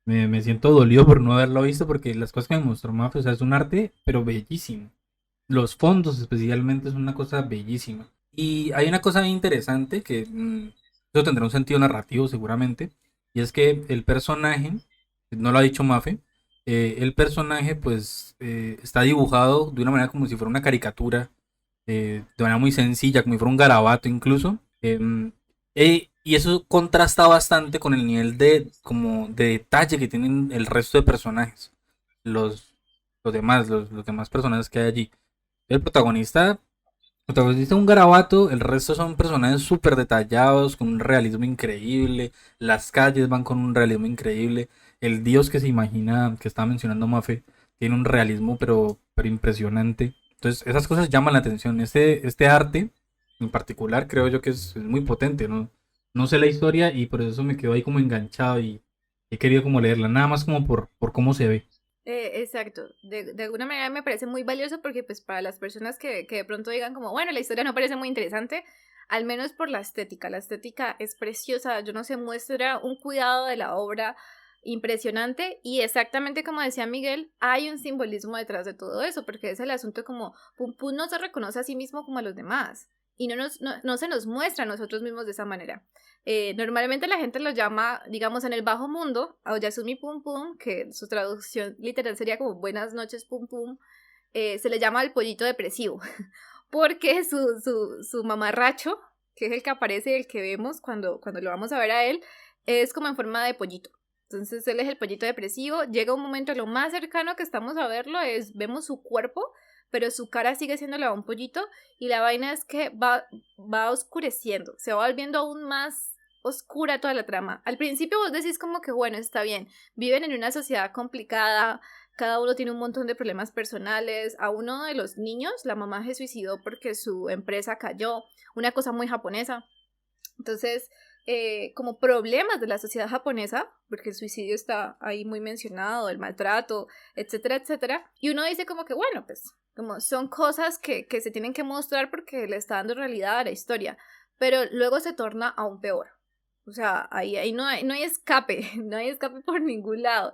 Me siento dolido por no haberlo visto porque las cosas que me mostró Mafe, o sea, es un arte, pero bellísimo. Los fondos especialmente es una cosa bellísima. Y hay una cosa bien interesante que eso tendrá un sentido narrativo seguramente, y es que el personaje, no lo ha dicho Mafe, el personaje pues está dibujado de una manera como si fuera una caricatura, de manera muy sencilla, como si fuera un garabato incluso. Y eso contrasta bastante con el nivel de detalle que tienen el resto de personajes, los, los demás personajes que hay allí. El protagonista es un garabato, el resto son personajes súper detallados, con un realismo increíble, las calles van con un realismo increíble, el dios que se imagina, que estaba mencionando Mafe, tiene un realismo pero impresionante. Entonces esas cosas llaman la atención. Este arte en particular creo yo que es muy potente, ¿no? No sé la historia y por eso me quedo ahí como enganchado y he querido como leerla, nada más como por cómo se ve. Exacto, de alguna manera me parece muy valioso porque pues para las personas que de pronto digan como, bueno, la historia no parece muy interesante, al menos por la estética es preciosa, yo no sé, muestra un cuidado de la obra impresionante y exactamente como decía Miguel, hay un simbolismo detrás de todo eso, porque es el asunto como Pum Pum no se reconoce a sí mismo como a los demás y no se nos muestra a nosotros mismos de esa manera. Normalmente la gente lo llama, digamos, en el bajo mundo, Aoyasumi Pum Pum, que su traducción literal sería como Buenas noches Pum Pum, se le llama el pollito depresivo, porque su mamarracho, que es el que aparece y el que vemos cuando lo vamos a ver a él, es como en forma de pollito. Entonces él es el pollito depresivo, llega un momento, lo más cercano que estamos a verlo es, vemos su cuerpo, pero su cara sigue siendo la de un pollito y la vaina es que va oscureciendo, se va volviendo aún más oscura toda la trama. Al principio vos decís como que bueno, está bien, viven en una sociedad complicada, cada uno tiene un montón de problemas personales, a uno de los niños la mamá se suicidó porque su empresa cayó, una cosa muy japonesa. Entonces, como problemas de la sociedad japonesa, porque el suicidio está ahí muy mencionado, el maltrato, etcétera, etcétera, y uno dice como que bueno, pues como son cosas que se tienen que mostrar porque le está dando realidad a la historia, pero luego se torna aún peor. O sea, ahí no hay escape, no hay escape por ningún lado.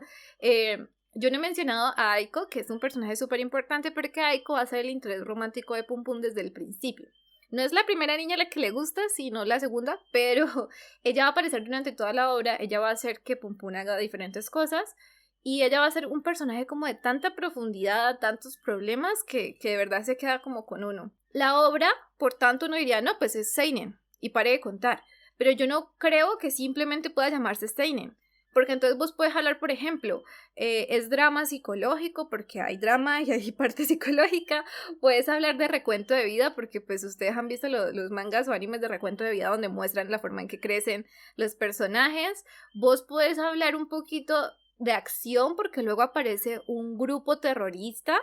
Yo no he mencionado a Aiko, que es un personaje súper importante porque Aiko va a ser el interés romántico de Pum Pum desde el principio. No es la primera niña a la que le gusta, sino la segunda, pero ella va a aparecer durante toda la obra, ella va a hacer que Pum Pum haga diferentes cosas y ella va a ser un personaje como de tanta profundidad, tantos problemas que de verdad se queda como con uno. La obra, por tanto, uno diría, no, pues es seinen y pare de contar, pero yo no creo que simplemente pueda llamarse seinen, Porque entonces vos puedes hablar, por ejemplo, es drama psicológico porque hay drama y hay parte psicológica. Puedes hablar de recuento de vida porque pues ustedes han visto los mangas o animes de recuento de vida donde muestran la forma en que crecen los personajes. Vos puedes hablar un poquito de acción porque luego aparece un grupo terrorista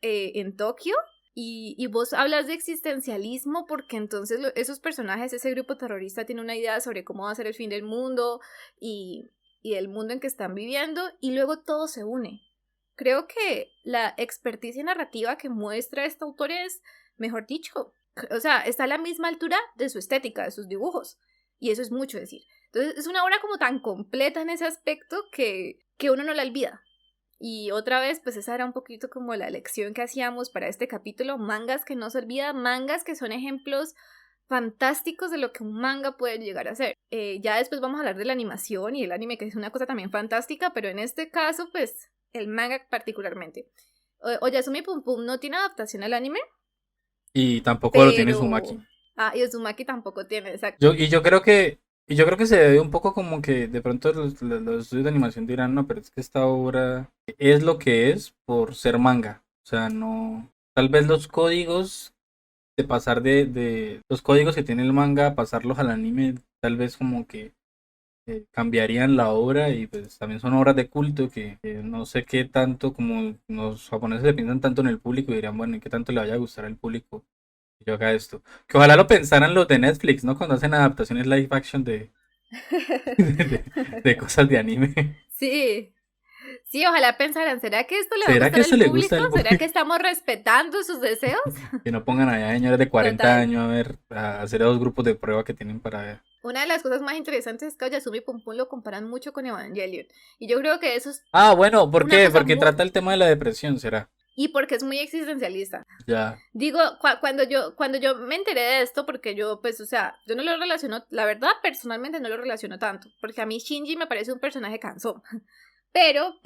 en Tokio. Y vos hablas de existencialismo porque entonces esos personajes, ese grupo terrorista tiene una idea sobre cómo va a ser el fin del mundo y el mundo en que están viviendo, y luego todo se une. Creo que la experticia narrativa que muestra este autor es, mejor dicho, o sea, está a la misma altura de su estética, de sus dibujos, y eso es mucho decir. Entonces es una obra como tan completa en ese aspecto que uno no la olvida. Y otra vez, pues esa era un poquito como la lección que hacíamos para este capítulo, mangas que no se olvidan, mangas que son ejemplos fantásticos de lo que un manga puede llegar a ser. Ya después vamos a hablar de la animación y el anime, que es una cosa también fantástica, pero en este caso, pues, el manga particularmente. Oyasumi Pum Pum no tiene adaptación al anime, Y tampoco pero... lo tiene Uzumaki. y Uzumaki tampoco tiene, exacto. Yo creo que se debe un poco como que de pronto los estudios de animación dirán, no, pero es que esta obra es lo que es por ser manga. O sea, no. Tal vez los códigos de pasar de los códigos que tiene el manga a pasarlos al anime, tal vez como que cambiarían la obra, y pues también son obras de culto que no sé qué tanto, como los japoneses se piensan tanto en el público y dirían, bueno, ¿y qué tanto le vaya a gustar al público que yo haga esto? Que ojalá lo pensaran los de Netflix, ¿no? Cuando hacen adaptaciones live action de cosas de anime. Sí, ojalá pensaran, ¿será que esto le va a ¿Será que gustar eso al le público? gusta al ¿Será público? que estamos respetando sus deseos? Que no pongan allá señores de 40 Total. años a ver, a hacer dos grupos de prueba que tienen para ver. Una de las cosas más interesantes es que Oyasumi Pum Pum lo comparan mucho con Evangelion. Y yo creo que eso es Ah, bueno, ¿por una qué? cosa Porque muy... trata el tema de la depresión, ¿será? Y porque es muy existencialista. Ya. Digo, cuando yo me enteré de esto, porque yo, pues, o sea, yo no lo relaciono, la verdad, personalmente no lo relaciono tanto. Porque a mí Shinji me parece un personaje cansón. Pero,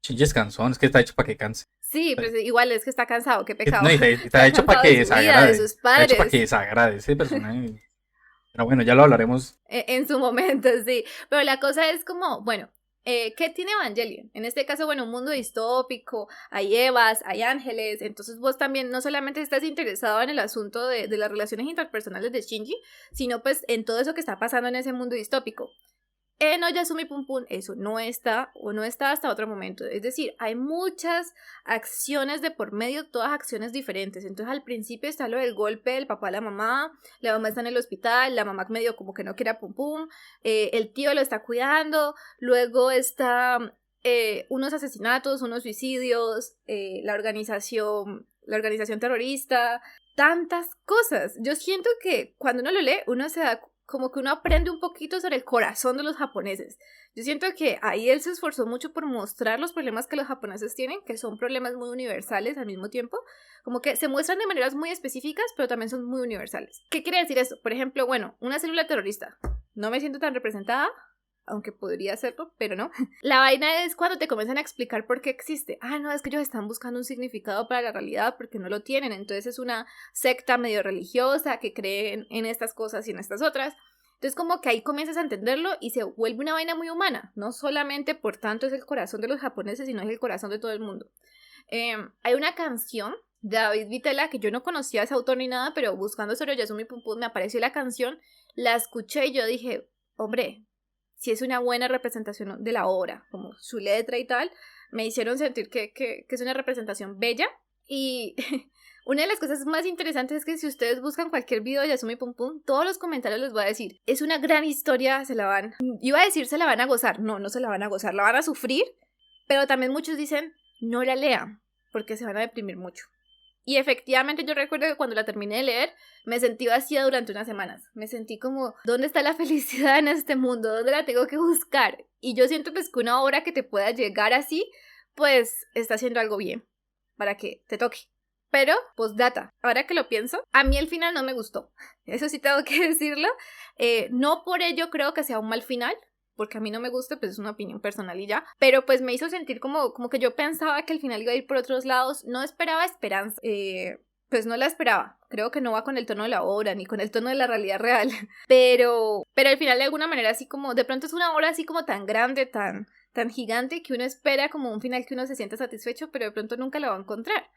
Shinji es cansón, es que está hecho para que canse. sí, pues igual es que está cansado, qué pecado. No, y está hecho para cansado que de su vida, de desagrade. sus Está hecho para padres. que desagrade ese personaje. Pero bueno, ya lo hablaremos. En su momento, sí. Pero la cosa es como, bueno, ¿qué tiene Evangelion? En este caso, bueno, un mundo distópico, hay Evas, hay ángeles, entonces vos también no solamente estás interesado en el asunto de las relaciones interpersonales de Shinji, sino pues en todo eso que está pasando en ese mundo distópico. En Oyasumi Pum Pum eso no está, o no está hasta otro momento. Es decir, hay muchas acciones de por medio, todas acciones diferentes. Entonces al principio está lo del golpe del papá a la mamá está en el hospital, la mamá medio como que no quiere a Pum Pum, el tío lo está cuidando, luego está unos asesinatos, unos suicidios, la organización terrorista, tantas cosas. Yo siento que cuando uno lo lee, uno se da como que uno aprende un poquito sobre el corazón de los japoneses. Yo siento que ahí él se esforzó mucho por mostrar los problemas que los japoneses tienen, que son problemas muy universales al mismo tiempo, como que se muestran de maneras muy específicas, pero también son muy universales. ¿Qué quiere decir esto? Por ejemplo, bueno, una célula terrorista. No me siento tan representada, aunque podría hacerlo, pero no. La vaina es cuando te comienzan a explicar por qué existe. Ah, no, es que ellos están buscando un significado para la realidad porque no lo tienen. Entonces es una secta medio religiosa que cree en estas cosas y en estas otras. Entonces como que ahí comienzas a entenderlo y se vuelve una vaina muy humana. No solamente por tanto es el corazón de los japoneses, sino es el corazón de todo el mundo. Hay una canción de David Vitela que yo no conocía a ese autor ni nada, pero buscando sobre Oyasumi Pum Pum me apareció la canción, la escuché y yo dije, hombre, si es una buena representación de la obra, como su letra y tal, me hicieron sentir que es una representación bella. Y una de las cosas más interesantes es que si ustedes buscan cualquier video de Yasumi Pum Pum, todos los comentarios les voy a decir, es una gran historia, iba a decir se la van a gozar, no se la van a gozar, la van a sufrir, pero también muchos dicen, no la lean, porque se van a deprimir mucho. Y efectivamente yo recuerdo que cuando la terminé de leer me sentí vacía durante unas semanas. Me sentí como, ¿dónde está la felicidad en este mundo? ¿Dónde la tengo que buscar? Y yo siento pues que una obra que te pueda llegar así, pues está haciendo algo bien para que te toque. Pero, postdata, ahora que lo pienso, a mí el final no me gustó. Eso sí tengo que decirlo. No por ello creo que sea un mal final, porque a mí no me gusta, pues es una opinión personal y ya, pero pues me hizo sentir como que yo pensaba que el final iba a ir por otros lados, no esperaba esperanza, pues no la esperaba. Creo que no va con el tono de la obra, ni con el tono de la realidad real. Pero al final de alguna manera así como, de pronto es una obra así como tan grande, tan gigante, que uno espera como un final que uno se sienta satisfecho, pero de pronto nunca la va a encontrar.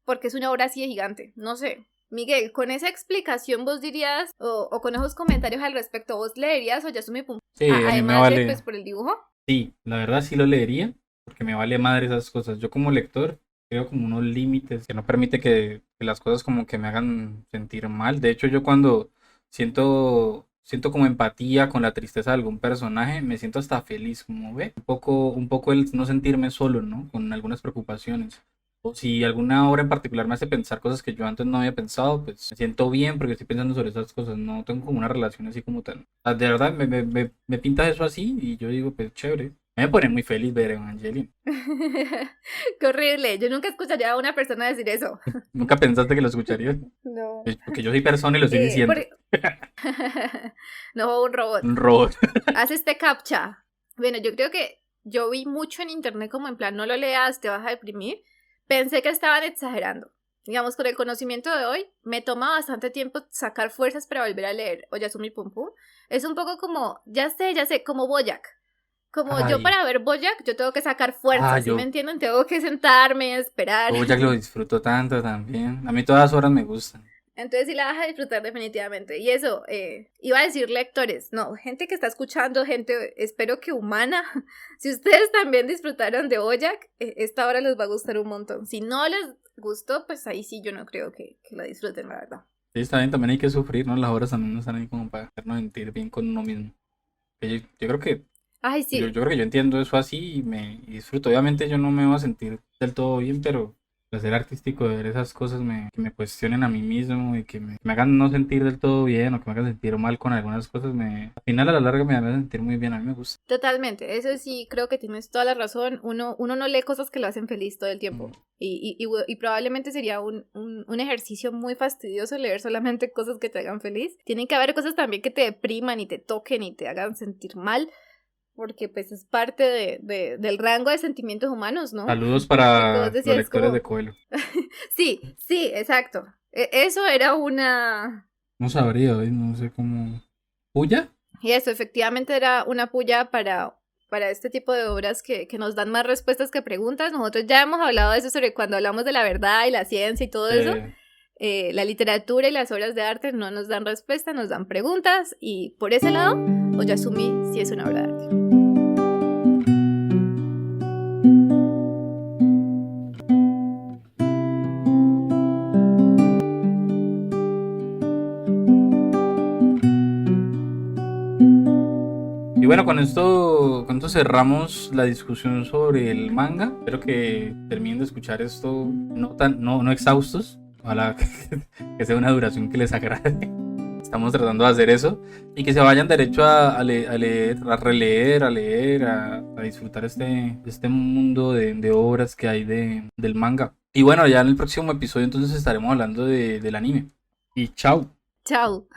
Porque es una obra así de gigante. No sé. Miguel, con esa explicación vos dirías, o con esos comentarios al respecto, ¿vos leerías Oyasumi Pum? Sí, a mí me Además de, vale. pues, por el dibujo. Sí, la verdad sí lo leería, porque me vale madre esas cosas. Yo como lector creo como unos límites que no permite que las cosas como que me hagan sentir mal. De hecho, yo cuando siento como empatía con la tristeza de algún personaje, me siento hasta feliz, como ve, un poco el no sentirme solo, ¿no? Con algunas preocupaciones. O si alguna obra en particular me hace pensar cosas que yo antes no había pensado, pues me siento bien porque estoy pensando sobre esas cosas. No tengo como una relación así como tan. De verdad, me pinta eso así y yo digo, pues chévere. Me pone muy feliz ver Evangelion. Qué horrible. Yo nunca escucharía a una persona decir eso. ¿Nunca pensaste que lo escucharías? No. Porque yo soy persona y lo estoy diciendo. No, un robot. Un robot. Haz este captcha. Bueno, yo creo que yo vi mucho en internet como en plan, no lo leas, te vas a deprimir. Pensé que estaban exagerando. Digamos, con el conocimiento de hoy, me toma bastante tiempo sacar fuerzas para volver a leer Oyasumi Pum Pum. Es un poco como, ya sé, como BoJack. Como yo Ay, para ver BoJack, yo tengo que sacar fuerzas, ¿sí me yo entienden? Tengo que sentarme, esperar. BoJack lo disfruto tanto también. A mí todas las horas me gustan. Entonces sí la vas a disfrutar definitivamente. Y eso, iba a decir lectores, no, gente que está escuchando, gente, espero que humana. Si ustedes también disfrutaron de BoJack, esta hora les va a gustar un montón. Si no les gustó, pues ahí sí yo no creo que la disfruten, la verdad. Sí, está bien, también hay que sufrir, ¿no? Las horas también no están ahí como para hacernos sentir bien con uno mismo. Yo creo que Ay, yo sí, creo que yo entiendo eso así y disfruto. Obviamente yo no me voy a sentir del todo bien, pero el ser artístico, de ver esas cosas que me cuestionen a mí mismo y que me hagan no sentir del todo bien o que me hagan sentir mal con algunas cosas, al final a la larga me hagan sentir muy bien. A mí me gusta. totalmente. Eso sí, creo que tienes toda la razón. Uno no lee cosas que lo hacen feliz todo el tiempo. Mm. Y probablemente sería un ejercicio muy fastidioso leer solamente cosas que te hagan feliz. Tienen que haber cosas también que te depriman y te toquen y te hagan sentir mal. Porque pues es parte del rango de sentimientos humanos, ¿no? Saludos Lo que vos para los decías lectores de como... Coelho. Sí, exacto. Eso era una... No sabría, ¿ves? No sé cómo. ¿Puya? Y eso, efectivamente era una puya para este tipo de obras que nos dan más respuestas que preguntas. Nosotros ya hemos hablado de eso sobre cuando hablamos de la verdad y la ciencia y todo eso. La literatura y las obras de arte no nos dan respuesta, nos dan preguntas. Y por ese lado, Oyasumi sí es una obra de arte. Y bueno, con esto cerramos la discusión sobre el manga. Espero que terminen de escuchar esto no exhaustos. Ojalá que sea una duración que les agrade. Estamos tratando de hacer eso. Y que se vayan derecho a leer, a releer, a leer, a disfrutar este mundo de obras que hay del manga. Y bueno, ya en el próximo episodio entonces estaremos hablando del anime. Y chao. Chao.